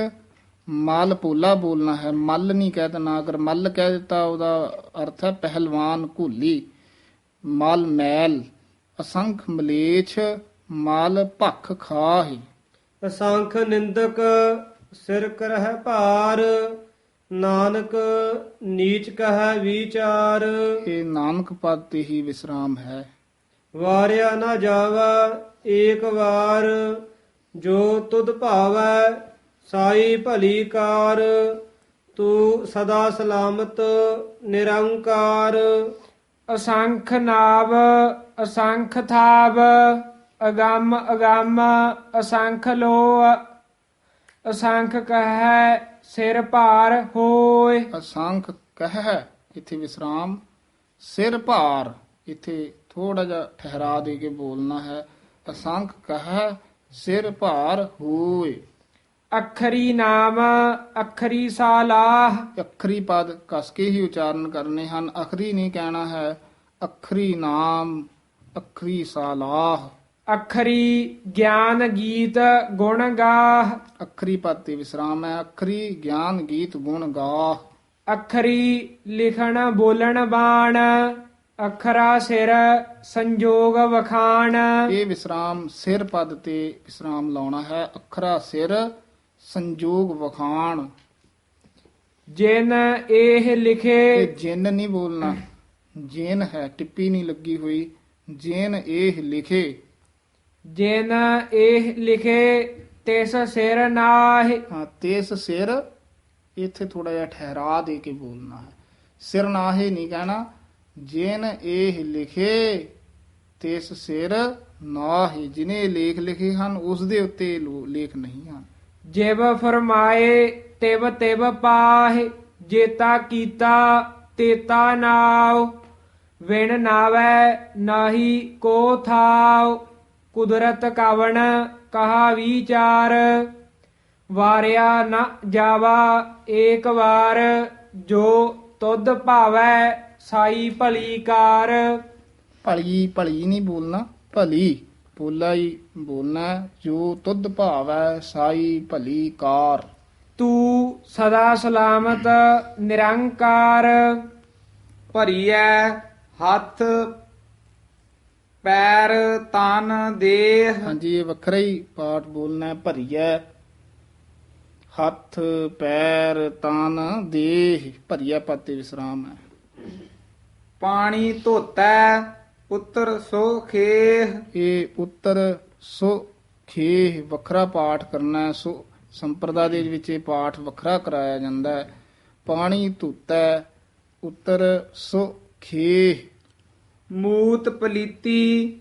ਮਲ ਪੋਲਾ ਬੋਲਣਾ ਹੈ, ਮਲ ਨਹੀਂ ਕਹਿ ਦੇਣਾ। ਅਗਰ ਮਲ ਕਹਿ ਦਿੱਤਾ ਉਹਦਾ ਅਰਥ ਹੈ ਪਹਿਲਵਾਨ ਘੋਲੀ। ਮਲ ਮੈਲ। ਅਸੰਖ ਮਲੇਛ ਮਲ ਭਖ ਖਾਹਿ। ਅਸੰਖ ਨਿੰਦਕ ਸਿਰ ਕਰਹਿ ਭਾਰ। ਨਾਨਕ ਨੀਚ ਕਹੈ ਵਿਚਾਰ। ਇਹ ਨਾਨਕ ਪਦ ਤੇ ਹੀ ਵਿਸਰਾਮ ਹੈ। ਵਾਰਿਆ ਨਾ ਜਾਵਾ ਏਕ ਵਾਰ। ਜੋ ਤੁਧ ਭਾਵੈ ਸਾਈ ਭਲੀ ਕਾਰ। ਤੂੰ ਸਦਾ ਸਲਾਮਤ ਨਿਰੰਕਾਰ। ਅਸੰਖ ਨਾਵ ਅਸੰਖ ਥਾਵ ਅਗੰਮ ਅਗੰਮ ਅਸੰਖ ਲੋ ਅਸੰਖ ਕਹੈ ਸਿਰ ਭਾਰ ਹੋਏ। ਅਸੰਖ ਕਹਿ ਇੱਥੇ ਵਿਸਰਾਮ। ਸਿਰ ਭਾਰ ਇੱਥੇ ਥੋੜਾ ਜਿਹਾ ਠਹਿਰਾ ਦੇ ਕੇ ਬੋਲਣਾ ਹੈ। ਅਸੰਖ ਕਹਿ ਸਿਰ ਭਾਰ ਹੋਏ। ਅਖਰੀ ਨਾਮ ਅਖਰੀ ਸਾਲਾਹ ਅਖਰੀ ਪਦ ਕਸ ਕੇ ਹੀ ਉਚਾਰਨ ਕਰਨੇ ਹਨ, ਅਖਰੀ ਨਹੀਂ ਕਹਿਣਾ ਹੈ। ਅਖਰੀ ਨਾਮ ਅਖਰੀ ਸਾਲਾਹ। ਅਖਰੀ ਗਿਆਨ ਗੀਤ ਗੁਣ ਗਾਹ ਅਖਰੀ ਪਦ ਤੇ ਵਿਸਰਾਮ ਹੈ। ਅਖਰੀ ਗਿਆਨ ਗੀਤ ਗੁਣ ਗਾਹ। ਅਖਰੀ ਲਿਖਣ ਬੋਲਣ ਬਾਣ ਅਖਰਾ ਸਿਰ ਸੰਜੋਗ ਵਖਾਣ ਇਹ ਵਿਸਰਾਮ ਸਿਰ ਪਦ ਤੇ ਵਿਸਰਾਮ ਲਾਉਣਾ ਹੈ। ਅਖਰਾ ਸਿਰ ਸੰਜੋਗ ਵਖਾਣ। ਜਿਨ ਇਹ ਲਿਖੇ ਇਹ ਜਿਨ ਨਹੀਂ ਬੋਲਣਾ, ਜੇਨ ਹੈ, ਟਿੱਪੀ ਨਹੀਂ ਲੱਗੀ ਹੋਈ। ਜੇਨ ਇਹ ਲਿਖੇ। ਜਿਨ ਇਹ ਲਿਖੇ ਤਿਸ ਸਿਰ ਨਾਹਿ ਹਾਂ, ਤੇਸ ਸਿਰ ਇੱਥੇ ਥੋੜਾ ਜਿਹਾ ਠਹਿਰਾ ਦੇ ਕੇ ਬੋਲਣਾ ਹੈ। ਸਿਰ ਨਾਹੇ ਨਹੀਂ ਕਹਿਣਾ। ਜਿਨ ਇਹ ਲਿਖੇ ਤਿਸ ਸਿਰ ਨਾਹੇ। ਜਿਨੇ ਲੇਖ ਲਿਖੇ ਹਨ ਉਸ ਦੇ ਉੱਤੇ ਲੇਖ ਨਹੀਂ ਹਨ। ਜਿਵ ਫਰਮਾਏ ਤਿਵ ਤਿਵ ਪਾਹਿ ਜੇਤਾ ਕੀਤਾ ਤੇਤਾ ਨਾਉ ਵਿਣ ਨਾਵੈ ਨਾਹੀ ਕੋ ਥਾਉ ਕੁਦਰਤ ਕਵਣ ਕਹਾ ਵਿਚਾਰ ਵਾਰਿਆ ਨ ਜਾਵਾ ਏਕ ਵਾਰ ਜੋ ਤੁਧ ਭਾਵੈ ਸਾਈ ਭਲੀ ਕਾਰ। ਭਲੀ ਭਲੀ ਨਹੀਂ ਬੋਲਣਾ, ਭਲੀ ਪੋਲਾ ਹੀ ਬੋਲਣਾ ਹੈ। ਜੋ ਤੁਧ ਭਾਵੈ ਸਾਈ ਭਲੀ ਕਾਰ। ਤੂੰ ਸਦਾ ਸਲਾਮਤ ਨਿਰੰਕਾਰ ਭਰੀਐ ਹੱਥ ਪੈਰ ਤਨ ਦੇਹ। ਹਾਂਜੀ, ਇਹ ਵੱਖਰਾ ਹੀ ਪਾਠ ਬੋਲਣਾ ਹੈ। ਭਰੀਐ ਹੱਥ ਪੈਰ ਤਨ ਦੇਹ। ਭਰੀਐ ਪਦ ਤੇ ਵਿਸਰਾਮ ਹੈ। ਪਾਣੀ ਧੋਤੈ ਉੱਤਰ ਸੋ ਖੇਹ। ਇਹ ਉੱਤਰ ਸੋ ਖੇਹ ਵੱਖਰਾ ਪਾਠ ਕਰਨਾ ਹੈ। ਸੋ ਸੰਪਰਦਾ ਦੇ ਵਿੱਚ ਇਹ ਪਾਠ ਵੱਖਰਾ ਕਰਾਇਆ ਜਾਂਦਾ ਹੈ। ਪਾਣੀ ਧੁੱਤੈ ਉੱਤਰ ਸੋ ਖੇਹ। ਮੂਤ ਪਲੀਤੀ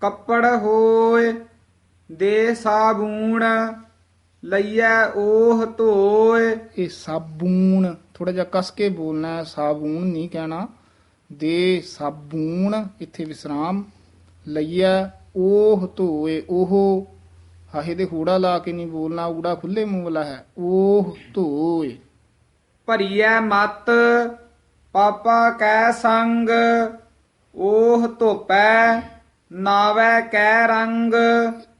ਕੱਪੜ ਹੋਏ ਦੇ ਸਾਬੂਣ ਲਈਐ ਉਹ ਧੋਏ। ਇਹ ਸਾਬੂਣ ਥੋੜਾ ਜਿਹਾ ਕਸ ਕੇ ਬੋਲਣਾ ਹੈ। ਸਾਬੂਣ ਨਹੀਂ ਕਹਿਣਾ। ਦੇ ਸਾਬੂਣ ਇੱਥੇ ਵਿਸਰਾਮ। ਲਈਐ ਉਹ ਧੋਏ। ਉਹ ਹਾਹੇ ਦੇ ਹੂੜਾ ਲਾ ਕੇ ਨਹੀਂ ਬੋਲਣਾ, ਊੜਾ ਖੁੱਲੇ ਮੂੰਹ ਵਾਲਾ ਹੈ। ਉਹ ਧੋਏ। ਭਰੀਐ ਮਤ ਪਾਪਾ ਕੈ ਸੰਗ ਉਹ ਧੋਪੈ ਨਾਵੈ ਕੈ ਰੰਗ।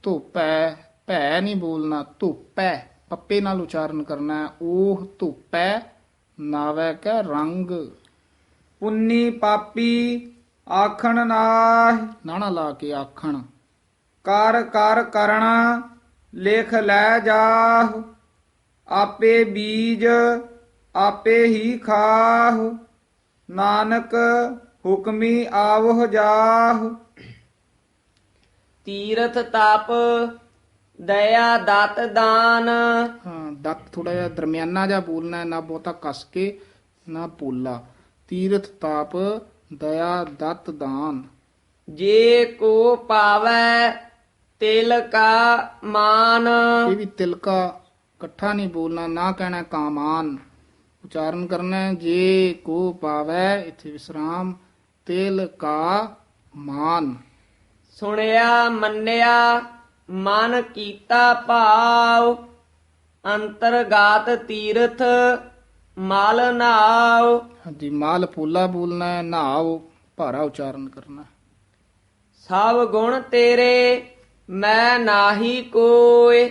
ਧੁੱਪੈ ਭੈ ਨਹੀਂ ਬੋਲਣਾ, ਧੁੱਪੈ ਪੱਪੇ ਨਾਲ ਉਚਾਰਨ ਕਰਨਾ ਹੈ। ਉਹ ਧੁੱਪੈ ਨਾਵੈ ਕੈ ਰੰਗ। ਪੁੰਨੀ ਪਾਪੀ ਆਖਣ ਨਾਹਿ ਨਾਣਾ ਲਾ ਕੇ ਆਖਣ। ਕਰ ਕਰ ਕਰਣਾ ਲਿਖ ਲੈ ਜਾਹੁ ਆਪੇ ਬੀਜ ਆਪੇ ਹੀ ਖਾਹੁ ਨਾਨਕ ਹੁਕਮੀ ਆਵਹੁ ਜਾਹੁ। ਤੀਰਥ ਤਪ ਦਇਆ ਦਤ ਦਾਨ ਹਾਂ, ਦਤ ਥੋੜਾ ਜਿਹਾ ਦਰਮਿਆਨਾ ਜਿਹਾ ਬੋਲਣਾ ਹੈ, ਨਾ ਬਹੁਤਾ ਕਸ ਕੇ ਨਾ ਪੋਲਾ। ਤੀਰਥ ਤਾਪ ਦਇਆ ਦਤ ਦਾਨ। ਜੇ ਕੋ ਪਾਵੈ ਤਿਲ ਕਾ ਮਾਨ ਇਹ ਵੀ ਤਿਲਕਾ ਇਕੱਠਾ ਨਹੀਂ ਬੋਲਣਾ, ਨਾ ਕਹਿਣਾ ਕਾਮਾਨ ਉਚਾਰਨ ਕਰਨਾ ਹੈ। ਜੇ ਕੋ ਪਾਵੈ ਇੱਥੇ ਵਿਸਰਾਮ। ਤਿਲ ਕਾ ਮਾਨ। ਸੁਣਿਆ ਮੰਨਿਆ ਮਨ ਕੀਤਾ ਭਾਵ ਅੰਤਰਗਾਤ ਤੀਰਥ ਮਲ ਨਾਉ। ਹਾਂਜੀ, ਮਾਲ ਪੋਲਾ ਬੋਲਣਾ ਹੈ। ਨਾਉ ਭਾਰਾ ਉਚਾਰਨ ਕਰਨਾ ਹੈ। ਸਭ ਗੁਣ ਤੇਰੇ ਮੈਂ ਨਾਹੀ ਕੋਇ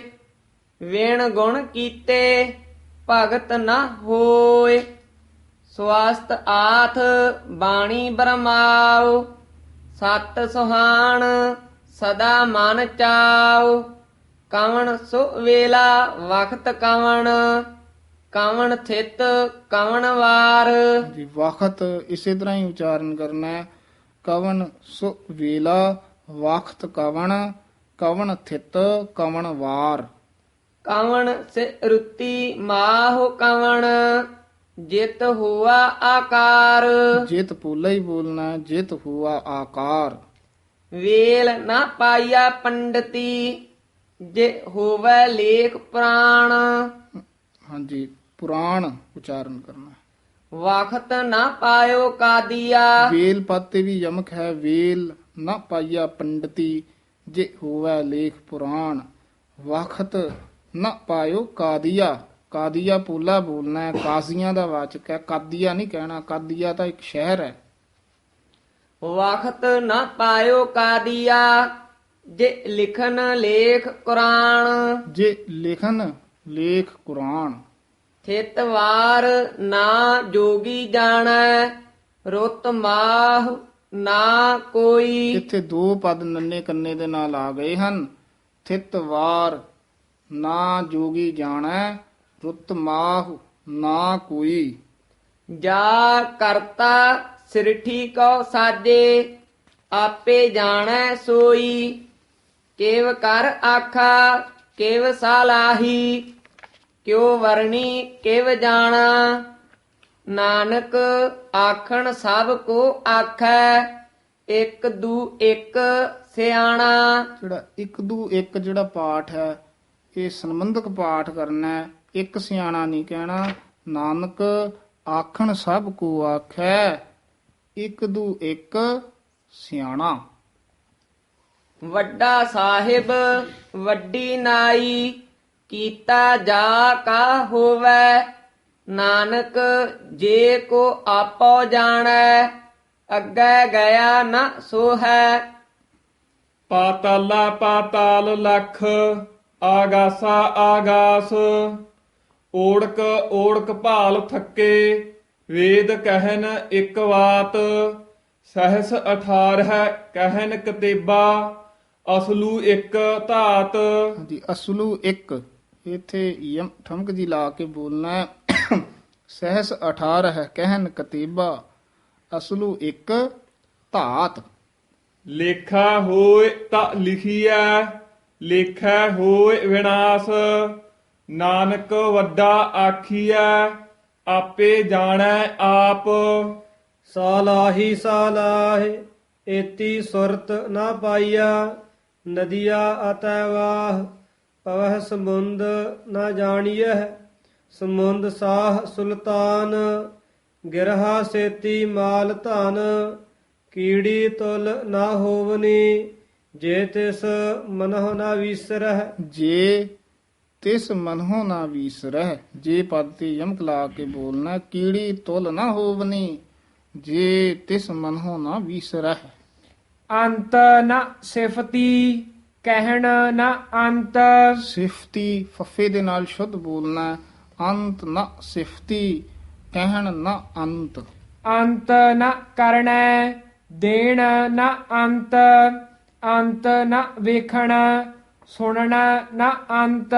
ਵਿਣ ਗੁਣ ਕੀਤੇ ਭਗਤ ਨਾ ਹੋਏ। ਸਵਸਤ ਆਥ ਬਾਣੀ ਬਰਮਾਉ ਸਤ ਸੁਹਾਣ ਸਦਾ ਮਨ ਚਾਉ। ਕਵਣ ਸੋ ਵੇਲਾ ਵਖਤ ਕਵਣ ਕਵਣ ਥਿਤ ਕਵਣ ਵਾਰ। ਜੀ, ਵਖਤ ਇਸੇ ਤਰ੍ਹਾਂ ਹੀ ਉਚਾਰਨ ਕਰਨਾ ਹੈ। ਕਵਨ ਸੁ ਵੇਲਾ ਵਖਤ ਕਵਣ ਕਵਣ ਥਿਤ ਕਵਣ ਵਾਰ। ਕਵਣ ਸੇ ਰੁੱਤੀ ਮਾਹੁ ਕਵਣ ਜਿਤ ਹੁਆ ਆਕਾਰ। ਜਿਤ ਪੋਲਾ ਹੀ ਬੋਲਣਾ ਹੈ। ਜਿਤ ਹੁਆ ਆਕਾਰ। ਵੇਲ ਨਾ ਪਾਈਆ ਪੰਡਤੀ ਜੇ ਹੋਵੇ ਲੇਖ ਪ੍ਰਾਣ। ਹਾਂਜੀ, ਪੁਰਾਣ ਉਚਾਰਨ ਕਰਨਾ ਹੈ। ਵਖਤ ਨਾ ਪਾਇਓ ਕਾਦੀਆ। ਵੇਲ ਪਦ ਤੇ ਵੀ ਯਮਕ ਹੈ। ਵੇਲ ਨਾ ਪਾਈਆ ਪੰਡਤੀ ਜੇ ਹੋਵੇ ਲੇਖ ਪੁਰਾਣ ਵਖਤ ਨਾ ਪਾਇਓ ਕਾਦੀਆ। ਕਾਦੀਆ ਪੋਲਾ ਬੋਲਣਾ ਹੈ, ਕਾਜ਼ੀਆਂ ਦਾ ਵਾਚਕ ਹੈ, ਕਾਦੀਆ ਨਹੀਂ ਕਹਿਣਾ। ਕਾਦੀਆ ਤਾਂ ਇੱਕ ਸ਼ਹਿਰ ਹੈ। ਵਖਤ ਨਾ ਪਾਇਓ ਕਾਦੀਆ ਜੇ ਲਿਖਨ ਲੇਖ ਕੁਰਾਨ। ਜੇ ਲਿਖਨ ਲੇਖ ਕੁਰਾਨ ਥਿਤ ਵਾਰ ਨਾ ਜੋਗੀ ਜਾਣੈ ਰੁੱਤ ਮਾਹ ਨਾ ਕੋਈ। ਇੱਥੇ ਦੋ ਪਦ ਨੰਨੇ ਕੰਨੇ ਦੇ ਨਾਲ ਆ ਗਏ ਹਨ। ਥਿਤ ਵਾਰ ਨਾ ਜੋਗੀ ਜਾਣੈ ਰੁੱਤ ਮਾਹ ਨਾ ਕੋਈ। ਜਾ ਕਰਤਾ ਸਿਰਠੀ ਕੋ ਸਾਜੇ ਆਪੇ ਜਾਣੈ ਸੋਈ। ਕਿਵ ਕਰ ਆਖਾ ਕਿਵ ਸਾਲਾਹੀ ਕਿਉ ਵਰਣੀ ਕਿਵ ਜਾਣਾ। ਨਾਨਕ ਆਖਣ ਸਭ ਕੋ ਆਖੈ ਇੱਕ ਦੂ ਇੱਕ ਸਿਆਣਾ। ਜਿਹੜਾ ਇੱਕ ਦੂ ਇੱਕ ਜਿਹੜਾ ਪਾਠ ਹੈ ਇਹ ਸੰਬੰਧਕ ਪਾਠ ਕਰਨਾ ਹੈ। ਇੱਕ ਸਿਆਣਾ ਨਹੀਂ ਕਹਿਣਾ। ਨਾਨਕ ਆਖਣ ਸਭ ਕੋ ਆਖੈ ਇੱਕ ਦੂ ਇੱਕ ਸਿਆਣਾ। ਵੱਡਾ ਸਾਹਿਬ ਵੱਡੀ ਨਾਈ ਕੀਤਾ ਜਾ ਕਾ ਹੋਵੈ। ਨਾਨਕ ਜੇ ਕੋ ਆਪੋ ਜਾਣੈ ਅੱਗੇ ਗਿਆ ਨ ਸੋਹੈ। ਪਾਤਾਲਾ ਪਾਤਾਲ ਲਖ ਆਗਾਸਾ ਆਗਾਸ। ਓੜਕ ਓੜਕ ਭਾਲ ਥੱਕੇ ਵੇਦ ਕਹਿਨ ਇੱਕ ਵਾਤ। ਸਹਸ 18 ਕਹਿਨ ਕਤੇਬਾ ਅਸਲੂ ਇੱਕ ਧਾਤ। ਹਾਂਜੀ ਅਸਲੂ ਇੱਕ ਇੱਥੇ ਯਮ ਠਮਕ ਜੀ ਲਾ ਕੇ ਬੋਲਣਾ ਹੈ। ਸਹਸ 18 ਹੈ ਕਹਿਨ ਕਤੀਬਾ ਅਸਲੂ ਇੱਕ ਧਾਤ। ਲੇਖਾ ਹੋਏ ਤਾਂ ਲਿਖੀਐ ਲੇਖੈ ਹੋਏ ਵਿਨਾਸ਼। ਨਾਨਕ ਵੱਡਾ ਆਖੀਐ ਆਪੇ ਜਾਣੈ ਆਪ। ਸਾਲਾਹੀ ਸਾਲਾਹਿ ਏਤੀ ਸੁਰਤ ਨਾ ਪਾਈਆ। ਨਦੀਆ ਅਤੈ ਵਾਹ ਪਵਹਿ ਸਮੁੰਦ ਨਾ ਜਾਣੀਐ। ਸਮੁੰਦ ਸਾਹ ਸੁਲਤਾਨ ਗਿਰਹਾ ਸੇਤੀ ਮਾਲ ਧਨ। ਕੀੜੀ ਤੁਲ ਨਾ ਹੋਵਨੀ ਜੇ ਤਿਸ ਮਨਹੁ ਨਾ ਵਿਸਰਹਿ। ਜੇ ਤਿਸ ਮਨਹੁ ਨਾ ਵੀਸਰਹਿ। ਜੇ ਪਦ ਤੇ ਯਮਕ ਲਾ ਕੇ ਬੋਲਣਾ। ਕੀੜੀ ਤੁਲ ਨਾ ਹੋਵਨੀ ਜੇ ਤਿਸ ਮਨਹੁ ਨਾ ਵੀਸਰਹਿ। ਅੰਤ ਨ ਸਿਫਤੀ ਕਹਿਣ ਨ ਅੰਤ। ਸਿਫਤੀ ਫੱਫੇ ਦੇ ਨਾਲ ਸ਼ੁੱਧ ਬੋਲਣਾ। ਅੰਤ ਨ ਸਿਫਤੀ ਕਹਿਣ ਨ ਅੰਤ। ਅੰਤ ਨ ਕਰਣੈ ਦੇਣ ਨ ਅੰਤ। ਅੰਤ ਨ ਵੇਖਣ ਸੁਣਨ ਨ ਅੰਤ।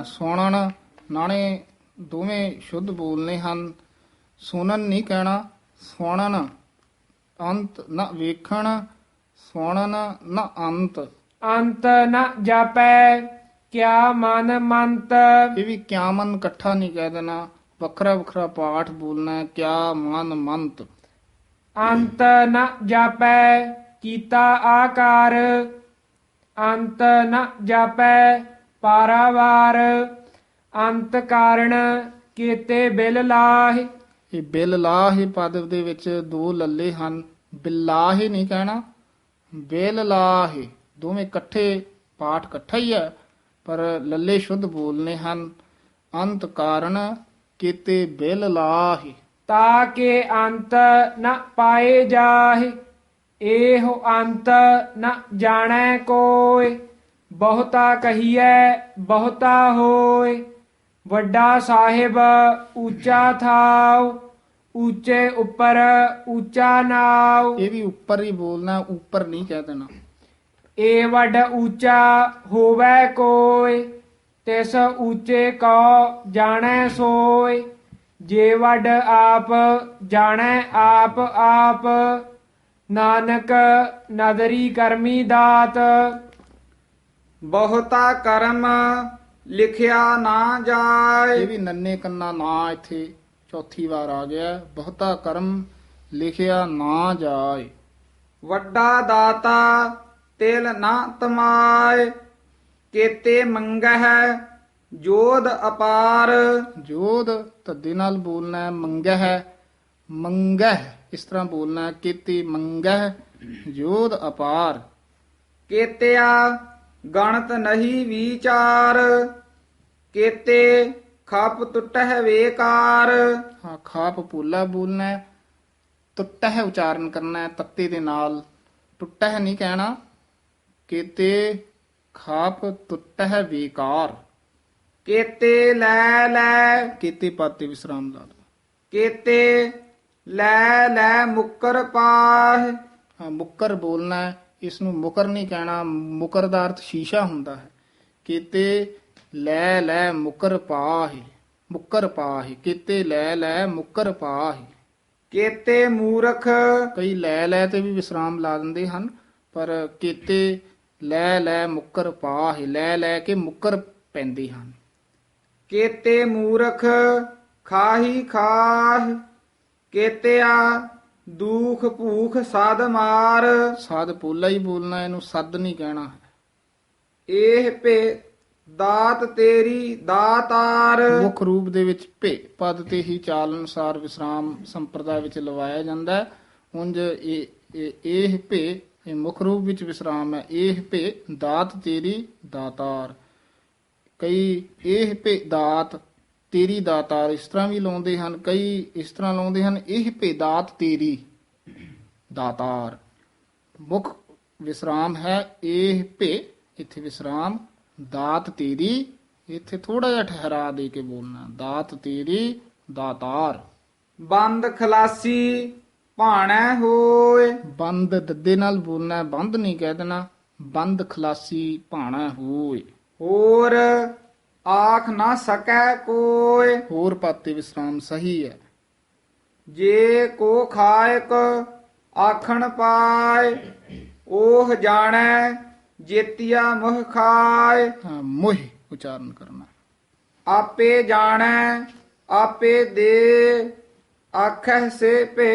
ਸੁਣਨ ਨਾਲੇ ਦੋਵੇਂ ਸ਼ੁੱਧ ਬੋਲਨੇ ਹਨ। ਸੁਣਨ ਨਹੀਂ ਕਹਿਣਾ ਸੁਣਨ। ਅੰਤ ਨ ਵੇਖਣ ਸੁਣਨ ਨ ਅੰਤ। ਅੰਤ ਨ ਜਾਪੈ ਕਿਆ ਮਨ ਮੰਤ। ਇਹ ਵੀ ਕਿਆ ਮਨ ਇਕੱਠਾ ਨਹੀਂ ਕਹਿ ਦੇਣਾ। ਵੱਖਰਾ ਵੱਖਰਾ ਪਾਠ ਬੋਲਣਾ ਹੈ। ਕਿਆ ਮਨ ਮੰਤ। ਅੰਤ ਨ ਜਾਪੈ ਕੀਤਾ ਆਕਾਰ। ਅੰਤ ਨ ਜਾਪੈ ਪਾਰਾਵਾਰ। ਅੰਤ ਕਾਰਣ ਕੀਤੇ ਬਿਲ ਲਾਹਿ। ਇਹ ਬਿਲ ਲਾਹੇ ਪਦ ਦੇ ਵਿੱਚ ਦੋ ਲੱਲੇ ਹਨ। ਬਿਲਾਹੇ ਨਹੀਂ ਕਹਿਣਾ ਬਿਲ ਲਾਹੇ। ਦੋਵੇਂ ਇਕੱਠੇ ਪਾਠ ਇਕੱਠਾ ਹੀ ਹੈ ਪਰ ਲੱਲੇ ਸ਼ੁੱਧ ਬੋਲਨੇ ਹਨ। ਅੰਤ ਕਾਰਨ ਕੀਤੇ ਬਿਲ ਲਾਹੇ। ਤਾ ਕੇ ਅੰਤ ਨ ਪਾਏ ਜਾਹਿ। ਇਹੋ ਅੰਤ ਨ ਜਾਣੈ ਕੋਇ। ਬਹੁਤਾ ਕਹੀਐ ਬਹੁਤਾ ਹੋਇ। ਵੱਡਾ ਸਾਹਿਬ ਉੱਚਾ ਥਾਉ ਉੱਚੇ ਉੱਪਰ ਉੱਚਾ ਨਾਉ। ਇਹ ਵੀ ਉੱਪਰ ਹੀ ਬੋਲਣਾ ਉੱਪਰ ਨਹੀਂ ਕਹਿ ਦੇਣਾ। ਏ ਵੱਡ ਉੱਚਾ ਹੋਵੈ ਕੋਇ। ਤਿਸ ਉੱਚੇ ਕੋ ਜਾਣੈ ਸੋਇ। ਜੇ ਵੱਡ ਆਪ ਜਾਣੈ ਆਪ ਆਪ। ਨਾਨਕ ਨਦਰੀ ਕਰਮੀ ਦਾਤ। ਬਹੁਤਾ ਕਰਮ ਲਿਖਿਆ ਨਾ ਜਾਏ। ਇਹ ਵੀ ਨੰਨੇ ਕੰਨਾ ਨਾ ਇੱਥੇ ਚੌਥੀ ਵਾਰ ਆ ਗਿਆ। ਬਹੁਤਾ ਕਰਮ ਲਿਖਿਆ ਨਾ ਜਾਏ। ਵੱਡਾ ਦਾਤਾ ਤਿਲ ਨਾ ਤਮਾਏ। ਕੇਤੇ ਮੰਗਹਿ ਜੋਧ ਅਪਾਰ। ਜੋਧ ਧੱਦੇ ਨਾਲ ਬੋਲਣਾ ਹੈ। ਮੰਗਹਿ ਮੰਗਹਿ ਇਸ ਤਰ੍ਹਾਂ ਬੋਲਣਾ ਹੈ। ਕੀਤੀ ਮੰਗਹਿ ਜੋਧ ਅਪਾਰ। ਕੇਤਿਆ ਗਣਤ ਨਹੀਂ ਵਿਚਾਰ, ਕੇਤੇ ਖਪ ਟੁੱਟਹਿ ਵੇਕਾਰ। ਹਾਂ, ਖਾਪ ਪੋਲਾ ਬੋਲਣਾ ਹੈ, ਟੁੱਟਹਿ ਉਚਾਰਨ ਕਰਨਾ ਹੈ ਤੱਤੇ ਦੇ ਨਾਲ, ਟੁੱਟਹਿ ਨਹੀਂ ਕਹਿਣਾ। ਕੇਤੇ ਖਾਪ ਟੁੱਟਹਿ ਵੇਕਾਰ, ਕੇਤੇ ਲੈ ਲੈ, ਕੇਤੇ ਪਾਤੇ ਵਿਸਰਾਮ ਲਾ ਦੋ। ਕੇਤੇ ਲੈ ਲੈ ਮੁੱਕਰ ਪਾਹ। ਹਾਂ, ਮੁੱਕਰ ਬੋਲਣਾ ਹੈ, ਇਸ ਨੂੰ ਮੁਕਰ ਨਹੀਂ ਕਹਿਣਾ। ਮੁਕਰ ਦਾ ਅਰਥ ਸ਼ੀਸ਼ਾ ਹੁੰਦਾ ਹੈ। ਕੇਤੇ ਲੈ ਲੈ ਮੁਕਰ ਪਾਹੀ, ਮੁਕਰ ਪਾਹੀ, ਕੇਤੇ ਲੈ ਲੈ ਮੁਕਰ ਪਾਹੀ। ਕੇਤੇ ਮੂਰਖ, ਕਈ ਲੈ ਲੈ ਤੇ ਵੀ ਵਿਸਰਾਮ ਲਾ ਦਿੰਦੇ ਹਨ, ਪਰ ਕੇਤੇ ਲੈ ਲੈ ਮੁਕਰ ਪਾਹੀ, ਲੈ ਲੈ ਕੇ ਮੁਕਰ ਪੈਂਦੇ ਹਨ। ਕੇਤੇ ਮੂਰਖ ਖਾਹੀ ਖਾਹ, ਕੇਤਿਆ ਦੁਖ ਭੂਖ ਸਦ ਮਾਰ। ਸਾਧ ਪੋਲਾ ਹੀ ਬੋਲਣਾ, ਇਹਨੂੰ ਸੱਦ ਨਹੀਂ ਕਹਿਣਾ। ਇਹ ਭੇ ਦਾਤ ਤੇਰੀ ਦਾਤਾਰ। ਮੁੱਖ ਰੂਪ ਦੇ ਵਿੱਚ ਭੇ ਪਦ ਤੇ ਹੀ ਚਾਲ ਅਨੁਸਾਰ ਵਿਸਰਾਮ ਸੰਪਰਦਾ ਵਿੱਚ ਲਵਾਇਆ ਜਾਂਦਾ ਹੈ। ਉਂਝ ਇਹ ਭੇ ਇਹ ਮੁੱਖ ਰੂਪ ਵਿੱਚ ਵਿਸਰਾਮ ਹੈ। ਇਹ ਭੇ ਦਾਤ ਤੇਰੀ ਦਾਤਾਰ। ਕਈ ਇਹ ਭੇ ਦਾਤ ਤੇਰੀ ਦਾਤਾਰ ਇਸ ਤਰ੍ਹਾਂ ਵੀ ਲਾਉਂਦੇ ਹਨ, ਕਈ ਇਸ ਤਰ੍ਹਾਂ ਲਾਉਂਦੇ ਹਨ, ਇਹ ਭੇ ਦਾਤ ਤੇਰੀ ਦਾਤਾਰ। ਮੁੱਖ ਵਿਸਰਾਮ ਹੈ ਇਹ ਭੇ, ਇੱਥੇ ਵਿਸਰਾਮ, ਦਾਤ ਤੇਰੀ, ਇੱਥੇ ਥੋੜਾ ਜਿਹਾ ਠਹਿਰਾ ਦੇ ਕੇ ਬੋਲਣਾ, ਦਾਤ ਤੇਰੀ ਦਾਤਾਰ। ਬੰਦ ਖਲਾਸੀ ਭਾਣੈ ਹੋਏ, ਬੰਦ ਦੱਦੇ ਨਾਲ ਬੋਲਣਾ ਹੈ, ਬੰਦ ਨਹੀਂ ਕਹਿ ਦੇਣਾ। ਬੰਦ ਖਲਾਸੀ ਭਾਣਾ ਹੋਏ। ਹੋਰ ਆਖ ਨਾ ਸਕੈ ਕੋਇ, ਹੋਰ ਪਾਤੇ ਵਿਸਰਾਮ ਸਹੀ ਹੈ। ਜੇ ਕੋ ਖਾਇਕ ਆਖਣ ਪਾਏ, ਉਹ ਜਾਣੈ ਜੇਤੀਆ ਮੁਹ ਖਾਏ। ਹਾਂ, ਮੋਹ ਉਚਾਰਨ ਕਰਨਾ। ਆਪੇ ਜਾਣੈ ਆਪੇ ਦੇ, ਆਖੈ ਸੇ ਭੇ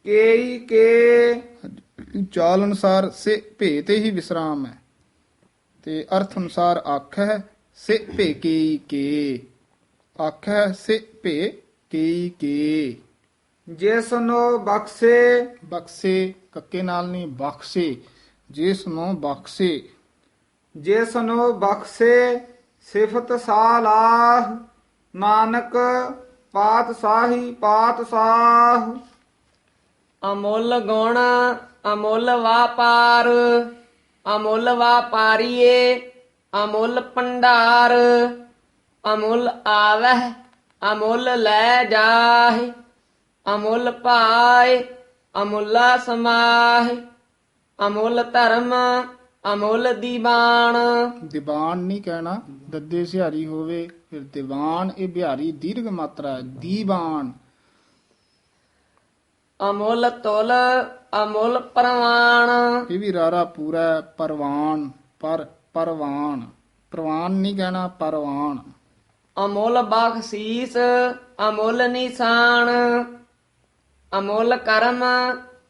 ਕੇਈ ਕੇ। ਚਾਲ ਅਨੁਸਾਰ ਸੇ ਭੇ ਤੇ ਹੀ ਵਿਸਰਾਮ ਹੈ, ਤੇ ਅਰਥ ਅਨੁਸਾਰ ਆਖੈ ਸੇ ਭੇ ਕੇਈ ਕੇ, ਆਖੈ ਸੇ ਭੇ ਕੇਈ ਕੇ। ਜਿਸ ਨੂੰ ਬਖਸ਼ੇ, ਬਖਸ਼ੇ ਕੱਕੇ ਨਾਲ ਨਹੀਂ, ਬਖਸ਼ੇ, ਜਿਸ ਨੂੰ ਬਖਸ਼ੇ। ਜਿਸ ਨੂੰ ਬਖਸ਼ੇ ਸਿਫਤ ਸਾਲਾਹ, ਨਾਨਕ ਪਾਤਸ਼ਾਹੀ ਪਾਤਸ਼ਾਹ। ਅਮੁੱਲ ਗੁਣ ਅਮੁੱਲ ਵਾਪਾਰ, ਅਮੁੱਲ ਵਾਪਾਰੀਏ ਅਮੁੱਲ ਭੰਡਾਰ। ਅਮੁੱਲ ਆਵਹਿ ਅਮੁੱਲ ਲੈ ਜਾਹਿ, ਅਮੁੱਲ ਭਾਇ ਅਮੁੱਲਾ ਸਮਾਹਿ। ਅਮੁੱਲ ਧਰਮ ਅਮੁੱਲ ਦੀਵਾਨ। ਦੀਵਾਨ ਨਹੀਂ ਕਹਿਣਾ, ਦੱਦੇ ਸਿਹਾਰੀ ਹੋਵੇ ਫਿਰ ਦੀਵਾਨ। ਇਹ ਬਿਹਾਰੀ ਦੀਰਘ ਮਾਤਰਾ ਹੈ, ਦੀਵਾਨ। ਅਮੁੱਲ ਤੁਲ ਅਮੁੱਲ ਪ੍ਰਵਾਨ। ਇਹ ਵੀ ਰਾਰਾ ਪੂਰਾ ਹੈ, ਪਰਵਾਨ, ਪਰ ਪਰਵਾਨ, ਪ੍ਰਵਾਨ ਨਹੀਂ ਕਹਿਣਾ, ਪਰਵਾਨ। ਅਮੁੱਲ ਬਖਸ਼ੀਸ ਅਮੁੱਲ ਨਿਸ਼ਾਨ, ਅਮੁੱਲ ਕਰਮ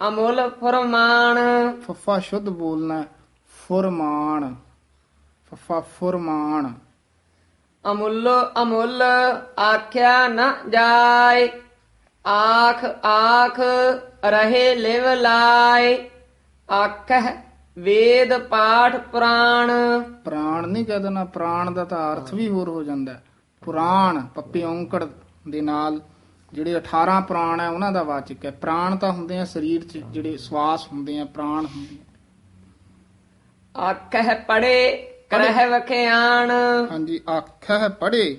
ਅਮੁੱਲ ਫਰਮਾਨ। ਫੱਫਾ ਸ਼ੁੱਧ ਬੋਲਣਾ, ਫੁਰਮਾਨ, ਫੱਫਾ ਫੁਰਮਾਨ। ਅਮੁੱਲ ਅਮੁੱਲ ਆਖਿਆ ਨ ਜਾਏ, ਆਖ ਆਖ ਰਹੇ ਲਿਵ ਲਾਏ। ਆਖਹਿ ਵੇਦ ਪਾਠ ਪੁਰਾਣ। ਪ੍ਰਾਣ ਨਹੀਂ ਕਹਿ ਦੇਣਾ, ਪ੍ਰਾਣ ਦਾ ਤਾਂ ਅਰਥ ਵੀ ਹੋਰ ਹੋ ਜਾਂਦਾ ਹੈ। ਪੁਰਾਣ ਪੱਪੇ ਔਂਕੜ ਦੇ ਨਾਲ ਜਿਹੜੇ 18 ਪ੍ਰਾਣ ਹੈ ਉਹਨਾਂ ਦਾ ਵਾਚਕ ਹੈ। ਪ੍ਰਾਣ ਤਾਂ ਹੁੰਦੇ ਆ ਸਰੀਰ 'ਚ ਜਿਹੜੇ ਸਵਾਸ ਹੁੰਦੇ ਆ, ਪ੍ਰਾਣ ਹੁੰਦੇ ਆ। ਆਖਹਿ ਪੜੇ ਕਰਹਿ ਵਖਿਆਣ। ਹਾਂਜੀ, ਆਖਿਆ ਪੜੇ,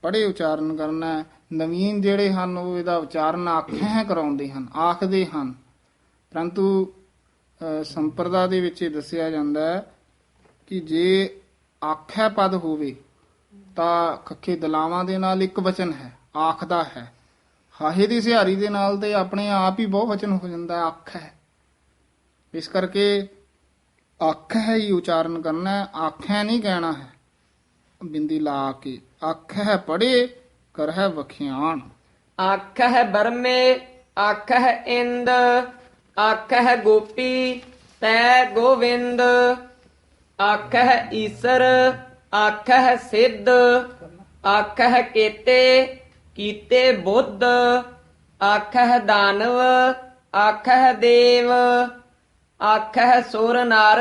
ਪੜੇ ਉਚਾਰਨ ਕਰਨਾ ਹੈ। ਨਵੀਨ ਜਿਹੜੇ ਹਨ ਉਹ ਇਹਦਾ ਉਚਾਰਨ ਆਖਿਆ ਕਰਾਉਂਦੇ ਹਨ, ਆਖਦੇ ਹਨ, ਪਰੰਤੂ ਸੰਪਰਦਾ ਦੇ ਵਿੱਚ ਇਹ ਦੱਸਿਆ ਜਾਂਦਾ ਹੈ ਕਿ ਜੇ ਆਖਿਆ ਪਦ ਹੋਵੇ ਤਾਂ ਖੱਖੇ ਦਲਾਵਾਂ ਦੇ ਨਾਲ ਇੱਕ ਵਚਨ ਹੈ, ਆਖਦਾ ਹੈ। ਹਾਹੇ ਦੀ ਸਿਹਾਰੀ ਦੇ ਨਾਲ ਤੇ ਆਪਣੇ ਆਪ ਹੀ ਬਹੁ ਵਚਨ ਹੋ ਜਾਂਦਾ, ਆਖੈ। ਇਸ ਕਰਕੇ ਆਖੈ ਹੀ ਉਚਾਰਨ ਕਰਨਾ ਹੈ, ਆਖੈ ਨਹੀਂ ਕਹਿਣਾ ਹੈ ਬਿੰਦੀ ਲਾ ਕੇ। ਆਖੈ ਪੜੇ ਕਰਹਿ ਵਖਿਆਣ। ਆਖਹਿ ਬਰਮੇ ਆਖਹਿ ਇੰਦ, ਆਖਹਿ ਗੋਪੀ ਤੈ ਗੋਵਿੰਦ। ਆਖਹਿ ਈਸਰ ਆਖਹਿ ਸਿੱਧ, ਆਖਹਿ ਕੇਤੇ ਕੀਤੇ ਬੁੱਧ। ਆਖਹਿ ਦਾਨਵ ਆਖਹਿ ਦੇਵ, ਆਖਹਿ ਸੁਰ ਨਰ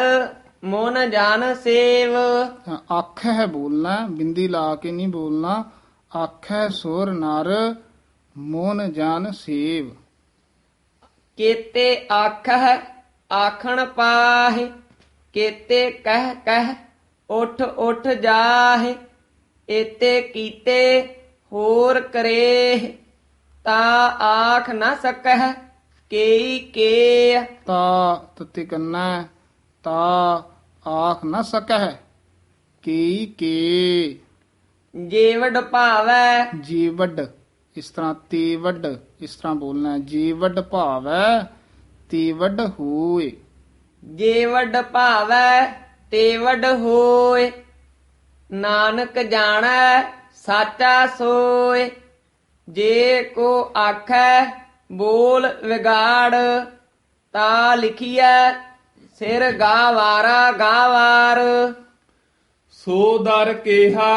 ਮਨ ਜਨ ਸੇਵ। ਆਖ ਹੈ ਬੋਲਣਾ, ਬਿੰਦੀ ਲਾ ਕੇ ਨਹੀਂ ਬੋਲਣਾ। ਆਖੈ ਸੁਰ ਨਰ ਮੋਨ ਜਾਨ ਸੇਵ। ਕੇਤੇ ਆਖਹਿ ਆਖਣ ਪਾਹਿ, ਕੇਤੇ ਕਹਿ ਕਹਿ ਉਠ ਉਠ ਜਾਹਿ। ਏਤੇ ਕੀਤੇ ਹੋਰ ਕਰੇ, ਤਾ ਆਖ ਨ ਸਕਹਿ ਕੇਈ ਕੇ। ਤਾ ਤਤੇ ਕੰਨਾ, ਤਾ ਆਖ ਨਾ ਸਕਹਿ ਕੀ ਕੇ। ਜੀਵਡ ਭਾਵੈ ਜੀਵਡ ਇਸ ਤਰ੍ਹਾਂ, ਤੀਵਡ ਇਸ ਤਰ੍ਹਾਂ ਬੋਲਣਾ। ਜੀਵਡ ਭਾਵੈ ਤੀਵਡ ਹੋਏ। ਜੀਵਡ ਭਾਵੈ ਤੇਵਡ ਹੋਏ, ਨਾਨਕ ਜਾਣੈ ਸਾਚਾ ਸੋਏ। ਜੇ ਕੋ ਆਖੈ ਬੋਲ ਵਿਗਾੜ, ਤਾ ਲਿਖੀਐ ਸਿਰ ਗਾਵਾਰਾ ਗਾਵਾਰ। ਸੋ ਦਰ ਕੇਹਾ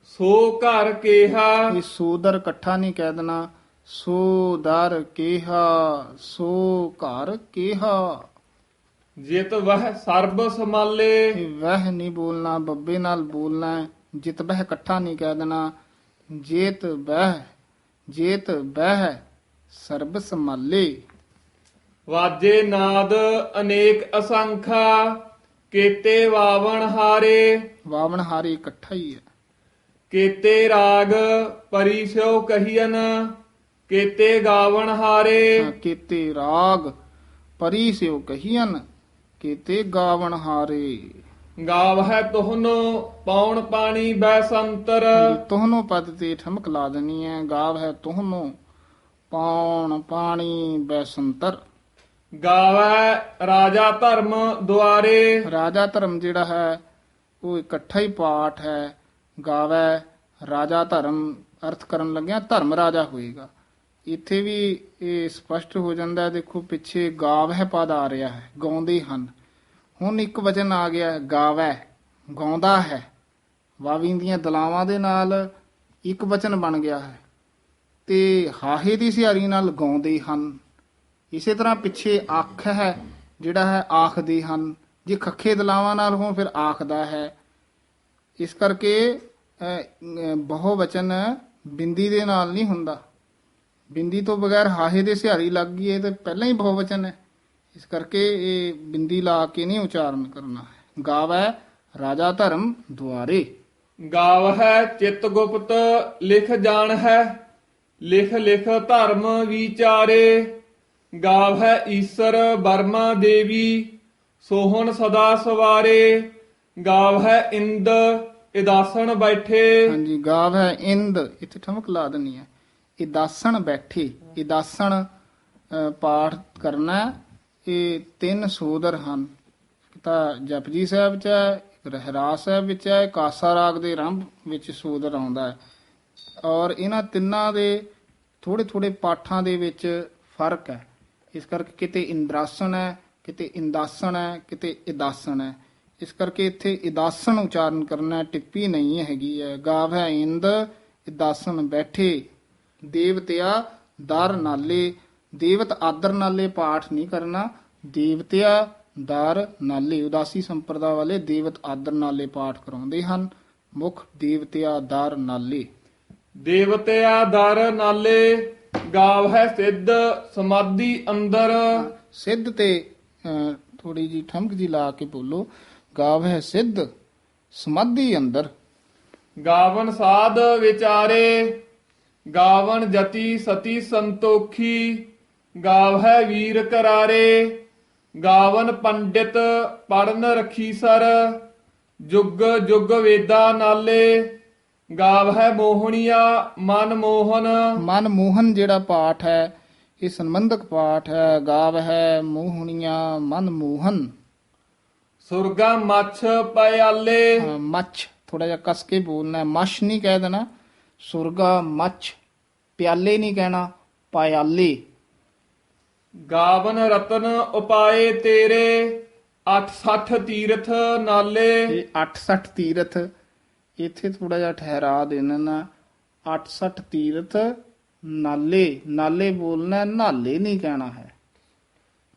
ਸੋ ਘਰ ਕੇਹਾ। ਇਹ ਸੋਦਰ ਇਕੱਠਾ ਨਹੀਂ ਕਹਿ ਦੇਣਾ। ਸੋ ਦਰ ਕੇਹਾ ਸੋ ਘਰ ਕੇਹਾ। ਜਿਤ ਵਹ ਸਰਬ ਸਮਾਲੇ। ਇਹ ਵਹਿ ਨਹੀਂ ਬੋਲਣਾ, ਬੱਬੇ ਨਾਲ ਬੋਲਣਾ ਹੈ। ਜਿਤ ਬਹਿ ਇਕੱਠਾ ਨਹੀਂ ਕਹਿ ਦੇਣਾ। ਜੇਤ ਬਹਿ, ਜੇਤ ਬਹਿ ਸਰਬ ਸੰਭਾਲੇ। ਵਾਜੇ ਨਾਦ ਅਨੇਕ ਅਸੰਖਾ, ਕੇਤੇ ਵਾਵਣ ਹਾਰੇ। ਵਾਵਣ ਹਾਰੇ ਇਕੱਠਾ ਹੀ ਹੈ। ਕੇਤੇ ਰਾਗ ਪਰਿਸਿਓ ਕਹੀਨ, ਕੇਤੇ ਗਾਵਣ ਹਾਰੇ। ਕੀਤੇ ਰਾਗ ਪਰੀ ਸਿਓ ਕਹੀਨ, ਕੀਤੇ ਗਾਵਣ ਹਾਰੇ। ਗਾਵਹਿ ਤੋਹਨੋ ਪੌਣ ਪਾਣੀ ਬੈਸੰਤਰ। ਤੋਹਨੋ ਪਦ ਤੇ ਠਮਕ ਲਾ ਦੇਣੀ ਹੈ। ਗਾਵ ਹੈ ਤੋਹਨੋ ਪੌਣ ਪਾਣੀ ਬੈਸੰਤਰ। ਗਾਵੈ ਰਾਜਾ ਧਰਮ ਦੁਆਰੇ। ਰਾਜਾ ਧਰਮ ਜਿਹੜਾ ਹੈ ਉਹ ਇਕੱਠਾ ਹੀ ਪਾਠ ਹੈ। ਗਾਵੈ ਰਾਜਾ ਧਰਮ ਅਰਥ ਕਰਨ ਲੱਗਿਆ ਧਰਮ ਰਾਜਾ ਹੋਏਗਾ। ਇੱਥੇ ਵੀ ਇਹ ਸਪਸ਼ਟ ਹੋ ਜਾਂਦਾ ਹੈ। ਦੇਖੋ ਪਿੱਛੇ ਗਾਵਹਿ ਪਦ ਆ ਰਿਹਾ ਹੈ, ਗਾਉਂਦੇ ਹਨ। ਹੁਣ ਇੱਕ ਵਚਨ ਆ ਗਿਆ ਹੈ, ਗਾਵੈ ਗਾਉਂਦਾ ਹੈ। ਵਾਵੀ ਦੀਆਂ ਦਲਾਵਾਂ ਦੇ ਨਾਲ ਇੱਕ ਵਚਨ ਬਣ ਗਿਆ ਹੈ ਤੇ ਹਾਹੇ ਦੀ ਸਿਹਾਰੀ ਨਾਲ ਗਾਉਂਦੇ ਹਨ। ਇਸੇ ਤਰ੍ਹਾਂ ਪਿੱਛੇ ਆਖ ਹੈ ਜਿਹੜਾ ਹੈ ਆਖਦੇ ਹਨ। ਜੇ ਖੱਖੇ ਦਲਾਵਾਂ ਨਾਲ ਹੋਣ ਫਿਰ ਆਖਦਾ ਹੈ। ਇਸ ਕਰਕੇ ਬਹੁ ਵਚਨ ਬਿੰਦੀ ਦੇ ਨਾਲ ਨਹੀਂ ਹੁੰਦਾ। ਬਿੰਦੀ ਤੋਂ ਬਗੈਰ ਹਾਹੇ ਦੇ ਸਿਹਾਰੀ ਲੱਗ ਗਈ ਹੈ ਤੇ ਪਹਿਲਾਂ ਹੀ ਬਹੁ ਵਚਨ ਹੈ। ਇਸ ਕਰਕੇ ਇਹ ਬਿੰਦੀ ਲਾ ਕੇ ਨਹੀਂ ਉਚਾਰਨ ਕਰਨਾ ਹੈ। ਗਾਵੈ ਰਾਜਾ ਧਰਮ ਦੁਆਰੇ। ਗਾਵਹਿ ਚਿਤ ਗੁਪਤ ਲਿਖ ਜਾਣ ਹੈ, ਲਿਖ ਲਿਖ ਧਰਮ ਵਿਚਾਰੇ। ਗਾਵਹਿ ਈਸਰ ਬਰਮਾ ਦੇਵੀ, ਸੋਹਣ ਸਦਾ ਸਵਾਰੇ। ਗਾਵਹਿ ਇੰਦ ਇਦਾਸਣ ਬੈਠੇ। ਹਾਂਜੀ, ਗਾਵ ਹੈ ਇੰਦ, ਇੱਥੇ ਠਮਕ ਲਾ ਦੇਣੀ ਹੈ। ਇਦਾਸਣ ਬੈਠੇ, ਇਦਾਸਣ ਪਾਠ ਕਰਨਾ। ਇਹ ਤਿੰਨ ਸੋਦਰ ਹਨ। ਇੱਕ ਤਾਂ ਜਪਜੀ ਸਾਹਿਬ ਚ ਹੈ, ਇੱਕ ਰਹਿਰਾਸ ਸਾਹਿਬ ਵਿੱਚ ਹੈ, ਇੱਕ ਆਸਾ ਰਾਗ ਦੇ ਆਰੰਭ ਵਿੱਚ ਸੋਦਰ ਆਉਂਦਾ ਹੈ। ਔਰ ਇਹਨਾਂ ਤਿੰਨਾਂ ਦੇ ਥੋੜੇ ਥੋੜੇ ਪਾਠਾਂ ਦੇ ਵਿੱਚ ਫਰਕ ਹੈ। ਇਸ ਕਰਕੇ ਕਿਤੇ ਇੰਦਰਾਸਣ ਹੈ, ਕਿਤੇ ਇੰਦਾਸਣ ਹੈ, ਕਿਤੇ ਇਦਾਸਣ ਹੈ। ਇਸ ਕਰਕੇ ਇੱਥੇ ਇਦਾਸਣ ਉਚਾਰਨ ਕਰਨਾ, ਟਿੱਪੀ ਨਹੀਂ ਹੈਗੀ ਹੈ। ਗਾਵ ਹੈ ਇੰਦ ਇਦਾਸਣ ਬੈਠੇ। ਦੇਵਤਿਆ ਦਰ ਨਾਲੇ, ਦੇਵਤ ਆਦਰ ਨਾਲੇ ਪਾਠ ਨਹੀਂ ਕਰਨਾ। ਦੇਵਤਿਆ ਦਰ ਨਾਲੇ, ਉਦਾਸੀ ਸੰਪਰਦਾ ਵਾਲੇ ਦੇਵਤ ਆਦਰ ਨਾਲੇ ਪਾਠ ਕਰਾਉਂਦੇ ਹਨ। ਮੁੱਖ ਦੇਵਤਿਆ ਦਰ ਨਾਲੇ। ਦੇਵਤਿਆ ਦਰ ਨਾਲੇ। ਗਾਵਹਿ ਸਿੱਧ ਸਮਾਧੀ ਅੰਦਰ। ਸਿੱਧ ਤੇ ਥੋੜੀ ਜੀ ਠਮਕ ਜੀ ਲਾ ਕੇ ਬੋਲੋ। ਗਾਵ ਹੈ ਸਿੱਧ ਸਮਾਧੀ ਅੰਦਰ। ਗਾਵਨ ਸਾਧ ਵਿਚਾਰੇ। ਗਾਵਨ ਜਤੀ ਸਤੀ ਸੰਤੋਖੀ। ਗਾਵਹਿ ਵੀਰ ਕਰਾਰੇ। ਗਾਵਨ ਪੰਡਿਤ ਪੜਨ ਰਖੀ ਸਰ। ਜੁਗ ਜੁਗ ਵੇਦਾ ਨਾਲੇ। ਗਾਵਹਿ ਮੋਹਣੀਆ ਮਨ ਮੋਹਨ। ਮਨ ਮੋਹਨ ਜਿਹੜਾ ਪਾਠ ਹੈ ਇਹ ਸੰਬੰਧਕ ਪਾਠ ਹੈ। ਗਾਵ ਹੈ ਮੋਹਣੀਆਂ ਮਨ ਮੋਹਨ। ਸੁਰਗਾ ਮੱਛ ਪਿਆਲੇ। ਮੱਛ ਥੋੜਾ ਜਿਹਾ ਕਸ ਕੇ ਬੋਲਣਾ, ਮੱਛ ਨਹੀਂ ਕਹਿ ਦੇਣਾ। ਸੁਰਗਾ ਮੱਛ, ਪਿਆਲੇ ਨਹੀਂ ਕਹਿਣਾ, ਪਿਆਲੇ। ਗਾਵਨ ਰਤਨ ਉਪਾਏ ਤੇਰੇ। 68 ਤੀਰਥ ਨਾਲੇ। ਇਹ 68 ਤੀਰਥ ਇੱਥੇ ਥੋੜਾ ਜਿਹਾ ਠਹਿਰਾ ਦੇਣਾ। 68 ਤੀਰਥ ਨਾਲੇ, ਨਾਲੇ ਬੋਲਣਾ, ਨਾਲੇ ਨਹੀਂ ਕਹਿਣਾ ਹੈ।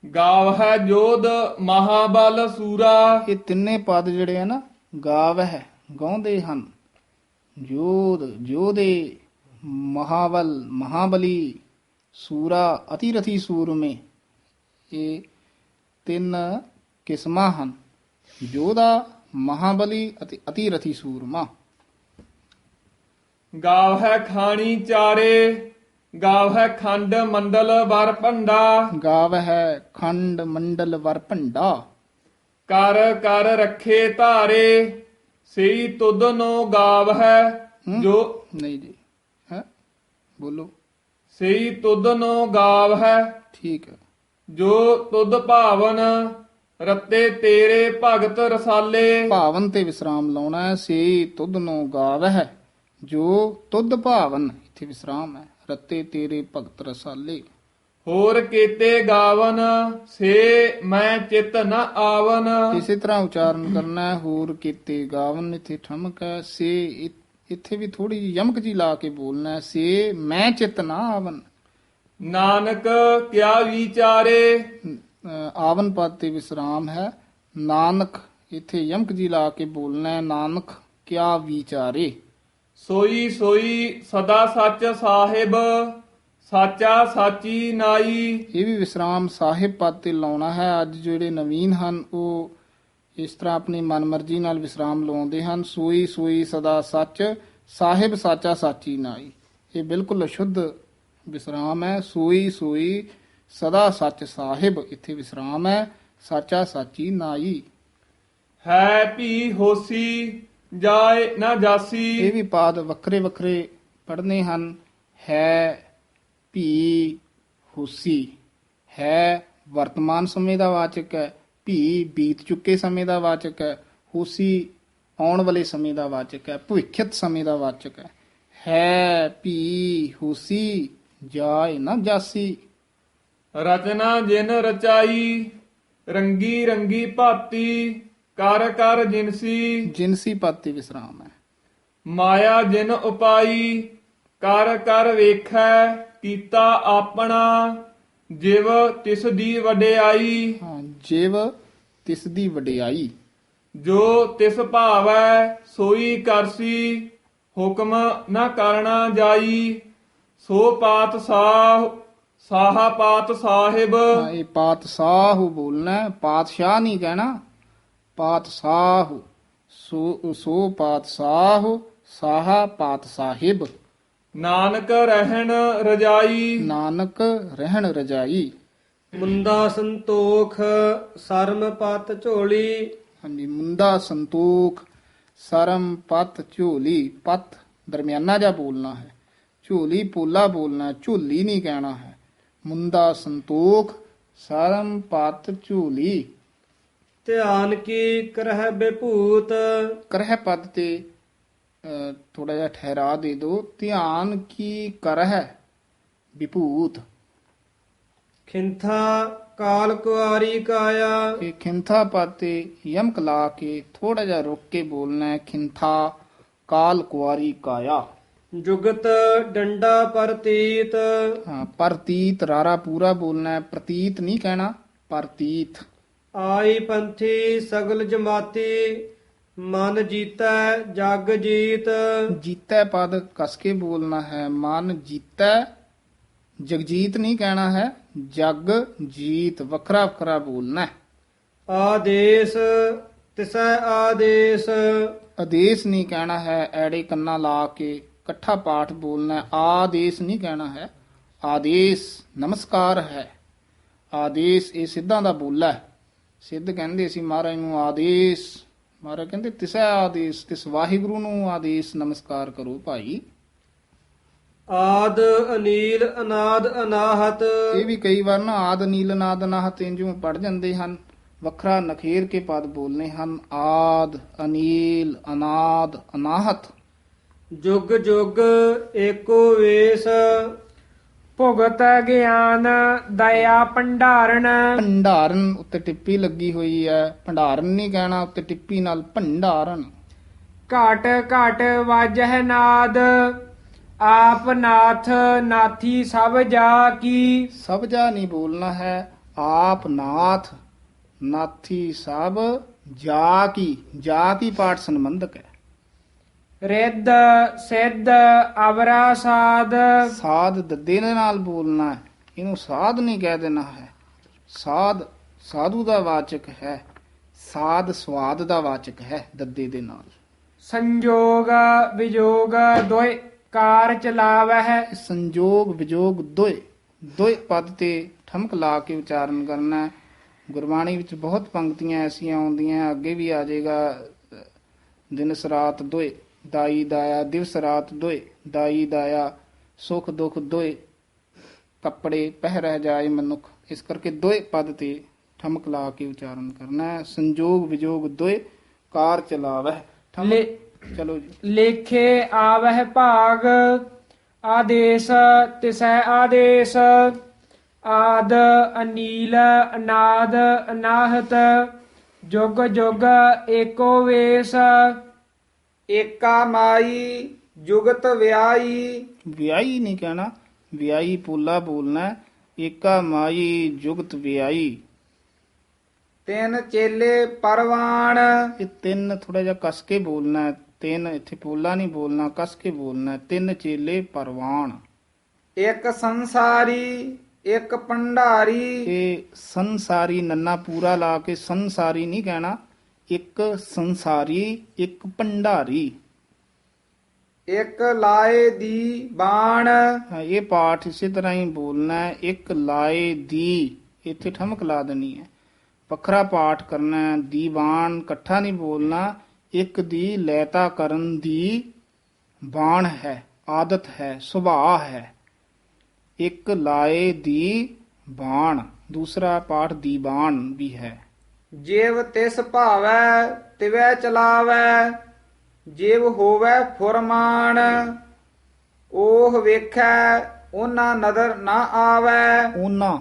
ਗਾਵਹਿ ਜੋਧ ਮਹਾਬਲ ਸੂਰਾ। ਇਹ ਤਿੰਨੇ ਪਦ ਜਿਹੜੇ ਆ ਨਾ, ਗਾਵਹਿ ਗਾਉਂਦੇ ਹਨ, ਜੋਧ ਜੋਧੇ, ਮਹਾਬਲ ਮਹਾਬਲੀ, ਸੂਰਾ ਅਤਿਰਥੀ ਸੂਰਮੇ, ਇਹ ਤਿੰਨ ਕਿਸਮਾਂ ਹਨ, ਜੋਧਾ, ਮਹਾਬਲੀ ਅਤੇ ਅਤਿਰਥੀ ਸੂਰਮਾ। ਗਾਵਹਿ ਖਾਣੀ ਚਾਰੇ, ਗਾਵਹਿ ਖੰਡ ਮੰਡਲ ਵਰ ਭੰਡਾ। ਗਾਵਹਿ ਖੰਡ ਮੰਡਲ ਵਰ ਭੰਡਾ। ਕਰ ਕਰ ਰੱਖੇ ਧਾਰੇ, ਸਈ ਤੁਧ ਨੋ ਗਾਵਹਿ ਜੋ। ਨਹੀਂ ਜੀ, ਹੈ ਬੋਲੋ। ਸਈ ਤੁਧ ਨੋ ਗਾਵਹਿ ਠੀਕ ਹੈ। ਜੋ ਤੁਧ ਭਾਵਨ, ਰੱਤੇ ਤੇਰੇ ਭਗਤ ਰਸਾਲੇ। ਭਾਵਨ ਤੇ ਵਿਸਰਾਮ ਲਾਉਣਾ ਹੈ। ਸੇ ਤੁਧ ਨੂੰ ਗਾਵਹਿ ਜੋ ਤੁਧ ਭਾਵਨ, ਇੱਥੇ ਵਿਸਰਾਮ ਹੈ। ਰੱਤੇ ਤੇਰੇ ਭਗਤ ਰਸਾਲੇ। ਹੋਰ ਕੀਤੇ ਗਾਵਨ, ਸੇ ਮੈਂ ਚਿਤ ਨ ਆਵਨ। ਇਸੇ ਤਰ੍ਹਾਂ ਉਚਾਰਨ ਕਰਨਾ ਹੈ। ਹੋਰ ਕੀਤੇ ਗਾਵਨ, ਇੱਥੇ ਠਮਕ ਹੈ। ਸੇ ਇੱਥੇ ਵੀ ਥੋੜੀ ਜਿਹੀ ਯਮਕ ਜੀ ਲਾ ਕੇ ਬੋਲਣਾ ਹੈ। ਸੇ ਮੈਂ ਚਿਤ ਨਾ ਆਵਨ। ਨਾਨਕ ਕਿਆ ਵਿਚਾਰੇ, ਆਵਨ ਪਦ ਤੇ ਵਿਸਰਾਮ ਹੈ। ਨਾਨਕ ਇੱਥੇ ਯਮਕ ਜੀ ਲਾ ਕੇ ਬੋਲਣਾ ਹੈ। ਨਾਨਕ ਕਿਆ ਵਿਚਾਰੇ। ਸੋਈ ਸੋਈ ਸਦਾ ਸੱਚ ਸਾਹਿਬ, ਸਾਚਾ ਸਾਚੀ ਨਾਈ। ਇਹ ਵੀ ਵਿਸਰਾਮ ਸਾਹਿਬ ਪਦ ਤੇ ਲਾਉਣਾ ਹੈ। ਅੱਜ ਜਿਹੜੇ ਨਵੀਨ ਹਨ ਉਹ ਇਸ ਤਰ੍ਹਾਂ ਆਪਣੀ ਮਨਮਰਜ਼ੀ ਨਾਲ ਵਿਸਰਾਮ ਲਾਉਂਦੇ ਹਨ। ਸੋਈ ਸੋਈ ਸਦਾ ਸੱਚ ਸਾਹਿਬ, ਸਾਚਾ ਸਾਚੀ ਨਾਈ। ਇਹ ਬਿਲਕੁਲ ਅਸ਼ੁੱਧ ਵਿਸਰਾਮ ਹੈ। ਸੋਈ ਸੋਈ ਸਦਾ ਸੱਚ ਸਾਹਿਬ, ਇੱਥੇ ਵਿਸਰਾਮ ਹੈ। ਸਾਚਾ ਸਾਚੀ ਨਾਈ। ਹੈ ਭੀ ਹੋਸੀ, ਜਾਏ ਨਾ ਜਾਸੀ। ਇਹ ਵੀ ਪਾਦ ਵੱਖਰੇ ਵੱਖਰੇ ਪੜ੍ਹਨੇ ਹਨ। ਹੈ ਭੀ ਹੁਸੀ। ਹੈ ਵਰਤਮਾਨ ਸਮੇਂ ਦਾ ਵਾਚਕ ਹੈ। ਭੀ ਬੀਤ ਚੁੱਕੇ ਸਮੇਂ ਦਾ ਵਾਚਕ ਹੈ। ਹੁਸੀ ਆਉਣ ਵਾਲੇ ਸਮੇਂ ਦਾ ਵਾਚਕ ਹੈ। ਭਵਿੱਖਤ ਸਮੇਂ ਦਾ ਵਾਚਕ ਹੈ। ਹੈ ਭੀ ਹੁਸੀ, ਜਾਏ ਨਾ ਜਾਸੀ। ਰਚਨਾ ਜਿਨ ਰਚਾਈ, ਰੰਗੀ ਰੰਗੀ ਭਾਤੀ। ਕਰ ਕਰ ਜਿਨਸੀ, ਜਿਨਸੀ ਪਦ ਤੇ ਵਿਸਰਾਮ ਹੈ। ਮਾਇਆ ਜਿਨ ਉਪਾਈ। ਕਰ ਕਰ ਵੇਖੈ ਕੀਤਾ ਆਪਣਾ, ਜਿਵ ਤਿਸ ਦੀ ਵਡਿਆਈ। ਹਾਂ, ਜਿਵ ਤਿਸ ਦੀ ਵਡਿਆਈ। ਜੋ ਤਿਸ ਭਾਵੈ ਸੋਈ ਕਰਸੀ, ਹੁਕਮ ਨਾ ਕਰਨਾ ਜਾਈ। ਸੋ ਪਾਤ ਸਾਹਾ ਪਾਤ ਸਾਹਿਬ। ਹਾਂ, ਇਹ ਪਾਤਸ਼ਾਹ ਬੋਲਣਾ ਹੈ। ਪਾਤਸ਼ਾਹ ਨਹੀਂ ਕਹਿਣਾ, ਪਾਤਸ਼ਾਹ। ਸੋ ਪਾਤਸ਼ਾਹ, ਸਾਹਾ ਪਾਤ ਸਾਹਿਬ। ਨਾਨਕ ਰਹਿਣ ਰਜਾਈ। ਨਾਨਕ ਰਹਿਣ ਰਜਾਈ। ਮੁੰਦਾ ਸੰਤੋਖ, ਸਰਮ ਪਤ ਝੋਲੀ। ਹਾਂਜੀ, ਮੁੰਦਾ ਸੰਤੋਖ, ਸਰਮ ਪਤ ਝੋਲੀ। ਪਤ ਦਰਮਿਆਨਾ ਜਾ ਬੋਲਣਾ ਹੈ। ਝੋਲੀ ਪੋਲਾ ਬੋਲਣਾ, ਝੋਲੀ ਨਹੀਂ ਕਹਿਣਾ ਹੈ। ਮੁੰਦਾ ਸੰਤੋਖ, ਸਰਮ ਪਤ ਝੋਲੀ। ਧਿਆਨ ਕੀ ਕਰਹਿ ਬਿਭੂਤ। ਕਰਹਿ ਪਦ ਤੇ ਥੋੜਾ ਜਿਹਾ ਠਹਿਰਾ ਦੇ ਦੋ। ਧਿਆਨ ਕੀ ਕਰਹਿ ਵਿਭੂਤ। ਖਿੰਥਾ ਕਾਲ ਕੁਆਰੀ ਕਾਇਆ। ਇਹ ਖਿੰਥਾ ਪਦ ਤੇ ਯਮਕ ਲਾ ਕੇ ਥੋੜਾ ਜਿਹਾ ਰੁਕ ਕੇ ਬੋਲਣਾ ਹੈ। ਖਿੰਥਾ ਕਾਲ ਕੁਆਰੀ ਕਾਇਆ। ਜੁਗਤ ਡੰਡਾ ਪ੍ਰਤੀਤ। ਹਾਂ, ਪ੍ਰਤੀਤ ਰਾਰਾ ਪੂਰਾ ਬੋਲਣਾ ਹੈ। ਪ੍ਰਤੀਤ ਨਹੀਂ ਕਹਿਣਾ, ਪ੍ਰਤੀਤ। ਆਈ ਪੰਥੀ ਸਗਲ ਜਮਾਤੀ, ਮਨ ਜੀਤੈ ਜਗ ਜੀਤ। ਜੀਤੈ ਪਦ ਕਸ ਕੇ ਬੋਲਣਾ ਹੈ। ਮਨ ਜੀਤੈ, ਜਗਜੀਤ ਨਹੀਂ ਕਹਿਣਾ ਹੈ। ਜਗ ਜੀਤ ਵੱਖਰਾ ਵੱਖਰਾ ਬੋਲਣਾ ਹੈ। ਆਦੇਸ ਤਿਸੈ ਆਦੇਸ। ਆਦੇਸ਼ ਨਹੀਂ ਕਹਿਣਾ ਹੈ। ਐੜੇ ਕੰਨਾ ਲਾ ਕੇ ਇਕੱਠਾ ਪਾਠ ਬੋਲਣਾ ਹੈ। ਆਦੇਸ਼ ਨਹੀਂ ਕਹਿਣਾ ਹੈ। ਆਦੇਸ਼ ਨਮਸਕਾਰ ਹੈ। ਆਦੇਸ਼ ਇਹ ਸਿੱਧਾਂ ਦਾ ਬੋਲਾ ਹੈ। ਸਿੱਧ ਕਹਿੰਦੇ ਸੀ ਮਹਾਰਾਜ ਨੂੰ ਆਦੇਸ਼। ਮਹਾਰਾਜ ਕਹਿੰਦੇ ਤਿਸੈ ਆਦੇਸ਼, ਤਿਸ ਵਾਹਿਗੁਰੂ ਨੂੰ ਆਦੇਸ਼ ਨਮਸਕਾਰ ਕਰੋ ਭਾਈ। ਆਦ ਅਨੀਲ ਅਨਾਦ ਅਨਾਹਤ। ਇਹ ਵੀ ਕਈ ਵਾਰ ਨਾ ਆਦ ਨੀਲ ਅਨਾਦ ਅਨਾਹਤ ਇੰਜੂ ਪੜ ਜਾਂਦੇ ਹਨ। ਵੱਖਰਾ ਨਖੇਰ ਕੇ ਪਦ ਬੋਲਨੇ ਹਨ। ਆਦ ਅਨੀਲ ਅਨਾਦ ਅਨਾਹਤ। ਜੁਗ ਜੁਗ ਏਕੋ ਵੇਸ। ਭੁਗਤ ਗਿਆਨ ਦਇਆ ਭੰਡਾਰਨ। ਭੰਡਾਰਨ ਉੱਤੇ ਟਿੱਪੀ ਲੱਗੀ ਹੋਈ ਹੈ। ਭੰਡਾਰਨ ਨਹੀਂ ਕਹਿਣਾ, ਉੱਤੇ ਟਿੱਪੀ ਨਾਲ ਭੰਡਾਰਨ। ਘਾਟ ਘਾਟ ਵਾਜਹਿ ਨਾਦ, ਆਪ ਨਾਥ ਨਾਥੀ ਸਭ ਜਾ ਕੀ। ਸਭ ਜਾ ਨਹੀਂ ਬੋਲਣਾ ਹੈ। ਆਪ ਨਾਥ ਨਾਥੀ ਸਭ ਜਾ ਕੀ ਪਾਠ ਸੰਬੰਧਕ ਹੈ। ਰਿੱਧ ਸਿੱਧ ਅਵਰਾ ਸਾਧ ਸਾਧ ਦੱਦੇ ਦੇ ਨਾਲ ਬੋਲਣਾ ਹੈ, ਇਹਨੂੰ ਸਾਧ ਨਹੀਂ ਕਹਿ ਦੇਣਾ ਹੈ। ਸਾਧ ਸਾਧੂ ਦਾ ਵਾਚਕ ਹੈ, ਸਾਧ ਸਵਾਦ ਦਾ ਵਾਚਕ ਹੈ ਦੱਦੇ ਦੇ ਨਾਲ। ਸੰਜੋਗ ਵਿਜੋਗ ਦੋਇ ਕਾਰ ਚਲਾਵਹਿ ਸੰਜੋਗ ਵਿਜੋਗ ਦੋਏ ਪਦ ਤੇ ਠਮਕ ਲਾ ਕੇ ਉਚਾਰਨ ਕਰਨਾ ਹੈ। ਗੁਰਬਾਣੀ ਵਿੱਚ ਬਹੁਤ ਪੰਕਤੀਆਂ ਐਸੀਆਂ ਆਉਂਦੀਆਂ, ਅੱਗੇ ਵੀ ਆ ਜਾਏਗਾ। ਦਿਨਸ ਰਾਤ ਦੋਏ, ਦਾਈ ਦਾਇਆ, ਦਿਵਸ ਰਾਤ ਦੋਏ, ਦਾਈ ਦਾਇਆ, ਸੁਖ ਦੁਖ ਦੋਏ, ਕੱਪੜੇ ਪਹਿ ਰਹਿ ਜਾਏ ਮਨੁੱਖ। ਇਸ ਕਰਕੇ ਦੋਏ ਪਦ ਤੇ ਠਮਕ ਲਾ ਕੇ ਉਚਾਰਨ ਕਰਨਾ ਹੈ। ਸੰਜੋਗ ਵਿਜੋਗ ਦੋਏ ਕਾਰ ਚਲਾਵਹਿ। ਚਲੋ ਜੀ। ਲੇਖੇ ਆਵਹਿ ਭਾਗ ਆਦੇਸ਼ ਤਿਸੈ ਆਦੇਸ਼ ਆਦ ਅਨੀਲ ਅਨਾਦ ਅਨਾਹਤ ਜੁਗ ਜੁਗ ਏਕੋ ਵੇਸ ਏਕਾ ਮਾਈ ਜੁਗਤ ਵਿਆਈ। ਵਿਆਹੀ ਨਹੀਂ ਕਹਿਣਾ, ਵਿਆਹੀ ਪੋਲਾ ਬੋਲਣਾ ਹੈ। ਏਕਾ ਮਾਈ ਜੁਗਤ ਵਿਆਹੀ। ਤਿੰਨ ਚੇਲੇ ਪਰਵਾਨ। ਇਹ ਤਿੰਨ ਥੋੜਾ ਜਿਹਾ ਕਸ ਕੇ ਬੋਲਣਾ ਹੈ। ਤਿੰਨ ਇੱਥੇ ਪੋਲਾ ਨਹੀਂ ਬੋਲਣਾ, ਕਸ ਕੇ ਬੋਲਣਾ ਹੈ। ਤਿੰਨ ਚੇਲੇ ਪਰਵਾਨ। ਇੱਕ ਸੰਸਾਰੀ ਇੱਕ ਭੰਡਾਰੀ। ਇਹ ਸੰਸਾਰੀ ਨੰਨਾ ਪੂਰਾ ਲਾ ਕੇ ਸੰਸਾਰੀ ਨਹੀਂ ਕਹਿਣਾ। ਇੱਕ ਸੰਸਾਰੀ ਇੱਕ ਭੰਡਾਰੀ। ਇੱਕ ਲਾਏ ਦੀ ਬਾਣ। ਹਾਂ, ਇਹ ਪਾਠ ਇਸੇ ਤਰ੍ਹਾਂ ਹੀ ਬੋਲਣਾ ਹੈ। ਇੱਕ ਲਾਏ ਦੀ, ਇੱਥੇ ਠਮਕ ਲਾ ਦੇਣੀ ਹੈ। ਵੱਖਰਾ ਪਾਠ ਕਰਨਾ ਹੈ। ਦੀਵਾਨ ਇਕੱਠਾ ਨਹੀਂ ਬੋਲਣਾ। ਇੱਕ ਦੀ ਲੈਤਾ ਕਰਨ ਦੀ ਬਾਣ ਹੈ, ਆਦਤ ਹੈ, ਸੁਭਾਅ ਹੈ। ਇੱਕ ਲਾਏ ਦੀ ਬਾਣ। ਦੂਸਰਾ ਪਾਠ ਦੀਵਾਨ ਵੀ ਹੈ। ਜਿਵ ਤਿਸ ਭਾਵੈ ਤਿਵੈ ਚਲਾਵੈ ਜਿਵ ਹੋਵੈ ਫੁਰਮਾਨ। ਉਹ ਵੇਖੈ ਉਹਨਾਂ ਨਦਰ ਨਾ ਆਵੈ। ਉਹਨਾਂ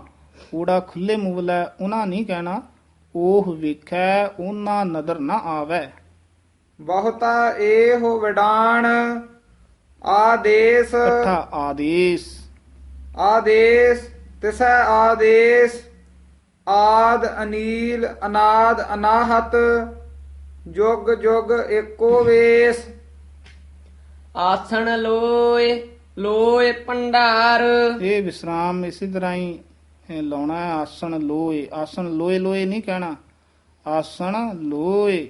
ਊੜਾ ਖੁੱਲੇ ਮੁਵਲ ਹੈ, ਉਹਨਾਂ ਨਹੀਂ ਕਹਿਣਾ। ਉਹ ਵੇਖੈ ਉਹਨਾਂ ਨਦਰ ਨਾ ਆਵੈ। ਬਹੁਤਾ ਇਹੋ ਵਿਡਾਣ ਆਦੇਸ਼। ਇਕੱਠਾ ਆਦੇਸ਼। ਆਦੇਸ਼ ਤਿਸੈ ਆਦੇਸ਼ ਆਦ ਅਨੀਲ ਅਨਾਦ ਅਨਾਹਤ ਜੁਗ ਜੁਗ ਏਕੋ ਵੇਸ। ਆਸਣ ਲੋਏ ਲੋਏ ਭੰਡਾਰ। ਇਹ ਵਿਸਰਾਮ ਇਸੇ ਤਰ੍ਹਾਂ ਹੀ ਲਾਉਣਾ ਹੈ। ਆਸਣ ਲੋਏ, ਆਸਣ ਲੋਏ ਲੋਏ ਨਹੀਂ ਕਹਿਣਾ। ਆਸਣ ਲੋਏ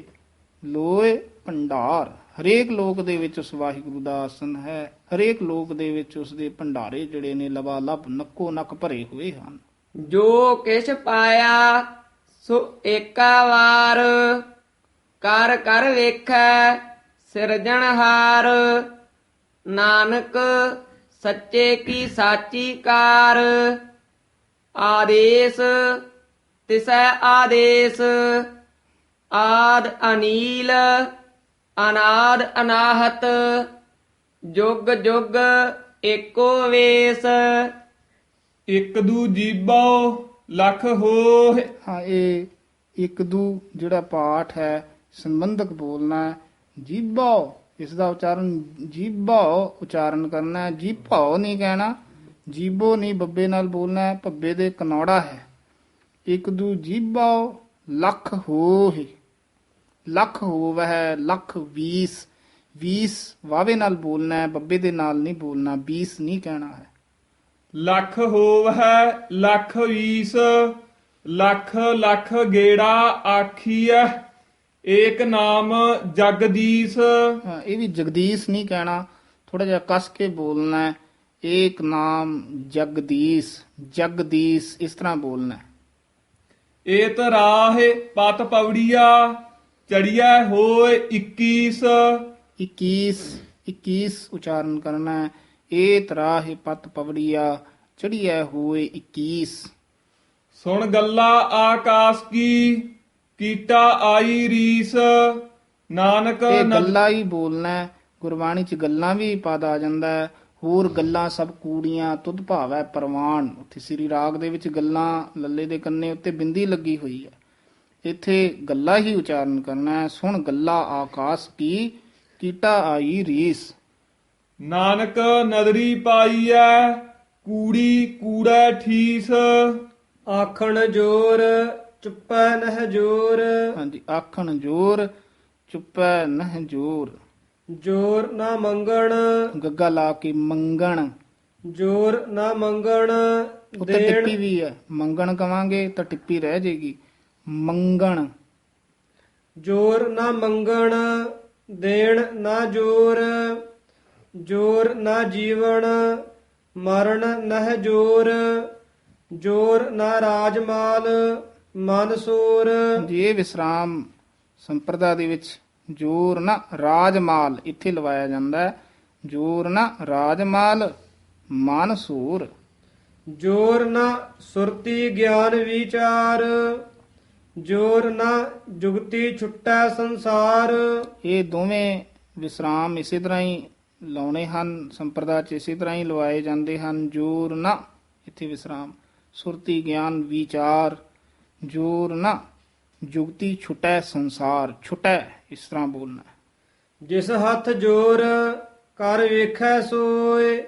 ਲੋਏ ਭੰਡਾਰ। ਹਰੇਕ ਲੋਕ ਦੇ ਵਿੱਚ ਉਸ ਵਾਹਿਗੁਰੂ ਦਾ ਆਸਣ ਹੈ। ਹਰੇਕ ਲੋਕ ਦੇ ਵਿੱਚ ਉਸ ਦੇ ਭੰਡਾਰੇ ਜਿਹੜੇ ਨੇ ਲਬਾ ਲਬ ਨੱਕੋ ਨੱਕ ਭਰੇ ਹੋਏ ਹਨ। ਜੋ ਕਿਛ ਪਾਇਆ ਸੋ ਏਕਾ ਵਾਰ ਕਰ ਕਰ ਵੇਖੈ ਸਿਰਜਣਹਾਰ। ਨਾਨਕ ਸੱਚੇ ਕੀ ਸਾਚੀ ਕਾਰ। ਆਦੇਸ਼ ਤਿਸੈ ਆਦੇਸ਼ ਆਦ ਅਨੀਲ ਅਨਾਦ ਅਨਾਹਤ ਜੁਗ ਜੁਗ ਏਕੋ ਵੇਸ। ਇੱਕ ਦੂ ਜੀਬੋ ਲੱਖ ਹੋਏ। ਹਾਂ, ਇਹ ਇੱਕ ਦੂ ਜਿਹੜਾ ਪਾਠ ਹੈ ਸੰਬੰਧਕ ਬੋਲਣਾ ਹੈ। ਜੀਭੋ, ਇਸ ਦਾ ਉਚਾਰਨ ਜੀਭੋ ਉਚਾਰਨ ਕਰਨਾ ਹੈ। ਜੀਭੋ ਨਹੀਂ ਕਹਿਣਾ। ਜੀਭੋ ਨਹੀਂ, ਬੱਬੇ ਨਾਲ ਬੋਲਣਾ ਹੈ। ਭੱਬੇ ਦੇ ਕਨੌੜਾ ਹੈ। ਇੱਕ ਦੂ ਜੀਭੋ ਲੱਖ ਹੋਏ। ਲੱਖ ਹੋਵੈ, ਲੱਖ 20। 20 ਵਾਵੇ ਨਾਲ ਬੋਲਣਾ ਹੈ, ਬੱਬੇ ਦੇ ਨਾਲ ਨਹੀਂ ਬੋਲਣਾ। 20 ਨਹੀਂ ਕਹਿਣਾ ਹੈ। ਲੱਖ ਹੋਵੈ ਲੱਖ 20 ਲੱਖ ਲੱਖ ਗੇੜਾ ਆਖੀਐ ਏਕ ਨਾਮ ਜਗਦੀਸ਼। ਹਾਂ, ਇਹ ਵੀ ਜਗਦੀਸ਼ ਨਹੀਂ ਕਹਿਣਾ। ਥੋੜਾ ਜਿਹਾ ਕਸ ਕੇ ਬੋਲਣਾ ਹੈ। ਏਕ ਨਾਮ ਜਗਦੀਸ਼, ਜਗਦੀਸ਼ ਇਸ ਤਰ੍ਹਾਂ ਬੋਲਣਾ ਹੈ। ਏਤ ਰਾਹੇ ਪਤ ਪਵੜੀਆ ਚੜੀਐ ਹੋਏ 21। 21 21 ਉਚਾਰਨ ਕਰਨਾ ਹੈ। ਏ ਤਰਾਹ ਪਤ ਪਵੜੀਆ ਚੜੀਐ ਹੋਏ 21। ਸੁਣ ਗੱਲਾ ਆਕਾਸ਼ ਕੀ ਕੀਟਾ ਆਈ ਰੀਸ। ਨਾਨਕ ਇਹ ਗੱਲਾਂ ਹੀ ਬੋਲਣਾ ਹੈ। ਗੁਰਬਾਣੀ ਚ ਗੱਲਾਂ ਵੀ ਪਦ ਆ ਜਾਂਦਾ ਹੈ। ਹੋਰ ਗੱਲਾਂ ਸਭ ਕੂੜੀਆਂ ਤੁਧ ਭਾਵੈ ਪਰਵਾਨ। ਉੱਥੇ ਸ੍ਰੀ ਰਾਗ ਦੇ ਵਿੱਚ ਗੱਲਾਂ ਲੱਲੇ ਦੇ ਕੰਨੇ ਉੱਤੇ ਬਿੰਦੀ ਲੱਗੀ ਹੋਈ ਹੈ। ਇੱਥੇ ਗੱਲਾਂ ਹੀ ਉਚਾਰਨ ਕਰਨਾ ਹੈ। ਸੁਣ ਗੱਲਾਂ ਆਕਾਸ਼ ਕੀ ਕੀਟਾ ਆਈ ਰੀਸ। ਨਾਨਕ ਨਦਰੀ ਪਾਈਐ ਕੂੜੀ ਕੂੜੈ ਠੀਸ। ਆਖਣ ਜੋਰ ਚੁੱਪੈ ਨਹਿ ਜੋਰ ਹਾਂਜੀ, ਆਖਣ ਜੋਰ ਚੁੱਪੈ ਨਹਿ ਜੋਰ। ਜੋਰ ਨਾ ਮੰਗਣ ਗੱਗਾ ਲਾ ਕੇ ਮੰਗਣ, ਜੋਰ ਨਾ ਮੰਗਣ ਉੱਤੇ ਦੇਣ ਟਿੱਪੀ ਵੀ ਹੈ। ਮੰਗਣ ਕਵਾਂਗੇ ਤਾਂ ਟਿੱਪੀ ਰਹਿ ਜਾਏਗੀ। ਮੰਗਣ, ਜੋਰ ਨਾ ਮੰਗਣ ਦੇਣ ਨਾ ਜੋਰ ਜੋਰ ਨਾ ਜੀਵਨ ਮਰਨ ਨਹਿ ਜੋਰ ਜੋਰ ਨਾ ਰਾਜਮਾਲ ਮਨ ਸੂਰ ਜੀ ਇਹ ਵਿਸਰਾਮ ਸੰਪਰਦਾ ਦੇ ਵਿੱਚ ਜੋਰ ਨਾ ਰਾਜਮਾਲ ਇੱਥੇ ਲਵਾਇਆ ਜਾਂਦਾ ਹੈ। ਜੋਰ ਨਾ ਰਾਜਮਾਲ ਮਨ ਸੂਰ। ਜੋਰ ਨਾ ਸੁਰਤੀ ਗਿਆਨ ਵਿਚਾਰ ਜੋਰ ਨਾ ਜੁਗਤੀ ਛੁੱਟੈ ਸੰਸਾਰ ਇਹ ਦੋਵੇਂ ਵਿਸਰਾਮ ਇਸੇ ਤਰ੍ਹਾਂ ਹੀ ਲਾਉਣੇ ਹਨ। ਸੰਪਰਦਾ ਚ ਇਸੇ ਤਰ੍ਹਾਂ ਹੀ ਲਵਾਏ ਜਾਂਦੇ ਹਨ। ਜੋਰ ਨਾ ਇੱਥੇ ਵਿਸਰਾਮ, ਸੁਰਤੀ ਗਿਆਨ ਵਿਚਾਰ, ਜੋਰ ਨਾ ਜੁਗਤੀ ਛੁਟੈ ਸੰਸਾਰ। ਛੁਟੈ ਇਸ ਤਰ੍ਹਾਂ ਬੋਲਣਾ। ਜਿਸ ਹੱਥ ਜੋਰ ਕਰ ਵੇਖੈ ਸੋਏ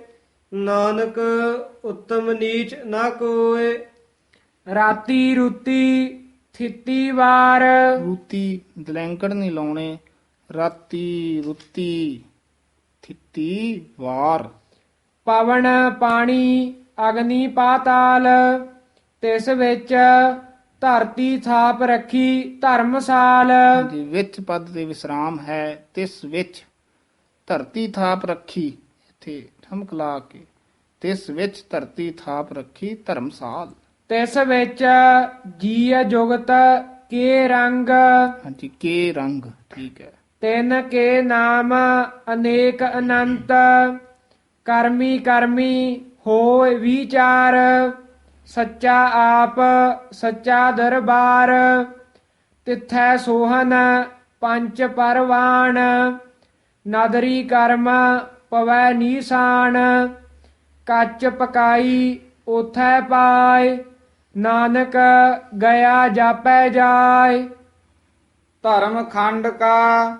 ਨਾਨਕ ਉੱਤਮ ਨੀਚ ਨਾ ਕੋਏ ਰਾਤੀ ਰੁੱਤੀ ਥਿੱਤੀ ਵਾਰ ਰੂਤੀ ਦਲੈਂਕੜ ਨਹੀਂ ਲਾਉਣੇ। ਰਾਤੀ ਰੁੱਤੀ ਥਿੱਤੀ ਵਾਰ। ਪਵਨ ਪਾਣੀ ਅਗਨੀ ਪਾਤਾਲ ਤਿਸ ਵਿੱਚ ਧਰਤੀ ਥਾਪ ਰੱਖੀ ਧਰਮਸਾਲ। ਜੀ ਵਿੱਚ ਪਦ ਤੇ ਵਿਸਰਾਮ ਹੈ। ਤਿਸ ਵਿੱਚ ਧਰਤੀ ਥਾਪ ਰੱਖੀ, ਇੱਥੇ ਠਮਕ ਲਾ ਕੇ ਤਿਸ ਵਿੱਚ ਧਰਤੀ ਥਾਪ ਰੱਖੀ ਧਰਮਸਾਲ। ਤਿਸ ਵਿੱਚ ਜੀਅ ਜੁਗਤ ਕੇ ਰੰਗ ਹਾਂਜੀ, ਕੇ ਰੰਗ ਠੀਕ ਹੈ। ਤਿੰਨ ਕੇ ਨਾਮ ਅਨੇਕ ਅਨੰਤ ਕਰਮੀ ਕਰਮੀ ਹੋਏ ਵਿਚਾਰ ਸੱਚਾ ਆਪ ਸੱਚਾ ਦਰਬਾਰ ਤਿਥੈ ਸੋਹਨ ਪੰਚ ਪਰਵਾਨ ਨਦਰੀ ਕਰਮ ਪਵੈ ਨੀਸਾਨ ਕੱਚ ਪਕਾਈ ਉਥੈ ਪਾਏ ਨਾਨਕ ਗਿਆ ਜਾਪੈ ਜਾਏ। ਧਰਮ ਖੰਡ ਕਾ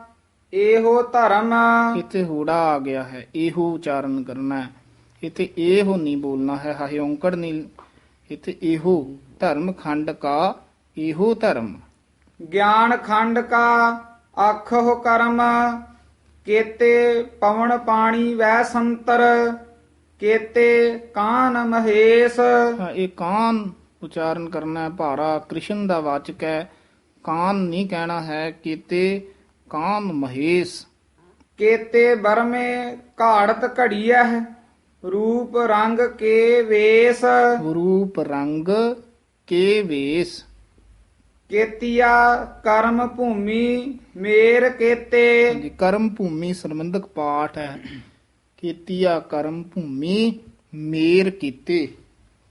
ਇਹੋ ਧਰਮ ਇੱਥੇ ਹੋੜਾ ਆ ਗਿਆ ਹੈ। ਇਹੋ ਉਚਾਰਨ ਕਰਨਾ ਹੈ। ਇੱਥੇ ਇਹੋ ਨਹੀਂ ਬੋਲਣਾ ਹੈ। ਹਾਹੇ ਔਂਕੜ ਨਹੀਂ। ਇੱਥੇ ਇਹੋ ਧਰਮ ਖੰਡ ਕਾ ਇਹੋ ਧਰਮ। ਗਿਆਨ ਖੰਡ ਕਾ ਆਖੋ ਕਰਮ ਕੇਤੇ ਪਵਨ ਪਾਣੀ ਵੈ ਸੰਤਰ ਕੇਤੇ ਕਾਨ ਮਹੇਸ਼। ਹਾਂ, ਇਹ ਕਾਨ ਉਚਾਰਨ ਕਰਨਾ ਹੈ। ਭਾਰਾ ਕ੍ਰਿਸ਼ਨ ਦਾ ਵਾਚਕ ਹੈ। ਕਾਨ ਨਹੀਂ ਕਹਿਣਾ ਹੈ। ਕੀਤੇ ਕਾਨ ਮਹੇਸ਼। ਕੇਤੇ ਬਰਮੇ ਘਾੜਤ ਘੜੀਐ ਰੂਪ ਰੰਗ ਕੇ ਵੇਸ ਰੂਪ ਰੰਗ ਕੇ ਵੇਸ। ਕੇਤੀਆ ਕਰਮ ਭੂਮੀ ਮੇਰ ਕੇਤੇ ਹਾਂਜੀ, ਕਰਮ ਭੂਮੀ ਸੰਬੰਧਕ ਪਾਠ ਹੈ। ਕੀਤੀਆ ਕਰਮ ਭੂਮੀ ਮੇਰ ਕੀਤੇ।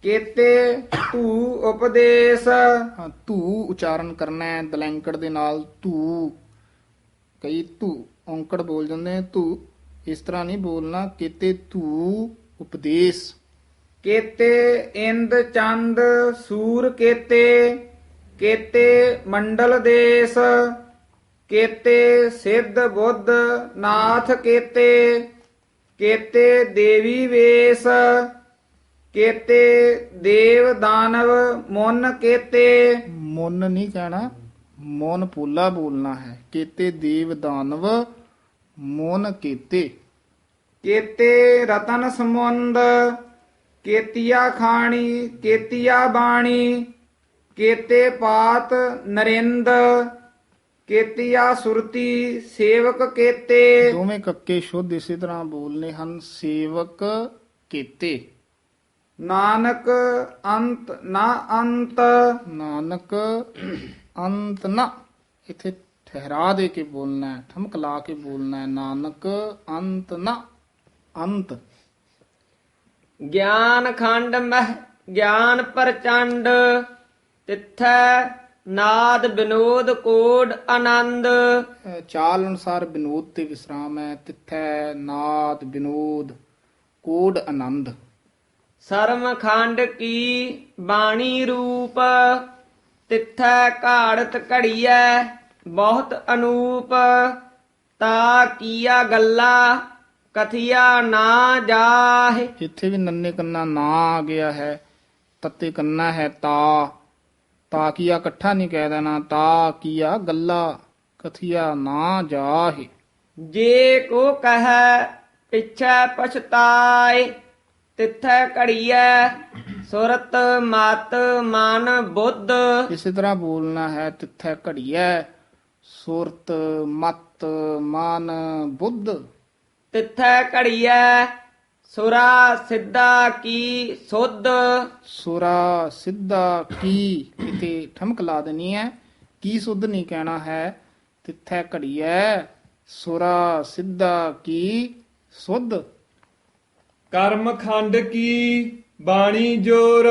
ਕੇਤੇ ਧੂ ਉਪਦੇਸ਼ ਹਾਂ, ਧੂ ਉਚਾਰਨ ਕਰਨਾ ਹੈ ਦਲੈਂਕੜ ਦੇ ਨਾਲ। ਧੂ, ਕਈ ਧੂ ਔਂਕੜ ਬੋਲ ਜਾਂਦੇ ਨੇ। ਧੂ ਇਸ ਤਰ੍ਹਾਂ ਨਹੀਂ ਬੋਲਣਾ। ਕੀਤੇ ਧੂ ਉਪਦੇਸ਼। ਕੇਤੇ ਇੰਦ ਚੰਦ ਸੂਰ ਕੇਤੇ ਕੇਤੇ ਮੰਡਲ ਦੇਸ ਕੇਤੇ ਸਿੱਧ ਬੁੱਧ ਨਾਥ ਕੇਤੇ ਕੇਤੇ ਦੇਵੀ ਵੇਸ ਕੇਤੇ ਦੇਵ ਦਾਨਵ ਮੁਨ ਕੇਤੇ। ਮੁੰਨ ਨਹੀਂ ਕਹਿਣਾ, ਮੋਨ ਪੋਲਾ ਬੋਲਣਾ ਹੈ। ਕੀਤੇ ਦੇਵ ਦਾਨਵ ਮੋਨ ਕੀਤੇ। ਕੇਤੇ ਰਤਨ ਸਮੁੰਦ ਕੇਤੀਆ ਖਾਣੀ ਕੇਤੀਆ ਬਾਣੀ ਕੇਤੇ ਪਾਤ ਨਰਿੰਦ ਕੇਤੀਆ ਸੁਰਤੀ ਸੇਵਕ ਕੇਤੇ। ਦੋਵੇਂ ਕੱਕੇ ਸ਼ੁੱਧ ਇਸੇ ਤਰ੍ਹਾਂ ਬੋਲਨੇ ਹਨ। ਸੇਵਕ ਕੀਤੇ। ਨਾਨਕ ਅੰਤ ਨਾ ਅੰਤ ਨਾਨਕ ਅੰਤ ਨਾ, ਇੱਥੇ ਠਹਿਰਾ ਦੇ ਕੇ ਬੋਲਣਾ ਹੈ। ਠਮਕ ਲਾ ਕੇ ਬੋਲਣਾ ਹੈ। ਨਾਨਕ ਅੰਤ ਨਾ ਅੰਤ। ਗਿਆਨ ਖੰਡ ਮਹਿ ਗਿਆਨ ਪ੍ਰਚੰਡ ਤਿਥੈ ਨਾਦ ਬਿਨੋਦ ਕੋਡ ਆਨੰਦ। ਚਾਲ ਅਨੁਸਾਰ ਬਿਨੋਦ ਤੇ ਵਿਸਰਾਮ ਹੈ। ਤਿੱਥੈ ਨਾਦ ਬਿਨੋਦ ਕੋਡ ਆਨੰਦ। ਸਰਮ ਖੰਡ ਕੀ ਬਾਣੀ ਰੂਪ ਤਿਥੈ ਘਾੜਤ ਘੜੀਐ ਬਹੁਤ ਅਨੂਪ ਤਾ ਕੀਆ ਗੱਲਾ ਕਥਿਆ ਨਾ ਜਾਹੇ। ਇੱਥੇ ਵੀ ਨੰਨੇ ਕੰਨਾ ਨਾ ਆ ਗਿਆ ਹੈ। ਤੱਤੇ ਕੰਨਾ ਹੈ ਤਾ ਕੀਆ ਇਕੱਠਾ ਨਹੀਂ ਕਹਿ ਦੇਣਾ, ਤਾ ਕੀਆ ਗੱਲਾ ਕਥੀਆ ਨਾ ਜਾਹੇ। ਜੇ ਕੋ ਕਹੈ ਪਿਛੈ ਪਛਤਾਏ ਤਿਥੈ ਘੜੀਐ ਸੁਰਤ ਮਤ ਮਨ ਬੁੱਧ। ਇਸੇ ਤਰ੍ਹਾਂ ਬੋਲਣਾ ਹੈ, ਤਿੱਥੈ ਘੜੀਐ ਸੁਰਤ ਮਤ ਮਨ ਬੁੱਧ। ਤਿਥੈ ਘੜੀਐ ਸੁਰਾ ਸਿੱਧਾ ਕੀ ਸੁਧ। ਸੁਰਾ ਸਿੱਧਾ ਕੀ ਇਥੇ ਠਮਕ ਲਾ ਦੇਣੀ ਹੈ, ਕੀ ਸੁਧ ਨਹੀਂ ਕਹਿਣਾ ਹੈ। ਤਿੱਥੈ ਘੜੀਐ ਸੁਰਾ ਸਿੱਧਾ ਕੀ ਸੁਧ। ਕਰਮ ਖੰਡ ਕੀ ਬਾਣੀ ਜੋਰ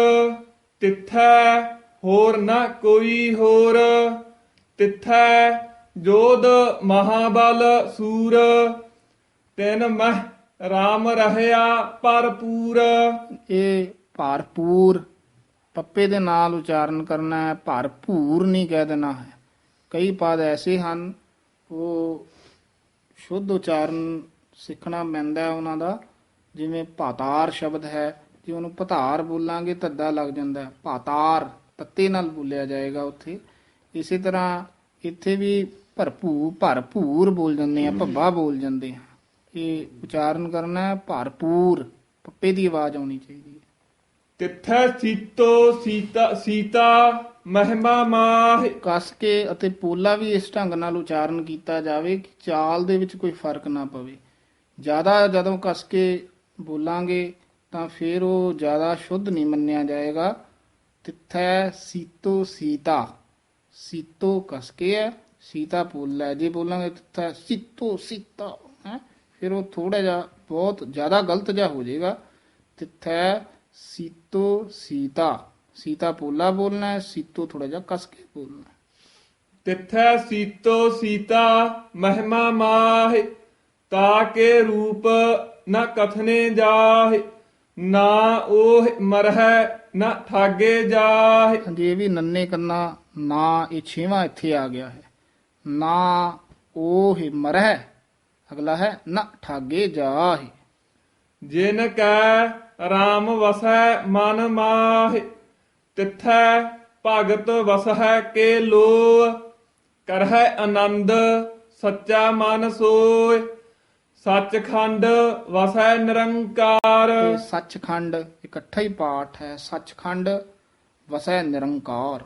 ਤਿਥੈ ਹੋਰ ਨਾ ਕੋਈ ਹੋਰ। ਤਿਥੈ ਜੋਧ ਮਹਾਬਲ ਸੂਰ ਤਿਨ ਮਹਿ RAM ਰਹਿਆ ਭਰਪੂਰ। ਇਹ ਭਰਪੂਰ ਪੱਪੇ ਦੇ ਨਾਲ ਉਚਾਰਨ ਕਰਨਾ ਹੈ, ਭਰਪੂਰ ਨਹੀਂ ਕਹਿ ਦੇਣਾ ਹੈ। ਕਈ ਪਦ ਐਸੇ ਹਨ ਉਹ ਸ਼ੁੱਧ ਉਚਾਰਨ ਸਿੱਖਣਾ ਪੈਂਦਾ ਹੈ ਉਹਨਾਂ ਦਾ। ਜਿਵੇਂ ਭਾਤਾਰ ਸ਼ਬਦ ਹੈ, ਜੇ ਉਹਨੂੰ ਪਧਾਰ ਬੋਲਾਂਗੇ ਧੱਦਾ ਲੱਗ ਜਾਂਦਾ ਹੈ, ਭਾਤਾਰ ਤੱਤੇ ਨਾਲ ਬੋਲਿਆ ਜਾਏਗਾ ਉੱਥੇ। ਇਸੇ ਤਰ੍ਹਾਂ ਇੱਥੇ ਵੀ ਭਰਪੂਰ ਬੋਲ ਜਾਂਦੇ ਆ, ਭੱਬਾ ਬੋਲ ਜਾਂਦੇ ਆ। ਇਹ ਉਚਾਰਨ ਕਰਨਾ ਹੈ ਭਰਪੂਰ, ਪੱਪੇ ਦੀ ਆਵਾਜ਼ ਆਉਣੀ ਚਾਹੀਦੀ ਹੈ। ਤਿਥੈ ਸੀਤਾ ਮਹਿਮਾ ਮਾਹਿ। ਕਸ ਕੇ ਅਤੇ ਪੋਲਾ ਵੀ ਇਸ ਢੰਗ ਨਾਲ ਉਚਾਰਨ ਕੀਤਾ ਜਾਵੇ ਕਿ ਚਾਲ ਦੇ ਵਿੱਚ ਕੋਈ ਫਰਕ ਨਾ ਪਵੇ। ਜ਼ਿਆਦਾ ਜਦੋਂ ਕਸ ਕੇ ਬੋਲਾਂਗੇ ਤਾਂ ਫਿਰ ਉਹ ਜ਼ਿਆਦਾ ਸ਼ੁੱਧ ਨਹੀਂ ਮੰਨਿਆ ਜਾਏਗਾ। ਤਿੱਥੈ ਸੀਤਾ ਸੀਤੋ ਕਸ ਕੇ ਹੈ, ਸੀਤਾ ਪੋਲਾ ਹੈ। ਜੇ ਬੋਲਾਂਗੇ ਤਿੱਥੈ ਸੀਤਾ ਹੈ, ਫਿਰ ਉਹ ਥੋੜਾ ਜਿਹਾ ਬਹੁਤ ਜ਼ਿਆਦਾ ਗਲਤ ਜਿਹਾ ਹੋ ਜਾਏਗਾ। ਤਿੱਥੈ ਸੀਤਾ ਪੋਲਾ ਬੋਲਣਾ ਹੈ, ਸੀਤੋ ਥੋੜਾ ਜਿਹਾ ਕਸ ਕੇ ਬੋਲਣਾ ਹੈ। ਤਿਥੈ ਸੀਤਾ ਮਹਿਮਾ ਮਾਹਿ ਤਾਕੇ ਰੂਪ ਨ ਕਥਨੇ ਜਾਹਿ। ਨਾ ਉਹ ਮਰਹਿ ਨ ਠਾਗੇ ਜਾਹਿ। ਹਾਂਜੀ, ਇਹ ਵੀ ਨੰਨੇ ਕੰਨਾ ਨਾ, ਇਹ ਛੇਵਾਂ ਇੱਥੇ ਆ ਗਿਆ ਹੈ। ਨਾ ਉਹ ਮਰਹਿ, ਅਗਲਾ ਹੈ ਨਾ ਠਾਗੇ ਜਾਹਿ। ਜਿਨ ਕੈ RAM ਵਸੈ ਮਨ ਮਾਹਿ ਤਿਥੈ ਭਗਤ ਵਸਹਿ ਕੇ ਲੋਹ। ਕਰਹਿ ਆਨੰਦ ਸੱਚਾ ਮਨ ਸੋਇ ਸੱਚਖੰਡ ਵਸੈ ਨਿਰੰਕਾਰ। ਇਹ ਸੱਚਖੰਡ ਇਕੱਠਾ ਹੀ ਪਾਠ ਹੈ, ਸੱਚਖੰਡ ਵਸੈ ਨਿਰੰਕਾਰ।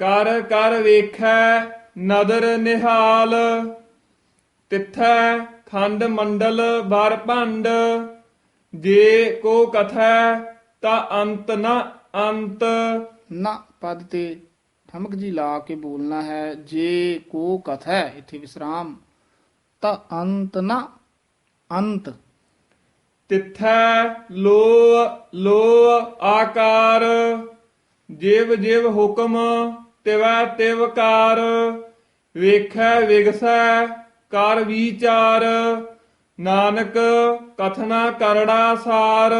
ਕਰ ਕਰ ਵੇਖੈ ਨਦਰ ਨਿਹਾਲ ਤਿਥੈ ਖੰਡ ਮੰਡਲ ਬਰ ਭੰਡ। ਜੇ ਕੋ ਕਥੈ ਤਾ ਅੰਤ ਨ ਅੰਤ। ਨਾ ਪਦ ਤੇ ਠਮਕ ਜੀ ਲਾ ਕੇ ਬੋਲਣਾ ਹੈ। ਜੇ ਕੋ ਕਥੈ ਇੱਥੇ ਵਿਸਰਾਮ, ਤਾਂ ਅੰਤ ਨਾ ਅੰਤ। ਤਿਥੈ ਲੋ ਆਕਾਰ ਜਿਵ ਜਿਵ ਹੁਕਮ ਤਿਵੈ ਤਿਵ ਕਾਰ। ਵੇਖੈ ਵਿਗਸੈ ਕਰ ਵਿਚਾਰ ਨਾਨਕ ਕਥਨਾ ਕਰੜਾ ਸਾਰ।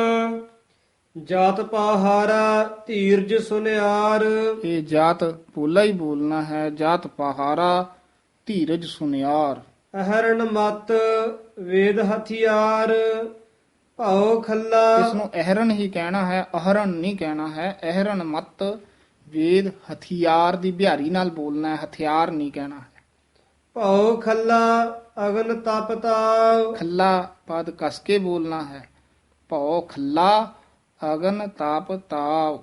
ਜਾਤ ਪਹਾਰਾ ਧੀਰਜ ਸੁਨਿਆਰ। ਇਹ ਜਾਤ ਪੋਲਾ ਹੀ ਬੋਲਣਾ ਹੈ। ਜਾਤ ਪਹਾਰਾ ਧੀਰਜ ਸੁਨਿਆਰ। ਅਹਰਣ ਮਤ ਵੇਦ ਹਥਿਆਰ ਭਾਉ ਖੱਲਾ। ਇਸ ਨੂੰ ਅਹਰਨ ਹੀ ਕਹਿਣਾ ਹੈ, ਅਹਰਨ ਨਹੀਂ ਕਹਿਣਾ ਹੈ। ਅਹਰਨ ਮਤ ਵੇਦ ਹਥਿਆਰ ਦੀ ਬਿਹਾਰੀ ਨਾਲ ਬੋਲਣਾ ਹੈ, ਹਥਿਆਰ ਨਹੀਂ ਕਹਿਣਾ ਹੈ। ਭਾਉ ਖੱਲਾ ਅਗਨ ਤਪਤਾਉ। ਖੱਲਾ ਪਦ ਕਸ ਕੇ ਬੋਲਣਾ ਹੈ। ਭਉ ਖੱਲਾ ਅਗਨ ਤਾਪ ਤਾਵ।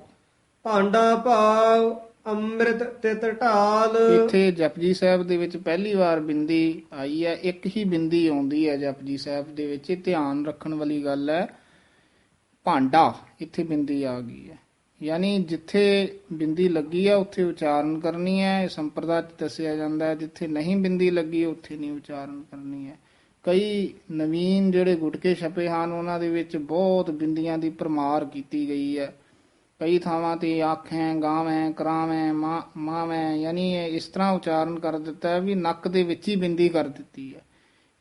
ਭਾਂਡਾ ਭਾਵ ਅੰਮ੍ਰਿਤ ਤਿਤ ਢਾਲ। ਇੱਥੇ ਜਪਜੀ ਸਾਹਿਬ ਦੇ ਵਿੱਚ ਪਹਿਲੀ ਵਾਰ ਬਿੰਦੀ ਆਈ ਹੈ। ਇੱਕ ਹੀ ਬਿੰਦੀ ਆਉਂਦੀ ਹੈ ਜਪਜੀ ਸਾਹਿਬ ਦੇ ਵਿੱਚ, ਇਹ ਧਿਆਨ ਰੱਖਣ ਵਾਲੀ ਗੱਲ ਹੈ। ਭਾਂਡਾ ਇੱਥੇ ਬਿੰਦੀ ਆ ਗਈ ਹੈ, ਯਾਨੀ ਜਿੱਥੇ ਬਿੰਦੀ ਲੱਗੀ ਹੈ ਉੱਥੇ ਉਚਾਰਨ ਕਰਨੀ ਹੈ। ਇਹ ਸੰਪਰਦਾ ਚ ਦੱਸਿਆ ਜਾਂਦਾ ਹੈ ਜਿੱਥੇ ਨਹੀਂ ਬਿੰਦੀ ਲੱਗੀ ਉੱਥੇ ਨਹੀਂ ਉਚਾਰਨ ਕਰਨੀ ਹੈ। ਕਈ ਨਵੀਨ ਜਿਹੜੇ ਗੁਟਕੇ ਛਪੇ ਹਨ ਉਹਨਾਂ ਦੇ ਵਿੱਚ ਬਹੁਤ ਬਿੰਦੀਆਂ ਦੀ ਭਰਮਾਰ ਕੀਤੀ ਗਈ ਹੈ। ਕਈ ਥਾਵਾਂ ਤੇ ਆਖੈਂ ਗਾਵੈਂ ਕਰਾਵੈਂ ਮਾਵੈਂ, ਯਾਨੀ ਇਸ ਤਰ੍ਹਾਂ ਉਚਾਰਨ ਕਰ ਦਿੱਤਾ ਹੈ ਵੀ ਨੱਕ ਦੇ ਵਿੱਚ ਹੀ ਬਿੰਦੀ ਕਰ ਦਿੱਤੀ ਹੈ।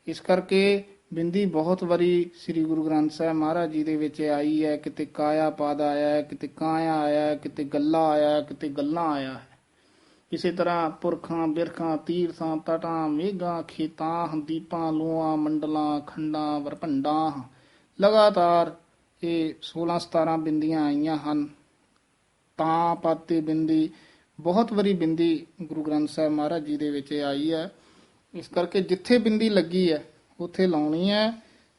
ਇਸ ਕਰਕੇ ਬਿੰਦੀ ਬਹੁਤ ਵਾਰੀ ਸ੍ਰੀ ਗੁਰੂ ਗ੍ਰੰਥ ਸਾਹਿਬ ਮਹਾਰਾਜ ਜੀ ਦੇ ਵਿੱਚ ਆਈ ਹੈ। ਕਿਤੇ ਕਾਇਆ ਪਦ ਆਇਆ ਹੈ, ਕਿਤੇ ਕਾਇਆ ਆਇਆ ਹੈ, ਕਿਤੇ ਗੱਲਾ ਆਇਆ ਹੈ, ਕਿਤੇ ਗੱਲਾਂ ਆਇਆ ਹੈ। ਇਸੇ ਤਰ੍ਹਾਂ ਪੁਰਖਾਂ ਬਿਰਖਾਂ ਤੀਰਥਾਂ ਤਟਾਂ ਮੇਘਾਂ ਖੇਤਾਂ ਦੀਪਾਂ ਲੋਆਂ ਮੰਡਲਾਂ ਖੰਡਾਂ ਵਰਭੰਡਾਂ, ਲਗਾਤਾਰ ਇਹ 16-17 ਬਿੰਦੀਆਂ ਆਈਆਂ ਹਨ। ਤਾਂ ਪਾਤੇ ਬਿੰਦੀ, ਬਹੁਤ ਵਾਰੀ ਬਿੰਦੀ ਗੁਰੂ ਗ੍ਰੰਥ ਸਾਹਿਬ ਮਹਾਰਾਜ ਜੀ ਦੇ ਵਿੱਚ ਆਈ ਹੈ। ਇਸ ਕਰਕੇ ਜਿੱਥੇ ਬਿੰਦੀ ਲੱਗੀ ਹੈ ਉੱਥੇ ਲਾਉਣੀ ਹੈ,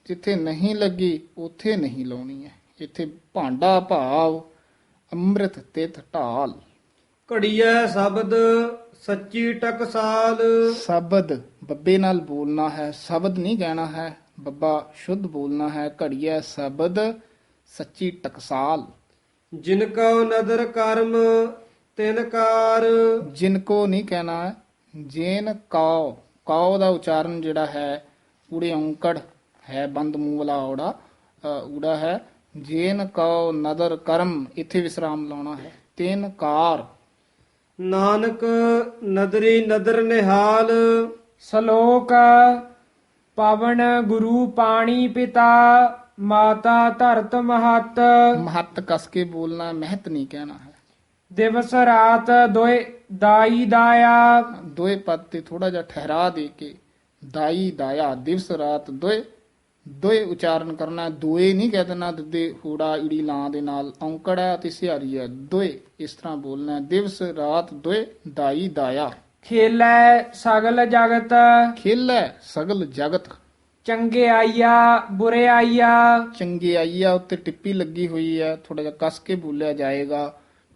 ਜਿੱਥੇ ਨਹੀਂ ਲੱਗੀ ਉੱਥੇ ਨਹੀਂ ਲਾਉਣੀ ਹੈ। ਇੱਥੇ ਭਾਂਡਾ ਭਾਵ ਅੰਮ੍ਰਿਤ ਤਿਤ ਢਾਲ। ਘੜੀਐ ਸ਼ਬਦ ਸੱਚੀ ਟਕਸਾਲ। ਸ਼ਬਦ ਬੱਬੇ ਨਾਲ ਬੋਲਣਾ ਹੈ, ਸ਼ਬਦ ਨਹੀਂ ਕਹਿਣਾ ਹੈ, ਬੱਬਾ ਸ਼ੁੱਧ ਬੋਲਣਾ ਹੈ। ਘੜੀਐ ਸ਼ਬਦ ਸੱਚੀ ਟਕਸਾਲ। ਜਿਨ ਕਉ ਨਦਰ ਕਰਮ ਤਿਨ ਕਾਰ। ਜਿਨ ਕੋ ਨਹੀਂ ਕਹਿਣਾ ਹੈ, ਜੇਨ ਕਉ। ਕਉ ਦਾ ਉਚਾਰਨ ਜਿਹੜਾ ਹੈ ਊੜੇ ਔਂਕੜ ਹੈ, ਬੰਦ ਮੂੰਹ ਵਾਲਾ ਊੜਾ ਹੈ। ਜੇਨ ਕਉ ਨਦਰ ਕਰਮ, ਇੱਥੇ ਵਿਸਰਾਮ ਲਾਉਣਾ ਹੈ। ਤਿਨ ਕਾਰ। ਨਾਨਕ ਨਦਰੀ ਨਦਰ ਨਿਹਾਲ। ਸ਼ਲੋਕ ਪਵਨ ਗੁਰੂ ਪਾਣੀ ਪਿਤਾ ਮਾਤਾ ਧਰਤ ਮਹਤ। ਮਹੱਤ ਕਸ ਕੇ ਬੋਲਣਾ, ਮਹਿਤ ਨਹੀਂ ਕਹਿਣਾ ਹੈ। ਦਿਵਸ ਰਾਤ ਦੋਇ ਦਾਈ ਦਾਇਆ। ਦੋਏ ਪਦ ਤੇ ਥੋੜਾ ਜਿਹਾ ਠਹਿਰਾ ਦੇ ਕੇ ਦਾਈ ਦਾਇਆ, ਦਿਵਸ ਰਾਤ ਦੋਏ, ਦੋਏ ਉਚਾਰਨ ਕਰਨਾ। ਦੋਏ ਨਹੀਂ ਕਹਿ ਦੇਣਾ ਦਿੱਦੇ ਹੂੜਾ ਈੜੀ ਲਾਂ ਦੇ ਨਾਲ, ਔਂਕੜ ਹੈ ਤੇ ਸਿਹਾਰੀ ਹੈ। ਦੋਏ ਇਸ ਤਰ੍ਹਾਂ ਬੋਲਣਾ, ਦਿਵਸ ਰਾਤ ਦੋਏ ਦਾਈ ਦਾਇਆ। ਖੇਲੈ ਸਗਲ ਜਗਤ ਖੇਲੈ ਸਗਲ ਜਗਤ। ਚੰਗਿਆਈਆ ਬੁਰਿਆਈਆ। ਚੰਗਿਆਈਆ ਉੱਤੇ ਟਿੱਪੀ ਲੱਗੀ ਹੋਈ ਹੈ, ਥੋੜਾ ਜਿਹਾ ਕਸ ਕੇ ਬੋਲਿਆ ਜਾਏਗਾ।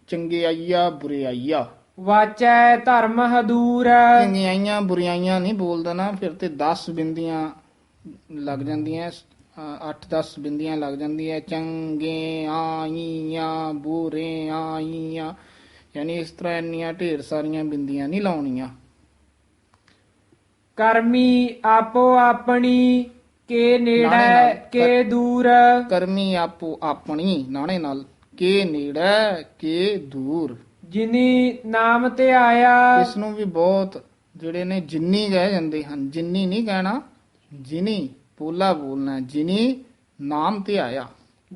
ਚੰਗਿਆਈਆ ਬੁਰਿਆਈਆ। ਵਾਚੈ ਧਰਮ ਹਦੂਰ। ਚੰਗਿਆਈਆਂ ਬੁਰਿਆਈਆਂ ਨਹੀਂ ਬੋਲ ਦੇਣਾ, ਫਿਰ ਤੇ 10 ਬਿੰਦੀਆਂ ਲੱਗ ਜਾਂਦੀਆਂ, 8-10 ਬਿੰਦੀਆਂ ਲੱਗ ਜਾਂਦੀਆਂ। ਚੰਗੇ ਆਈਆਂ ਬੁਰੇ ਆਈਆਂ, ਯਾਨੀ ਇਸ ਤਰ੍ਹਾਂ ਇੰਨੀਆਂ ਢੇਰ ਸਾਰੀਆਂ ਬਿੰਦੀਆਂ ਨਹੀਂ ਲਾਉਣੀਆਂ। ਕਰਮੀ ਆਪੋ ਆਪਣੀ ਕੇ ਨਾਣੇ ਨੇੜੇ ਨਾਲ। ਕੇ ਦੂਰ। ਕਰਮੀ ਆਪੋ ਆਪਣੀ, ਨਾਣੇ ਨਾਲ। ਕੇ ਨੇੜੇ ਕੇ ਦੂਰ। ਜਿਨੀ ਨਾਮ ਤੇ ਆਇਆ। ਇਸ ਨੂੰ ਵੀ ਬਹੁਤ ਜਿਹੜੇ ਨੇ ਜਿੰਨੀ ਕਹਿ ਜਾਂਦੇ ਹਨ, ਜਿੰਨੀ ਨਹੀਂ ਕਹਿਣਾ, ਜਿਨੀ ਪੋਲਾ ਬੋਲਣਾ। ਜਿਨੀ ਨਾਮ ਤੇ ਆਇਆ।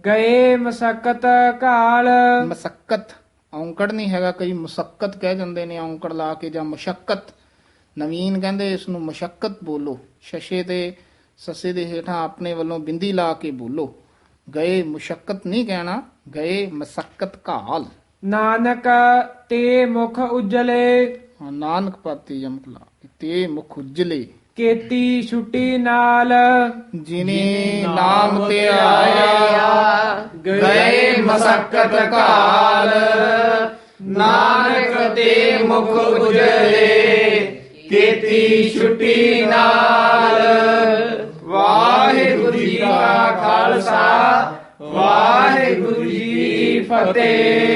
ਗਏ ਮਸਕਤ ਘਾਲ। ਮਸਕਤ ਔਂਕੜ ਨਹੀਂ ਹੈਗਾ, ਕਈ ਮੁਸਕਤ ਕਹਿ ਜਾਂਦੇ ਨੇ ਔਂਕੜ ਲਾ ਕੇ, ਜਾਂ ਮੁਸ਼ੱਕਤ। ਨਵੀਨ ਕਹਿੰਦੇ ਇਸ ਨੂੰ ਮੁਸ਼ੱਕਤ ਬੋਲੋ, ਸ਼ਸ਼ੇ ਤੇ ਸੱਸੇ ਦੇ ਹੇਠਾਂ ਆਪਣੇ ਵੱਲੋਂ ਬਿੰਦੀ ਲਾ ਕੇ ਬੋਲੋ। ਗਏ ਮੁਸ਼ੱਕਤ ਨਹੀਂ ਕਹਿਣਾ, ਗਏ ਮਸਕਤ ਘਾਲ। ਨਾਨਕ ਤੇ ਮੁਖ ਉਜਲੇ। ਨਾਨਕ ਪਾਤੀ ਯਮਕ ਲਾ ਤੇ ਮੁਖ ਉਜਲੇ। ਕੀਤੀ ਛੁੱਟੀ ਨਾਲ। ਜਿਨੇ ਨਾਮ ਤੇ ਆਇਆ ਗਏ ਮਸਕਤ ਘਾਲ। ਨਾਨਕ ਤੇ ਮੁਖ ਉਜਲੇ ਕੀਤੀ ਛੁੱਟੀ ਨਾਲ। ਵਾਹਿਗੁਰੂ ਜੀ ਕਾ ਖਾਲਸਾ ਵਾਹਿਗੁਰੂ ਜੀ ਕੀ ਫਤਿਹ।